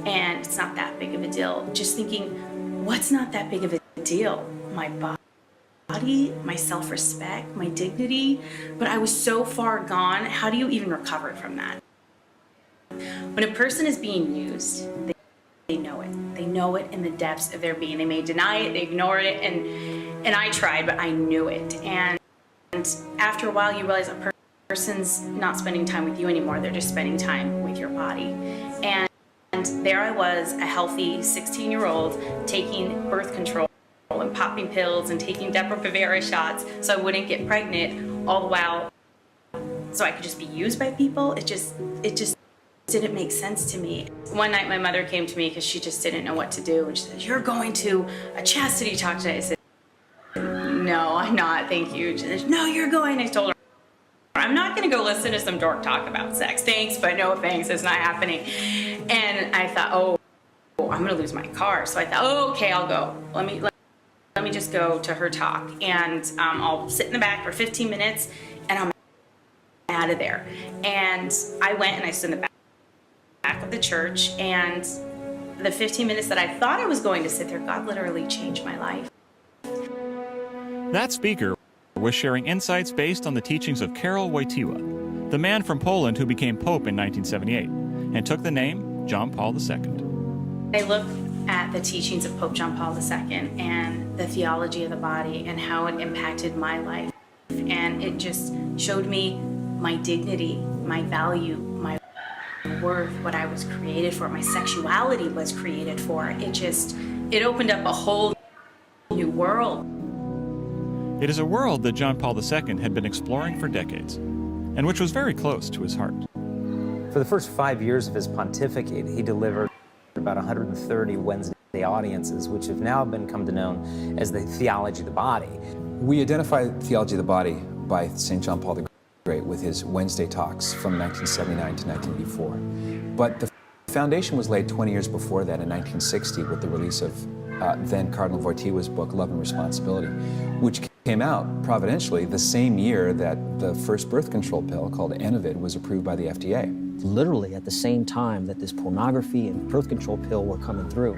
And it's not that big of a deal. Just thinking, what's not that big of a deal? My body, my self-respect, my dignity. But I was so far gone. How do you even recover from that? When a person is being used, they know it. They know it in the depths of their being. They may deny it, they ignore it, and I tried, but I knew it. And after a while, you realize a person's not spending time with you anymore. They're just spending time with your body. And there I was, a healthy 16-year-old, taking birth control and popping pills and taking Depo-Provera shots so I wouldn't get pregnant, all the while so I could just be used by people. It just didn't make sense to me. One night my mother came to me because she just didn't know what to do, and she said, "You're going to a chastity talk today." I said, "No, I'm not, thank you." She said, "No, you're going." I told her, "I'm not going to go listen to some dork talk about sex. Thanks, but no thanks, it's not happening." And I thought, oh, I'm going to lose my car. So I thought, oh, okay, I'll go. Let me just go to her talk, and I'll sit in the back for 15 minutes and I'm out of there. And I went and I stood in the back of the church, and the 15 minutes that I thought I was going to sit there, God literally changed my life. That speaker was sharing insights based on the teachings of Karol Wojtyła, the man from Poland who became Pope in 1978 and took the name John Paul II. I look at the teachings of Pope John Paul II and the theology of the body and how it impacted my life. And it just showed me my dignity, my value, my worth, what I was created for, my sexuality was created for. It opened up a whole new world. It is a world that John Paul II had been exploring for decades, and which was very close to his heart. For the first 5 years of his pontificate, he delivered about 130 Wednesday audiences, which have now become known as the theology of the body. We identify theology of the body by St. John Paul the Great with his Wednesday talks from 1979 to 1984. But the foundation was laid 20 years before that in 1960 with the release of then Cardinal Wojtyła's book, Love and Responsibility, which came out providentially the same year that the first birth control pill called Enovid was approved by the FDA. Literally at the same time that this pornography and birth control pill were coming through,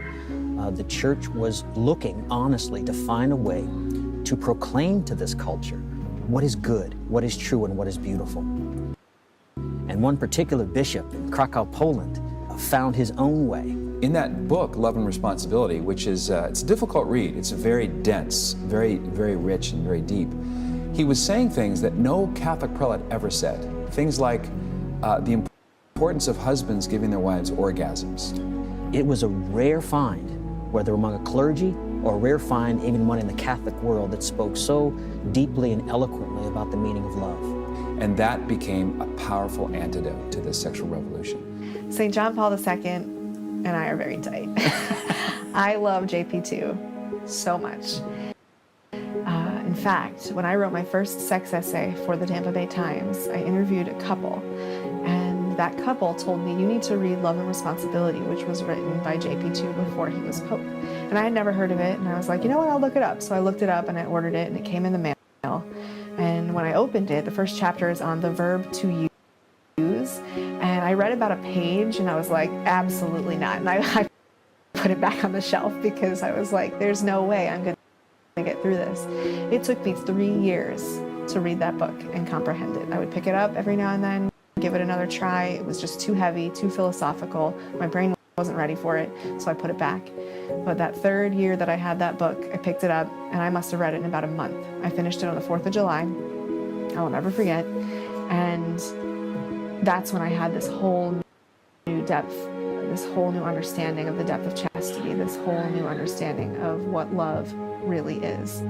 the church was looking honestly to find a way to proclaim to this culture what is good, what is true, and what is beautiful. And one particular bishop in Krakow, Poland, found his own way. In that book, Love and Responsibility, which is it's a difficult read, it's very dense, very, very rich and very deep, he was saying things that no Catholic prelate ever said. Things like the importance of husbands giving their wives orgasms. It was a rare find, whether among a clergy or a rare find even one in the Catholic world, that spoke so deeply and eloquently about the meaning of love. And that became a powerful antidote to the sexual revolution. St. John Paul II and I are very tight. I love JP2 so much. In fact, when I wrote my first sex essay for the Tampa Bay Times, I interviewed a couple, and that couple told me, you need to read Love and Responsibility, which was written by JP2 before he was Pope. And I had never heard of it, and I was like, you know what, I'll look it up. So I looked it up and I ordered it, and it came in the mail. And when I opened it, the first chapter is on the verb to use. And I read about a page and I was like, absolutely not. And I put it back on the shelf because I was like, there's no way I'm going to get through this. It took me 3 years to read that book and comprehend it. I would pick it up every now and then, give it another try. It was just too heavy, too philosophical. My brain wasn't ready for it, so I put it back. But that third year that I had that book, I picked it up and I must have read it in about a month. I finished it on the 4th of July. I will never forget. And that's when I had this whole new depth, this whole new understanding of the depth of chastity, this whole new understanding of what love really is.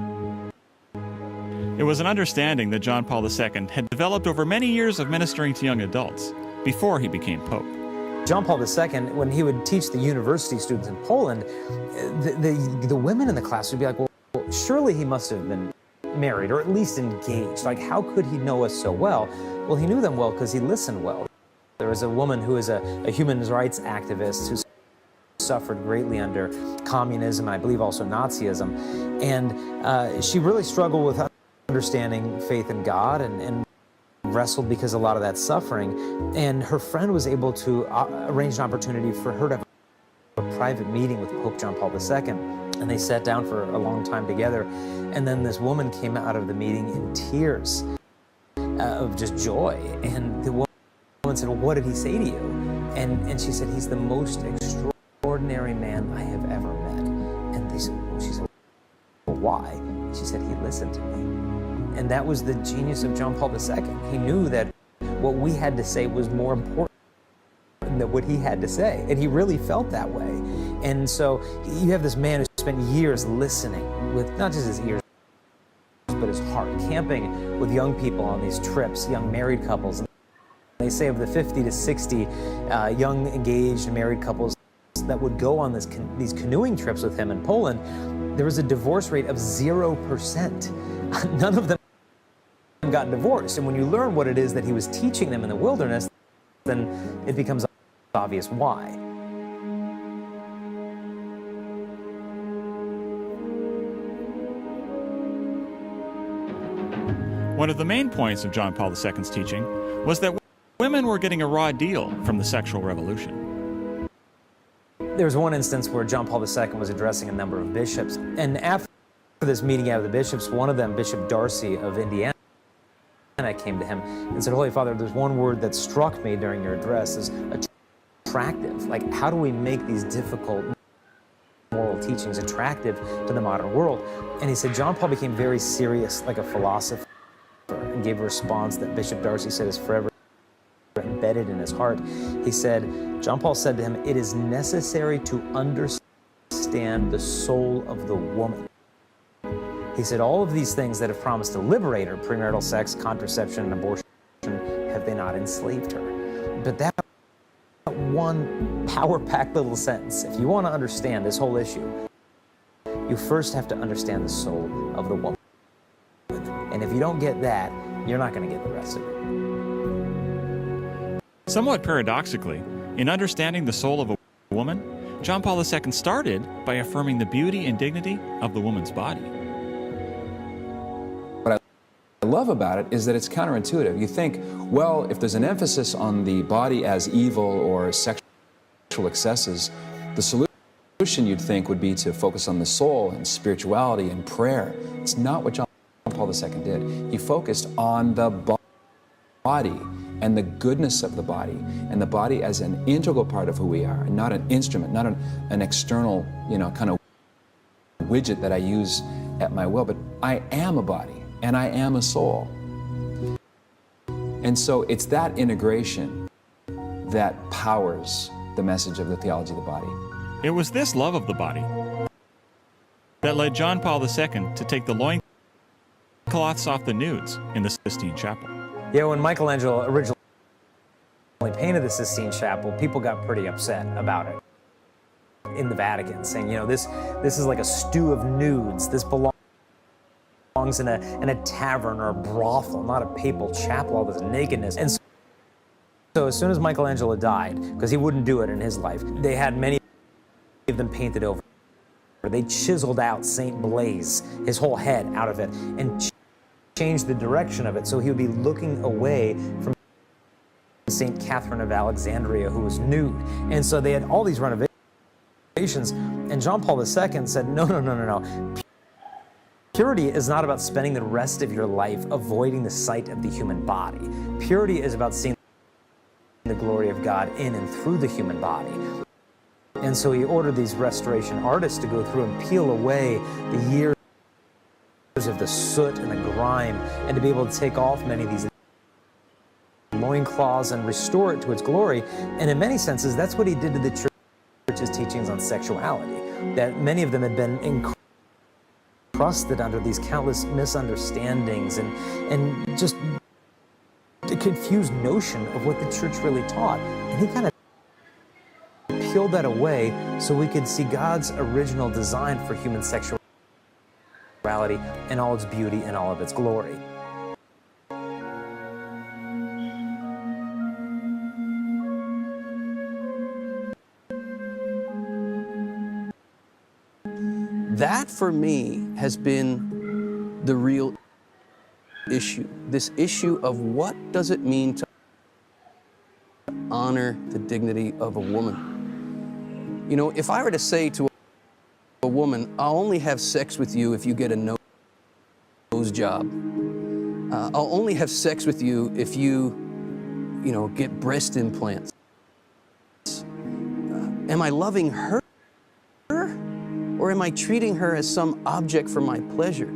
It was an understanding that John Paul II had developed over many years of ministering to young adults before he became Pope. John Paul II, when he would teach the university students in Poland, the women in the class would be like, well, surely he must have been married or at least engaged. Like, how could he know us so well? Well, he knew them well because he listened well. There was a woman who is a human rights activist who suffered greatly under communism and I believe also Nazism. And she really struggled with understanding faith in God and wrestled because of a lot of that suffering. And her friend was able to arrange an opportunity for her to have a private meeting with Pope John Paul II. And they sat down for a long time together. And then this woman came out of the meeting in tears of just joy. And the woman said, well, what did he say to you? And she said, he's the most extraordinary man I have ever met. And she said, well, why? And she said, he listened to me. And that was the genius of John Paul II. He knew that what we had to say was more important than what he had to say. And he really felt that way. And so you have this man who spent years listening with not just his ears, but his heart, camping with young people on these trips, young married couples. And they say of the 50 to 60 young engaged married couples that would go on these canoeing trips with him in Poland, there was a divorce rate of 0%. None of them got divorced. And when you learn what it is that he was teaching them in the wilderness, then it becomes obvious why. One of the main points of John Paul II's teaching was that women were getting a raw deal from the sexual revolution. There was one instance where John Paul II was addressing a number of bishops, and after this meeting out of the bishops, one of them, Bishop Darcy of Indiana, came to him and said, Holy Father, there's one word that struck me during your address is attractive. Like, how do we make these difficult moral teachings attractive to the modern world? And he said, John Paul became very serious, like a philosopher, and gave a response that Bishop Darcy said is forever embedded in his heart. He said, John Paul said to him, it is necessary to understand the soul of the woman. He said, all of these things that have promised to liberate her, premarital sex, contraception, and abortion, have they not enslaved her? But that one power-packed little sentence, if you want to understand this whole issue, you first have to understand the soul of the woman. And if you don't get that, you're not going to get the rest of it. Somewhat paradoxically, in understanding the soul of a woman, John Paul II started by affirming the beauty and dignity of the woman's body. What I love about it is that it's counterintuitive. You think, well, if there's an emphasis on the body as evil or sexual excesses, the solution you'd think would be to focus on the soul and spirituality and prayer. It's not what John Paul II did. He focused on the body and the goodness of the body, and the body as an integral part of who we are, and not an instrument, not an external, kind of widget that I use at my will, but I am a body, and I am a soul. And so it's that integration that powers the message of the theology of the body. It was this love of the body that led John Paul II to take the loincloths off the nudes in the Sistine Chapel. Yeah, when Michelangelo originally painted the Sistine Chapel, people got pretty upset about it in the Vatican, saying, this is like a stew of nudes. This belongs in a tavern or a brothel, not a papal chapel, all this nakedness. And so as soon as Michelangelo died, because he wouldn't do it in his life, they had many of them painted over. They chiseled out Saint Blaise, his whole head out of it, and changed the direction of it so he would be looking away from Saint Catherine of Alexandria, who was nude. And so they had all these renovations, and John Paul II said, no. Purity is not about spending the rest of your life avoiding the sight of the human body. Purity is about seeing the glory of God in and through the human body. And so he ordered these restoration artists to go through and peel away the years of the soot and the grime, and to be able to take off many of these loincloths and restore it to its glory. And in many senses, that's what he did to the church's teachings on sexuality, that many of them had been encrusted under these countless misunderstandings and just a confused notion of what the church really taught. And he kind of peeled that away so we could see God's original design for human sexuality in all its beauty and all of its glory. That, for me, has been the real issue. This issue of what does it mean to honor the dignity of a woman. You know, if I were to say to a woman, I'll only have sex with you if you get a nose job. I'll only have sex with you if you get breast implants. Am I loving her? Or am I treating her as some object for my pleasure?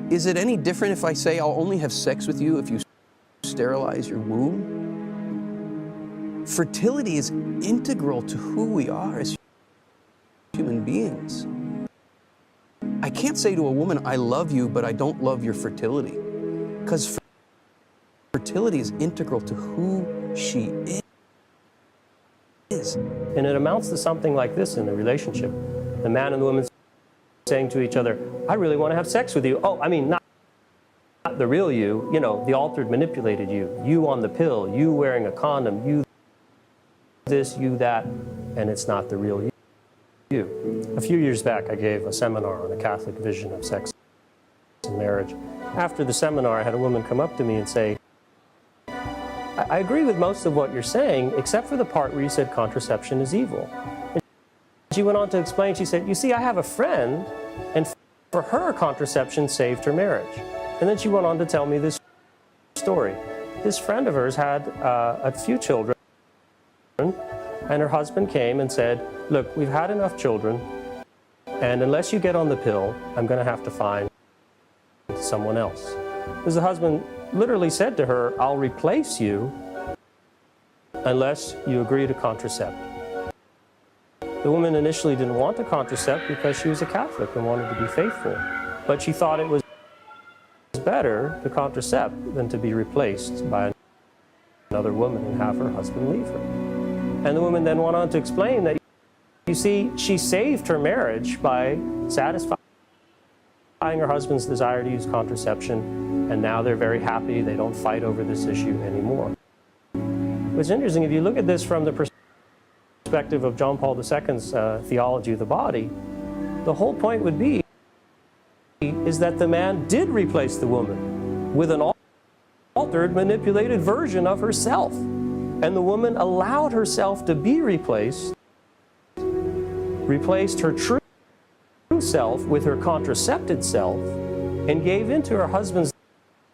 Is it any different if I say I'll only have sex with you if you sterilize your womb? Fertility is integral to who we are as human beings. I can't say to a woman, I love you, but I don't love your fertility. Because fertility is integral to who she is. And it amounts to something like this in the relationship. The man and the woman saying to each other, I really want to have sex with you. Oh, I mean, not the real you, the altered, manipulated you on the pill, you wearing a condom, you this, you that, and it's not the real you. A few years back, I gave a seminar on a Catholic vision of sex and marriage. After the seminar, I had a woman come up to me and say, I agree with most of what you're saying, except for the part where you said contraception is evil. And she went on to explain, she said, you see, I have a friend, and for her, contraception saved her marriage. And then she went on to tell me this story. This friend of hers had a few children, and her husband came and said, look, we've had enough children, and unless you get on the pill, I'm going to have to find someone else. Because the husband literally said to her, I'll replace you unless you agree to contracept. The woman initially didn't want to contracept because she was a Catholic and wanted to be faithful. But she thought it was better to contracept than to be replaced by another woman and have her husband leave her. And the woman then went on to explain that, you see, she saved her marriage by satisfying her husband's desire to use contraception, and now they're very happy. They don't fight over this issue anymore. What's interesting, if you look at this from the perspective of John Paul II's theology of the body, the whole point would be is that the man did replace the woman with an altered, manipulated version of herself. And the woman allowed herself to be replaced her true self with her contracepted self, and gave in to her husband's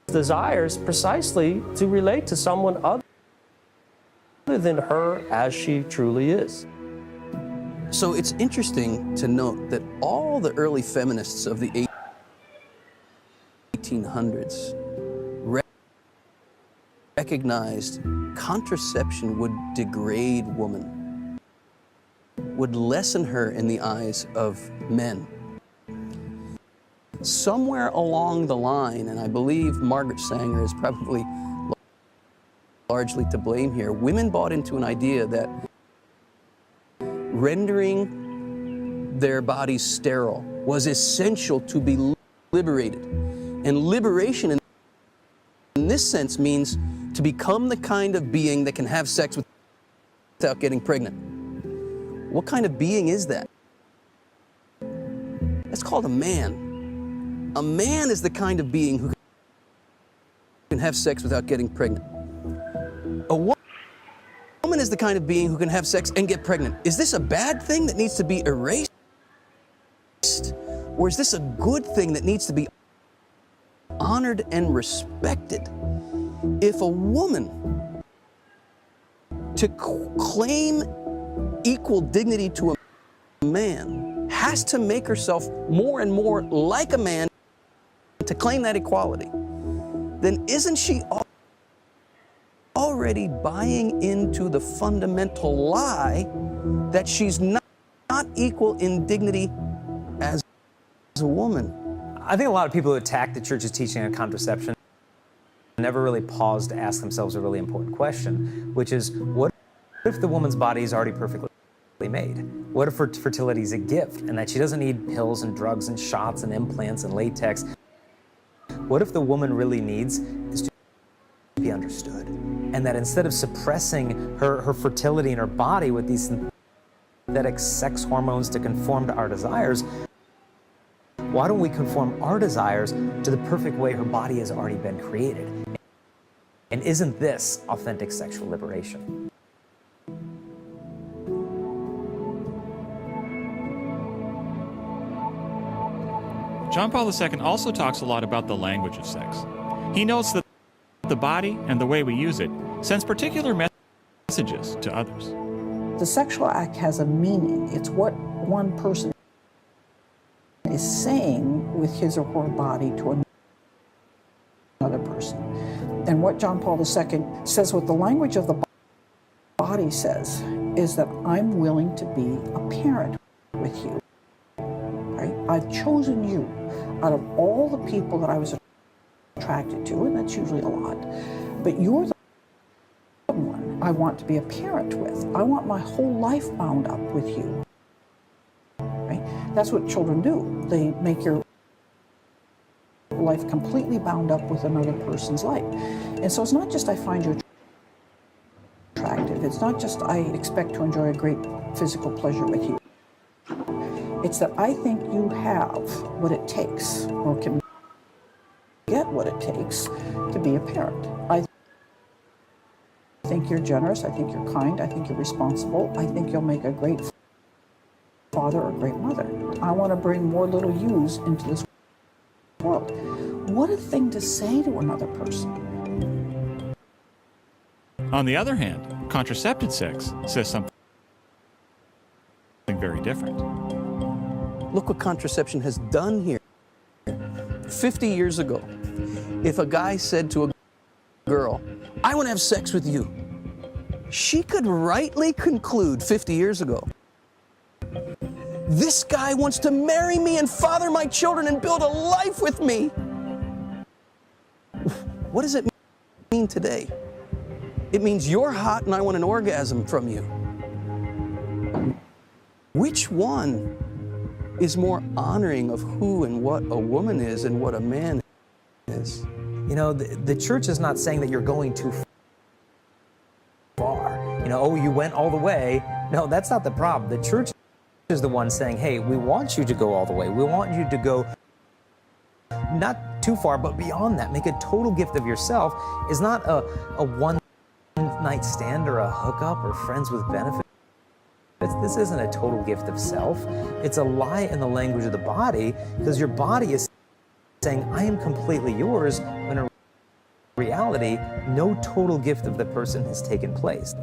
desires precisely to relate to someone other than her as she truly is. So it's interesting to note that all the early feminists of the 1800s recognized contraception would degrade woman, would lessen her in the eyes of men. Somewhere along the line, and I believe Margaret Sanger is probably largely to blame here, women bought into an idea that rendering their bodies sterile was essential to be liberated. And liberation in this sense means to become the kind of being that can have sex without getting pregnant. What kind of being is that? That's called a man. A man is the kind of being who can have sex without getting pregnant. A woman is the kind of being who can have sex and get pregnant. Is this a bad thing that needs to be erased? Or is this a good thing that needs to be honored and respected? If a woman, to claim equal dignity to a man, has to make herself more and more like a man to claim that equality, then isn't she already buying into the fundamental lie that she's not equal in dignity as a woman? I think a lot of people who attack the church's teaching on contraception never really pause to ask themselves a really important question, which is, what if the woman's body is already perfectly made? What if fertility is a gift and that she doesn't need pills and drugs and shots and implants and latex? What if the woman really needs is to be understood? And that instead of suppressing her fertility in her body with these synthetic sex hormones to conform to our desires, why don't we conform our desires to the perfect way her body has already been created? And isn't this authentic sexual liberation? John Paul II also talks a lot about the language of sex. He notes that the body and the way we use it sends particular messages to others. The sexual act has a meaning. It's what one person is saying with his or her body to another person. And what John Paul II says, what the language of the body says, is that I'm willing to be a parent with you. Right? I've chosen you out of all the people that I was attracted to, and that's usually a lot. But you're the one I want to be a parent with. I want my whole life bound up with you. Right? That's what children do. They make your life completely bound up with another person's life. And so it's not just I find you attractive. It's not just I expect to enjoy a great physical pleasure with you. It's that I think you have what it takes, or can get what it takes, to be a parent. I think you're generous. I think you're kind. I think you're responsible. I think you'll make a great father or great mother. I want to bring more little yous into this world. What a thing to say to another person. On the other hand, contracepted sex says something very different. Look what contraception has done here. 50 years ago, if a guy said to a girl, I want to have sex with you, she could rightly conclude 50 years ago, this guy wants to marry me and father my children and build a life with me. What does it mean today? It means you're hot and I want an orgasm from you. Which one is more honoring of who and what a woman is and what a man is? You know, the church is not saying that you're going too far. You know, oh, you went all the way. No, that's not the problem. The church is the one saying, hey, we want you to go all the way. We want you to go not too far, but beyond that. Make a total gift of yourself. Is not a one-night stand or a hookup or friends with benefits. This isn't a total gift of self. It's a lie in the language of the body, because your body is saying, I am completely yours, when in reality, no total gift of the person has taken place.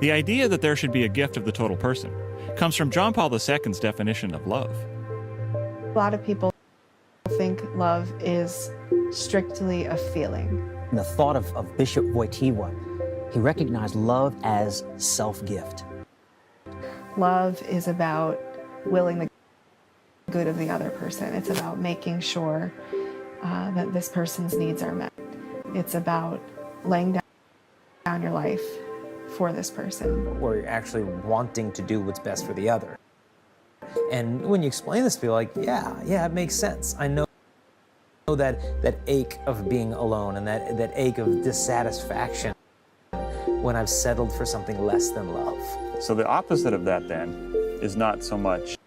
The idea that there should be a gift of the total person comes from John Paul II's definition of love. A lot of people think love is strictly a feeling. In the thought of Bishop Wojtyła, he recognized love as self-gift. Love is about willing the good of the other person. It's about making sure that this person's needs are met. It's about laying down your life for this person. Where you're actually wanting to do what's best for the other. And when you explain this to people, like, yeah, it makes sense. I know that ache of being alone and that ache of dissatisfaction when I've settled for something less than love. So the opposite of that then is not so much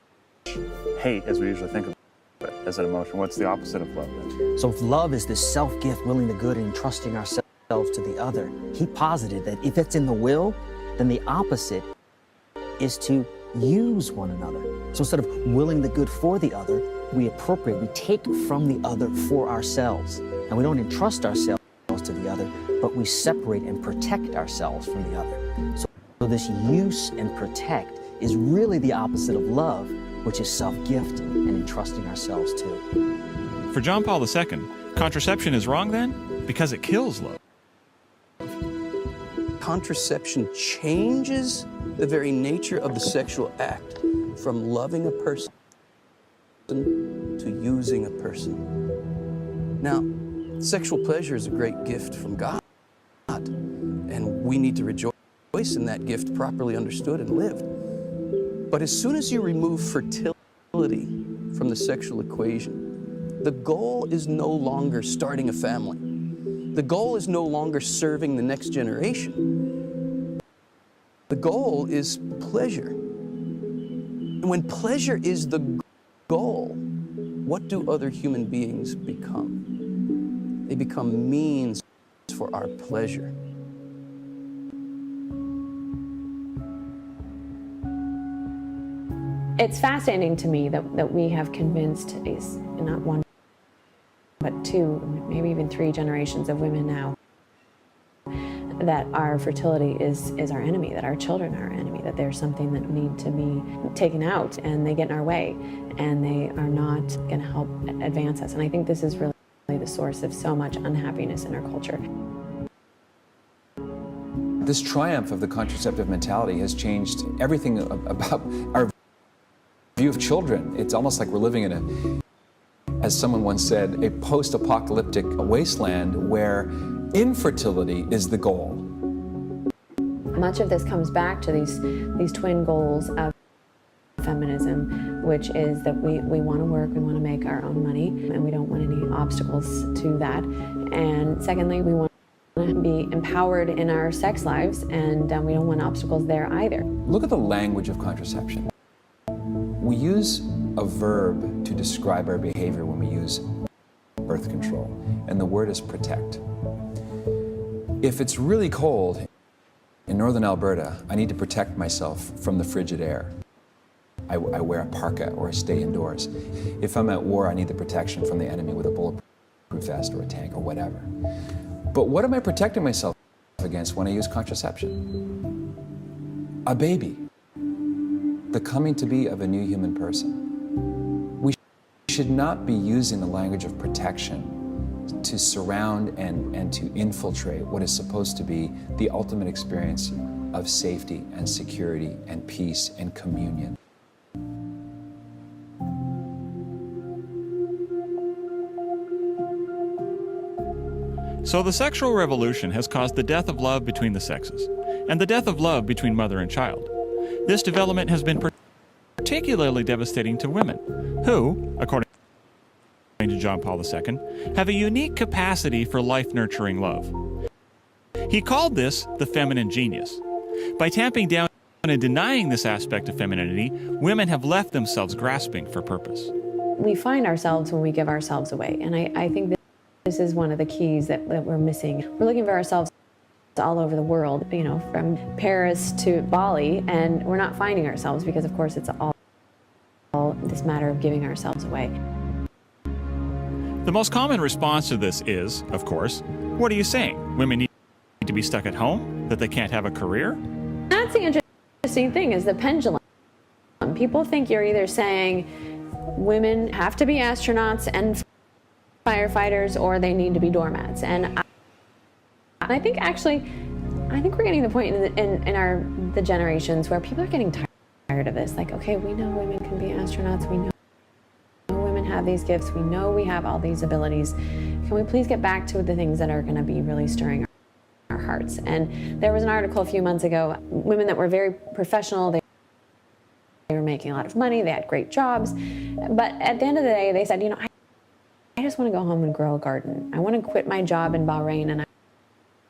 hate as we usually think of it as an emotion. What's the opposite of love then? So if love is this self-gift, willing the good and entrusting ourselves to the other, he posited that if it's in the will, then the opposite is to use one another. So instead of willing the good for the other, we take from the other for ourselves. And we don't entrust ourselves to the other, but we separate and protect ourselves from the other. So this use and protect is really the opposite of love, which is self-gift and entrusting ourselves to. For John Paul II, contraception is wrong then because it kills love. Contraception changes the very nature of the sexual act from loving a person to using a person. Now, Sexual pleasure is a great gift from God, and we need to rejoice in that gift properly understood and lived. But as soon as you remove fertility from the sexual equation, the goal is no longer starting a family. The goal is no longer serving the next generation. The goal is pleasure. And when pleasure is the goal, what do other human beings become? They become means for our pleasure. It's fascinating to me that we have convinced these, not one, but two, maybe even three generations of women now, that our fertility is our enemy, that our children are our enemy, that there's something that need to be taken out, and they get in our way, and they are not going to help advance us. And I think this is really the source of so much unhappiness in our culture. This triumph of the contraceptive mentality has changed everything about our view of children. It's almost like we're living in a, as someone once said, a post-apocalyptic wasteland where infertility is the goal. Much of this comes back to these twin goals of feminism, which is that we want to work, we want to make our own money, and we don't want any obstacles to that. And secondly, we want to be empowered in our sex lives, and we don't want obstacles there either. Look at the language of contraception. We use a verb to describe our behavior when we use birth control, and the word is protect. If it's really cold in northern Alberta, I need to protect myself from the frigid air. I wear a parka or I stay indoors. If I'm at war, I need the protection from the enemy with a bulletproof vest or a tank or whatever. But what am I protecting myself against when I use contraception? A baby. The coming to be of a new human person. We should not be using the language of protection to surround and to infiltrate what is supposed to be the ultimate experience of safety and security and peace and communion. So the sexual revolution has caused the death of love between the sexes, and the death of love between mother and child. This development has been particularly devastating to women, who, according to John Paul II, have a unique capacity for life-nurturing love. He called this the feminine genius. By tamping down and denying this aspect of femininity, women have left themselves grasping for purpose. We find ourselves when we give ourselves away, and I think that this is one of the keys that we're missing. We're looking for ourselves all over the world, you know, from Paris to Bali, and we're not finding ourselves because, of course, it's all this matter of giving ourselves away. The most common response to this is, of course, what are you saying? Women need to be stuck at home? That they can't have a career? That's the interesting thing, is the pendulum. People think you're either saying women have to be astronauts and firefighters, or they need to be doormats. And I think actually, we're getting to the point in the generations where people are getting tired of this. Like, okay, we know women can be astronauts. We know women have these gifts. We know we have all these abilities. Can we please get back to the things that are going to be really stirring our hearts? And there was an article a few months ago, women that were very professional. They were making a lot of money. They had great jobs. But at the end of the day, they said, you know, I just want to go home and grow a garden. I want to quit my job in Bahrain, and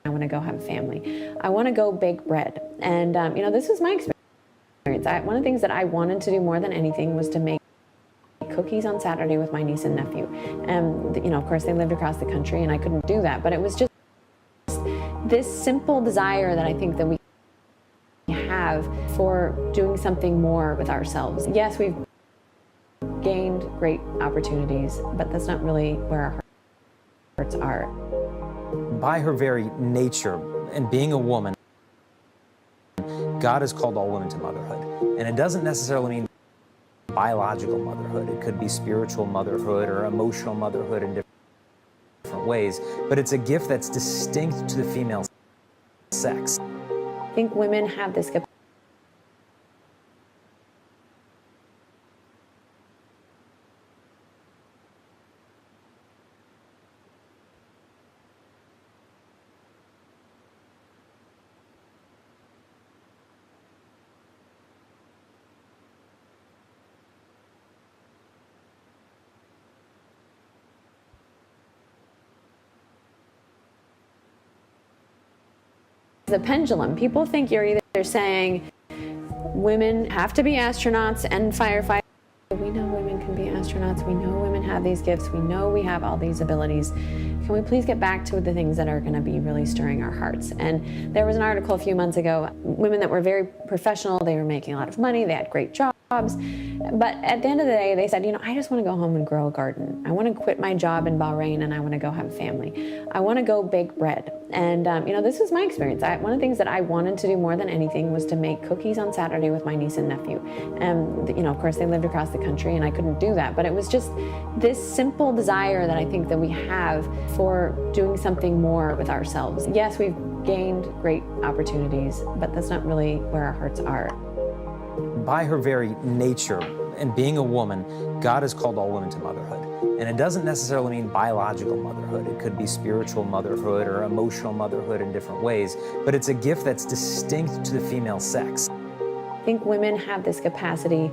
I want to go have a family. I want to go bake bread. And, you know, this was my experience. One of the things that I wanted to do more than anything was to make cookies on Saturday with my niece and nephew. And, you know, of course, they lived across the country, and I couldn't do that. But it was just this simple desire that I think that we have for doing something more with ourselves. Yes, we've gained great opportunities, but that's not really where our hearts are. By her very nature and being a woman, God has called all women to motherhood. And it doesn't necessarily mean biological motherhood. It could be spiritual motherhood or emotional motherhood in different ways. But it's a gift that's distinct to the female sex. I think women have this capacity. the pendulum. People think you're either saying women have to be astronauts and firefighters. We know women can be astronauts. We know women have these gifts. We know we have all these abilities. Can we please get back to the things that are going to be really stirring our hearts? And there was an article a few months ago, women that were very professional, they were making a lot of money, they had great jobs. But at the end of the day, they said, I just want to go home and grow a garden. I want to quit my job in Bahrain and I want to go have a family. I want to go bake bread. And, this was my experience. One of the things that I wanted to do more than anything was to make cookies on Saturday with my niece and nephew. And, of course, they lived across the country and I couldn't do that. But it was just this simple desire that I think that we have for doing something more with ourselves. Yes, we've gained great opportunities, but that's not really where our hearts are. By her very nature and being a woman, God has called all women to motherhood. And it doesn't necessarily mean biological motherhood. It could be spiritual motherhood or emotional motherhood in different ways, but it's a gift that's distinct to the female sex. I think women have this capacity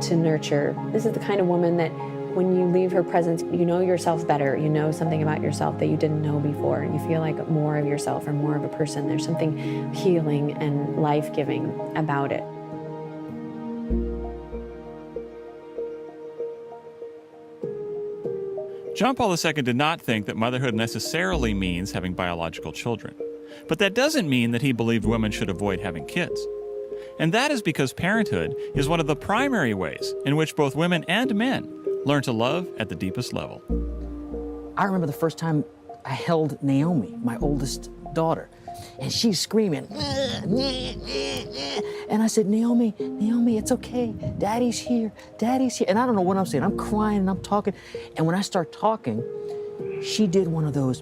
to nurture. This is the kind of woman that when you leave her presence, you know yourself better. You know something about yourself that you didn't know before. You feel like more of yourself or more of a person. There's something healing and life-giving about it. John Paul II did not think that motherhood necessarily means having biological children. But that doesn't mean that he believed women should avoid having kids. And that is because parenthood is one of the primary ways in which both women and men learn to love at the deepest level. I remember the first time I held Naomi, my oldest daughter, and she's screaming. And I said, Naomi, it's okay. Daddy's here. And I don't know what I'm saying. I'm crying and I'm talking. And when I start talking, she did one of those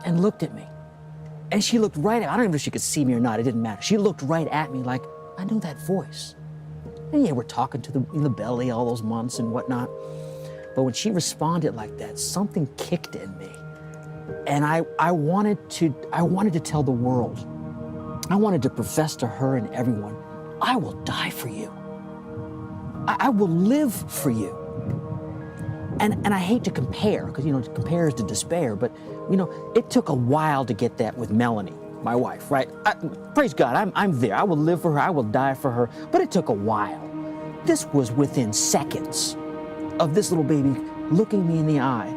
and looked at me. And she looked right at me. I don't even know if she could see me or not. It didn't matter. She looked right at me like, I knew that voice. And yeah, we're talking to in the belly all those months and whatnot. But when she responded like that, something kicked in me. And I wanted to tell the world, I wanted to profess to her and everyone, I will die for you. I will live for you. And I hate to compare, because, to compare is to despair, but, it took a while to get that with Melanie, my wife, right? Praise God, I'm there. I will live for her. I will die for her. But it took a while. This was within seconds of this little baby looking me in the eye.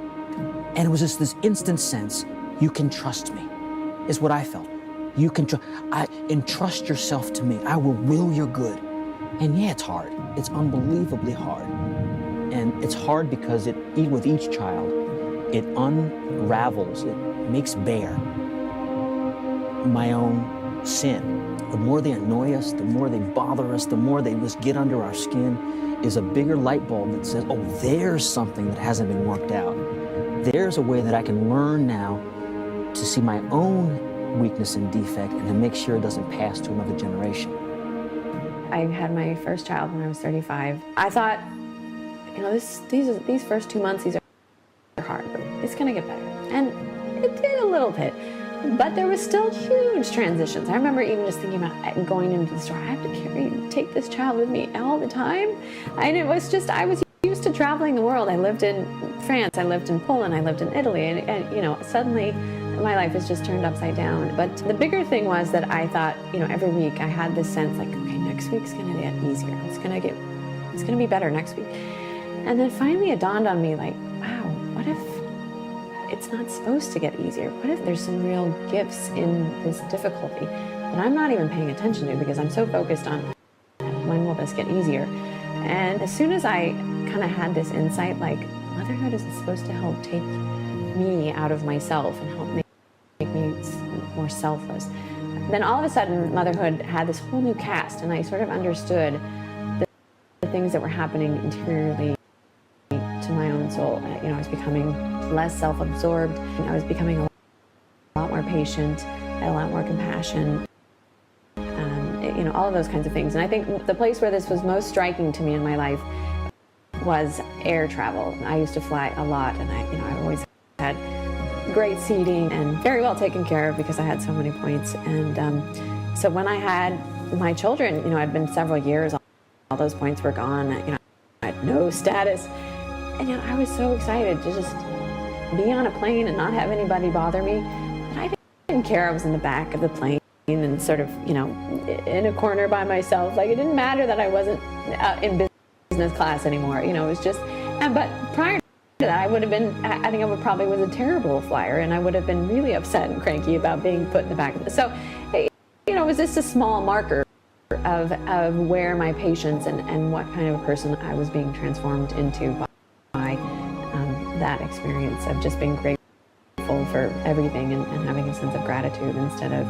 And it was just this instant sense, you can trust me, is what I felt. You can entrust yourself to me. I will your good. And yeah, it's hard. It's unbelievably hard. And it's hard because with each child, it unravels, it makes bare my own sin. The more they annoy us, the more they bother us, the more they just get under our skin, is a bigger light bulb that says, oh, there's something that hasn't been worked out. There's a way that I can learn now to see my own weakness and defect and to make sure it doesn't pass to another generation. I had my first child when I was 35. I thought, these first 2 months, these are hard, but it's gonna get better. And it did a little bit, but there was still huge transitions. I remember even just thinking about going into the store, I have to take this child with me all the time. And it was just, I was used to traveling the world. I lived in France, I lived in Poland, I lived in Italy, and suddenly my life has just turned upside down. But the bigger thing was that I thought, every week I had this sense like, okay, next week's gonna get easier. It's gonna be better next week. And then finally it dawned on me like, wow, what if it's not supposed to get easier? What if there's some real gifts in this difficulty that I'm not even paying attention to because I'm so focused on when will this get easier? And as soon as I kind of had this insight, like, motherhood is supposed to help take me out of myself and help make me more selfless. Then all of a sudden, motherhood had this whole new cast, and I sort of understood the things that were happening interiorly to my own soul. I was becoming less self-absorbed. I was becoming a lot more patient, had a lot more compassion. All of those kinds of things. And I think the place where this was most striking to me in my life was air travel. I used to fly a lot, and I always had great seating and very well taken care of because I had so many points. And so when I had my children, I'd been several years, all those points were gone. I had no status, and I was so excited to just be on a plane and not have anybody bother me. But I didn't didn't care. I was in the back of the plane and sort of, you know, in a corner by myself. Like, it didn't matter that I wasn't in business class anymore. You know, it was just, but prior to that, I would have been, I think I would probably was a terrible flyer, and I would have been really upset and cranky about being put in the back of the, so, you know, it was just a small marker of where my patience and what kind of a person I was being transformed into by that experience of just being grateful for everything and having a sense of gratitude instead of,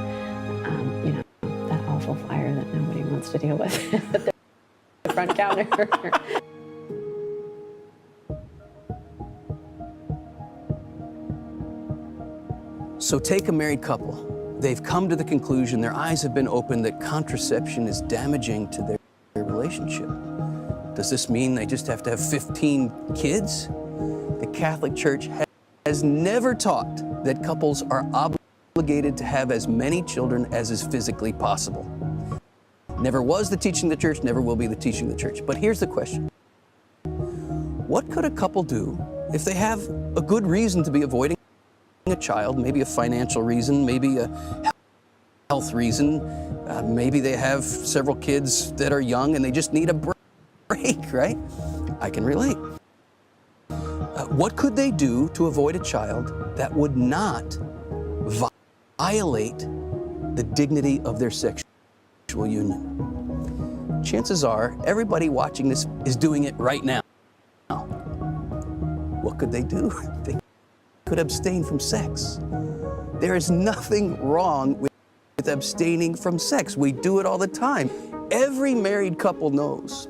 you know, that awful flyer that nobody wants to deal with at the front counter. So take a married couple. They've come to the conclusion, their eyes have been opened, that contraception is damaging to their relationship. Does this mean they just have to have 15 kids? The Catholic Church has never taught that couples are obligated to have as many children as is physically possible. Never was the teaching of the Church, never will be the teaching of the Church. But here's the question. What could a couple do if they have a good reason to be avoiding a child, maybe a financial reason, maybe a health reason, maybe they have several kids that are young and they just need a break, right? I can relate. What could they do to avoid a child that would not violate the dignity of their sexual union? Chances are everybody watching this is doing it right now. What could they do? They could abstain from sex. There is nothing wrong with abstaining from sex. We do it all the time. Every married couple knows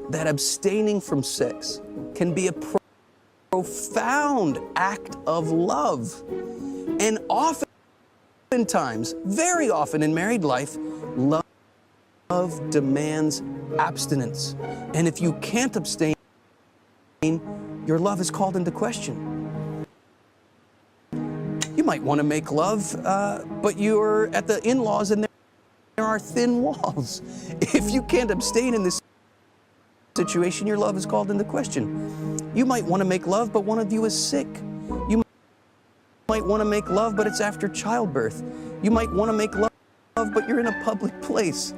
that abstaining from sex can be a profound act of love. And oftentimes, very often in married life, love demands abstinence. And if you can't abstain, your love is called into question. You might want to make love, but you're at the in-laws and there are thin walls. If you can't abstain in this situation, your love is called into question. You might want to make love, but one of you is sick. You might want to make love, but it's after childbirth. You might want to make love, but you're in a public place.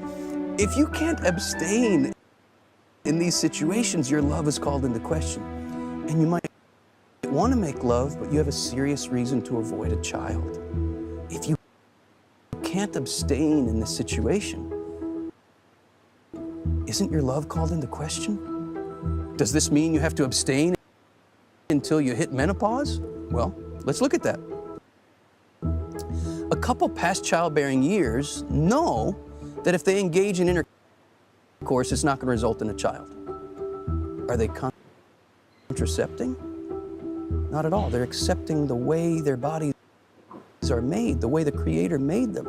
If you can't abstain in these situations, your love is called into question. And you might want to make love, but you have a serious reason to avoid a child. If you can't abstain in this situation, isn't your love called into question? Does this mean you have to abstain until you hit menopause? Well, let's look at that. A couple past childbearing years know that if they engage in intercourse, it's not going to result in a child. Are they contracepting? Not at all. They're accepting the way their bodies are made, the way the Creator made them.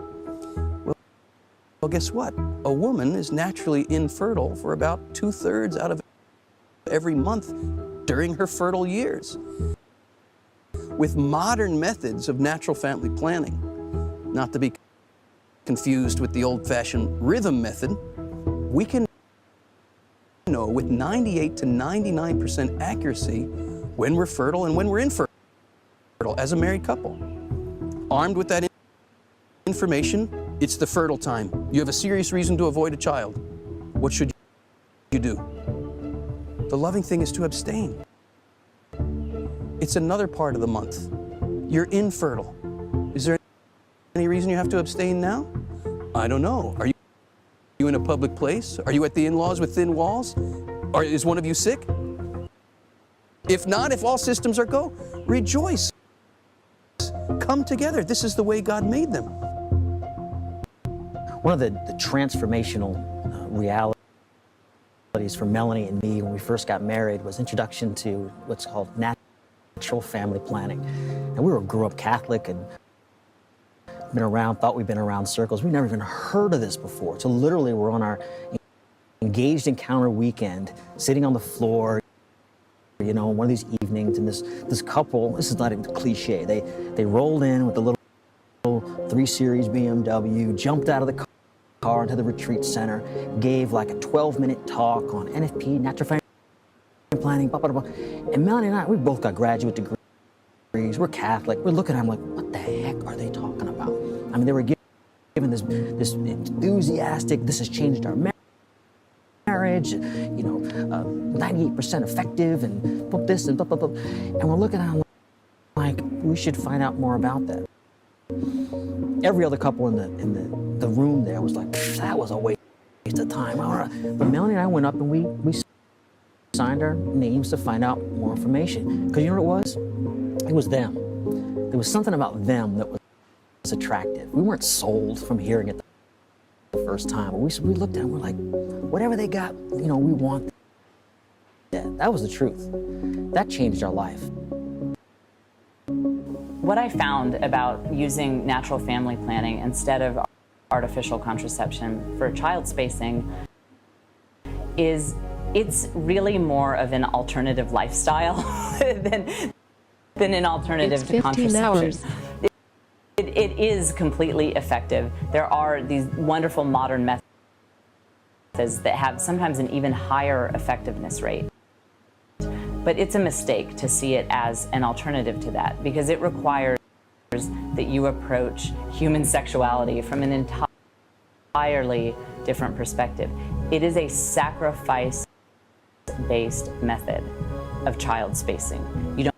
Well, guess what? A woman is naturally infertile for about 2/3 out of every month during her fertile years. With modern methods of natural family planning, not to be confused with the old-fashioned rhythm method, we can know with 98 to 99% accuracy when we're fertile and when we're infertile as a married couple. Armed with that information, it's the fertile time. You have a serious reason to avoid a child. What should you do? The loving thing is to abstain. It's another part of the month. You're infertile. Is there any reason you have to abstain now? I don't know. Are you in a public place? Are you at the in-laws with thin walls? Or is one of you sick? If not, if all systems are go, rejoice. Come together. This is the way God made them. One of the transformational realities for Melanie and me when we first got married was introduction to what's called natural family planning. And we grew up Catholic and thought we'd been around circles. We've never even heard of this before. So literally we're on our engaged encounter weekend, sitting on the floor, you know, one of these evenings, and this couple, this is not a cliche, they rolled in with the little 3 Series BMW, jumped out of the car into the retreat center, gave like a 12-minute talk on NFP, natural family planning, blah, blah, blah. And Melanie and I, we both got graduate degrees, we're Catholic, we're looking at them like, what the heck are they talking about? mean, they were given this enthusiastic, this has changed our marriage, 98% effective, and this and blah, blah, blah. And we're looking at it like, we should find out more about that. Every other couple in the room there was like, that was a waste of time. But Melanie and I went up and we signed our names to find out more information. Because you know what it was? It was them. There was something about them that was attractive. We weren't sold from hearing it the first time. We looked at it and we're like, whatever they got, we want that. That was the truth. That changed our life. What I found about using natural family planning instead of artificial contraception for child spacing is it's really more of an alternative lifestyle than an alternative to contraception. It is completely effective. There are these wonderful modern methods that have sometimes an even higher effectiveness rate. But it's a mistake to see it as an alternative to that, because it requires that you approach human sexuality from an entirely different perspective. It is a sacrifice-based method of child spacing. You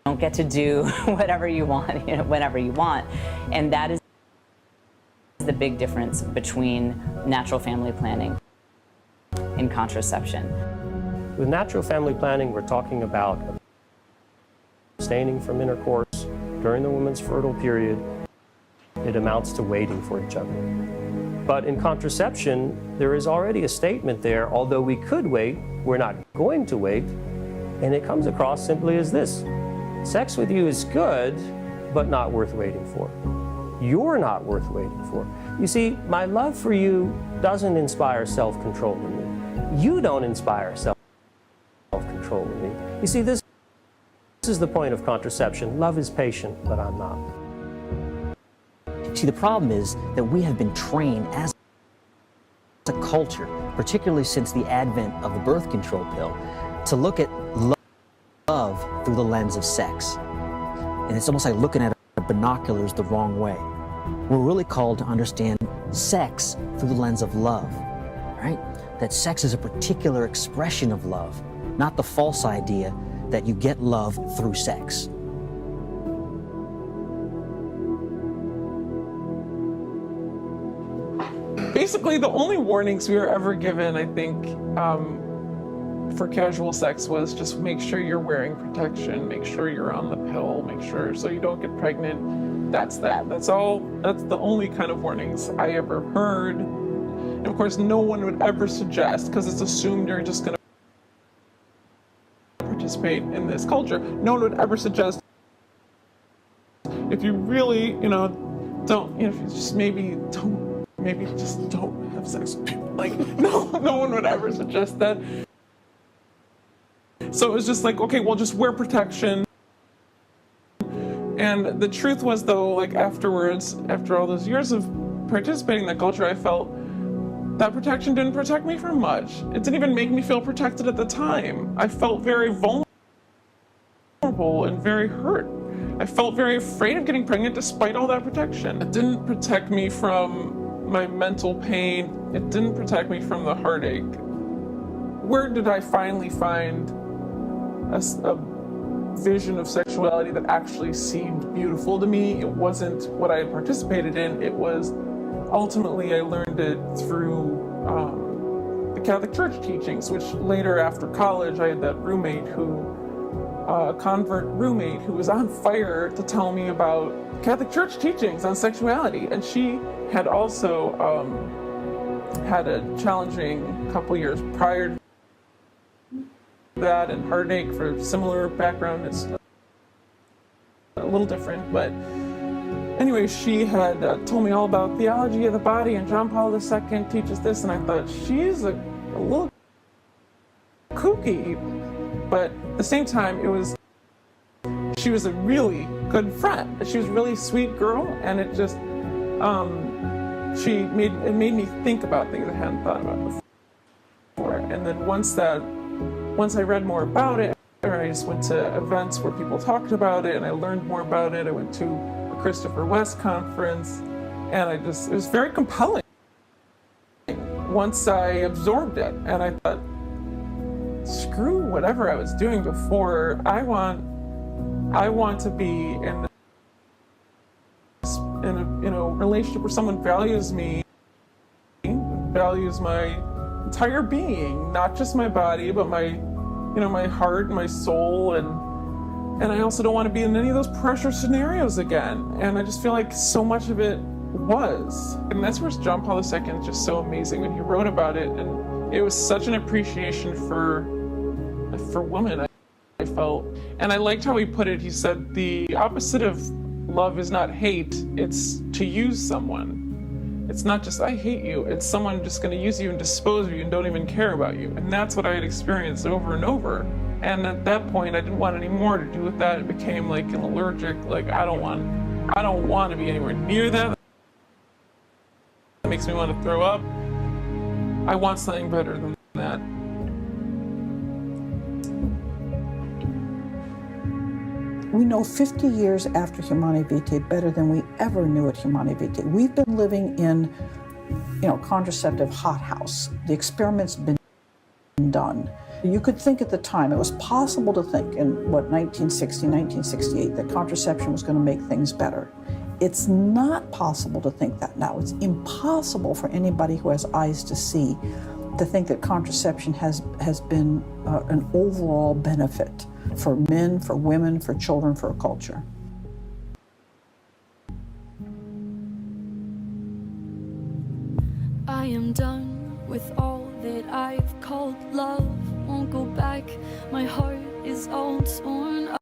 don't get to do whatever you want, whenever you want. And that is the big difference between natural family planning and contraception. With natural family planning, we're talking about abstaining from intercourse during the woman's fertile period. It amounts to waiting for each other. But in contraception, there is already a statement there, although we could wait, we're not going to wait. And it comes across simply as this: sex with you is good, but not worth waiting for. You're not worth waiting for. You see, my love for you doesn't inspire self-control in me. You don't inspire self-control in me. You see, this is the point of contraception. Love is patient, but I'm not. See, the problem is that we have been trained as a culture, particularly since the advent of the birth control pill, to look at love through the lens of sex. And it's almost like looking at binoculars the wrong way. We're really called to understand sex through the lens of love, right? That sex is a particular expression of love, not the false idea that you get love through sex. Basically, the only warnings we were ever given, I think, for casual sex was just make sure you're wearing protection, make sure you're on the pill, make sure so you don't get pregnant. That's that. That's all. That's the only kind of warnings I ever heard. And of course, no one would ever suggest, because it's assumed you're just going to participate in this culture. No one would ever suggest, if you really, don't, if you just maybe just don't have sex with people. Like, no one would ever suggest that. So it was just like, okay, well, just wear protection. And the truth was, though, like afterwards, after all those years of participating in that culture, I felt that protection didn't protect me from much. It didn't even make me feel protected at the time. I felt very vulnerable and very hurt. I felt very afraid of getting pregnant despite all that protection. It didn't protect me from my mental pain. It didn't protect me from the heartache. Where did I finally find a vision of sexuality that actually seemed beautiful to me? It wasn't what I had participated in. It was ultimately I learned it through the Catholic Church teachings, which later after college I had that roommate a convert roommate who was on fire to tell me about Catholic Church teachings on sexuality. And she had also had a challenging couple years prior to that, and heartache for similar background. It's a little different, but anyway, she had told me all about theology of the body, and John Paul II teaches this, and I thought, she's a little kooky, but at the same time, she was a really good friend. She was a really sweet girl, and it just, it made me think about things I hadn't thought about before. And then once I read more about it, or I just went to events where people talked about it, and I learned more about it. I went to a Christopher West conference, and it was very compelling once I absorbed it. And I thought, screw whatever I was doing before. I want to be in a relationship where someone values me, values my entire being, not just my body, but my heart, my soul, and I also don't want to be in any of those pressure scenarios again. And I just feel like so much of it was. And that's where John Paul II is just so amazing when he wrote about it. And it was such an appreciation for women, I felt. And I liked how he put it. He said, the opposite of love is not hate, it's to use someone. It's not just, I hate you, it's someone just going to use you and dispose of you and don't even care about you. And that's what I had experienced over and over. And at that point, I didn't want any more to do with that. It became like an allergic, like I don't want to be anywhere near that. That makes me want to throw up. I want something better than that. We know 50 years after Humanae Vitae better than we ever knew at Humanae Vitae. We've been living in, contraceptive hothouse. The experiment's been done. You could think at the time, it was possible to think in 1960, 1968, that contraception was going to make things better. It's not possible to think that now. It's impossible for anybody who has eyes to see to think that contraception has been an overall benefit for men, for women, for children, for a culture. I am done with all that I've called love. Won't go back, my heart is all torn up.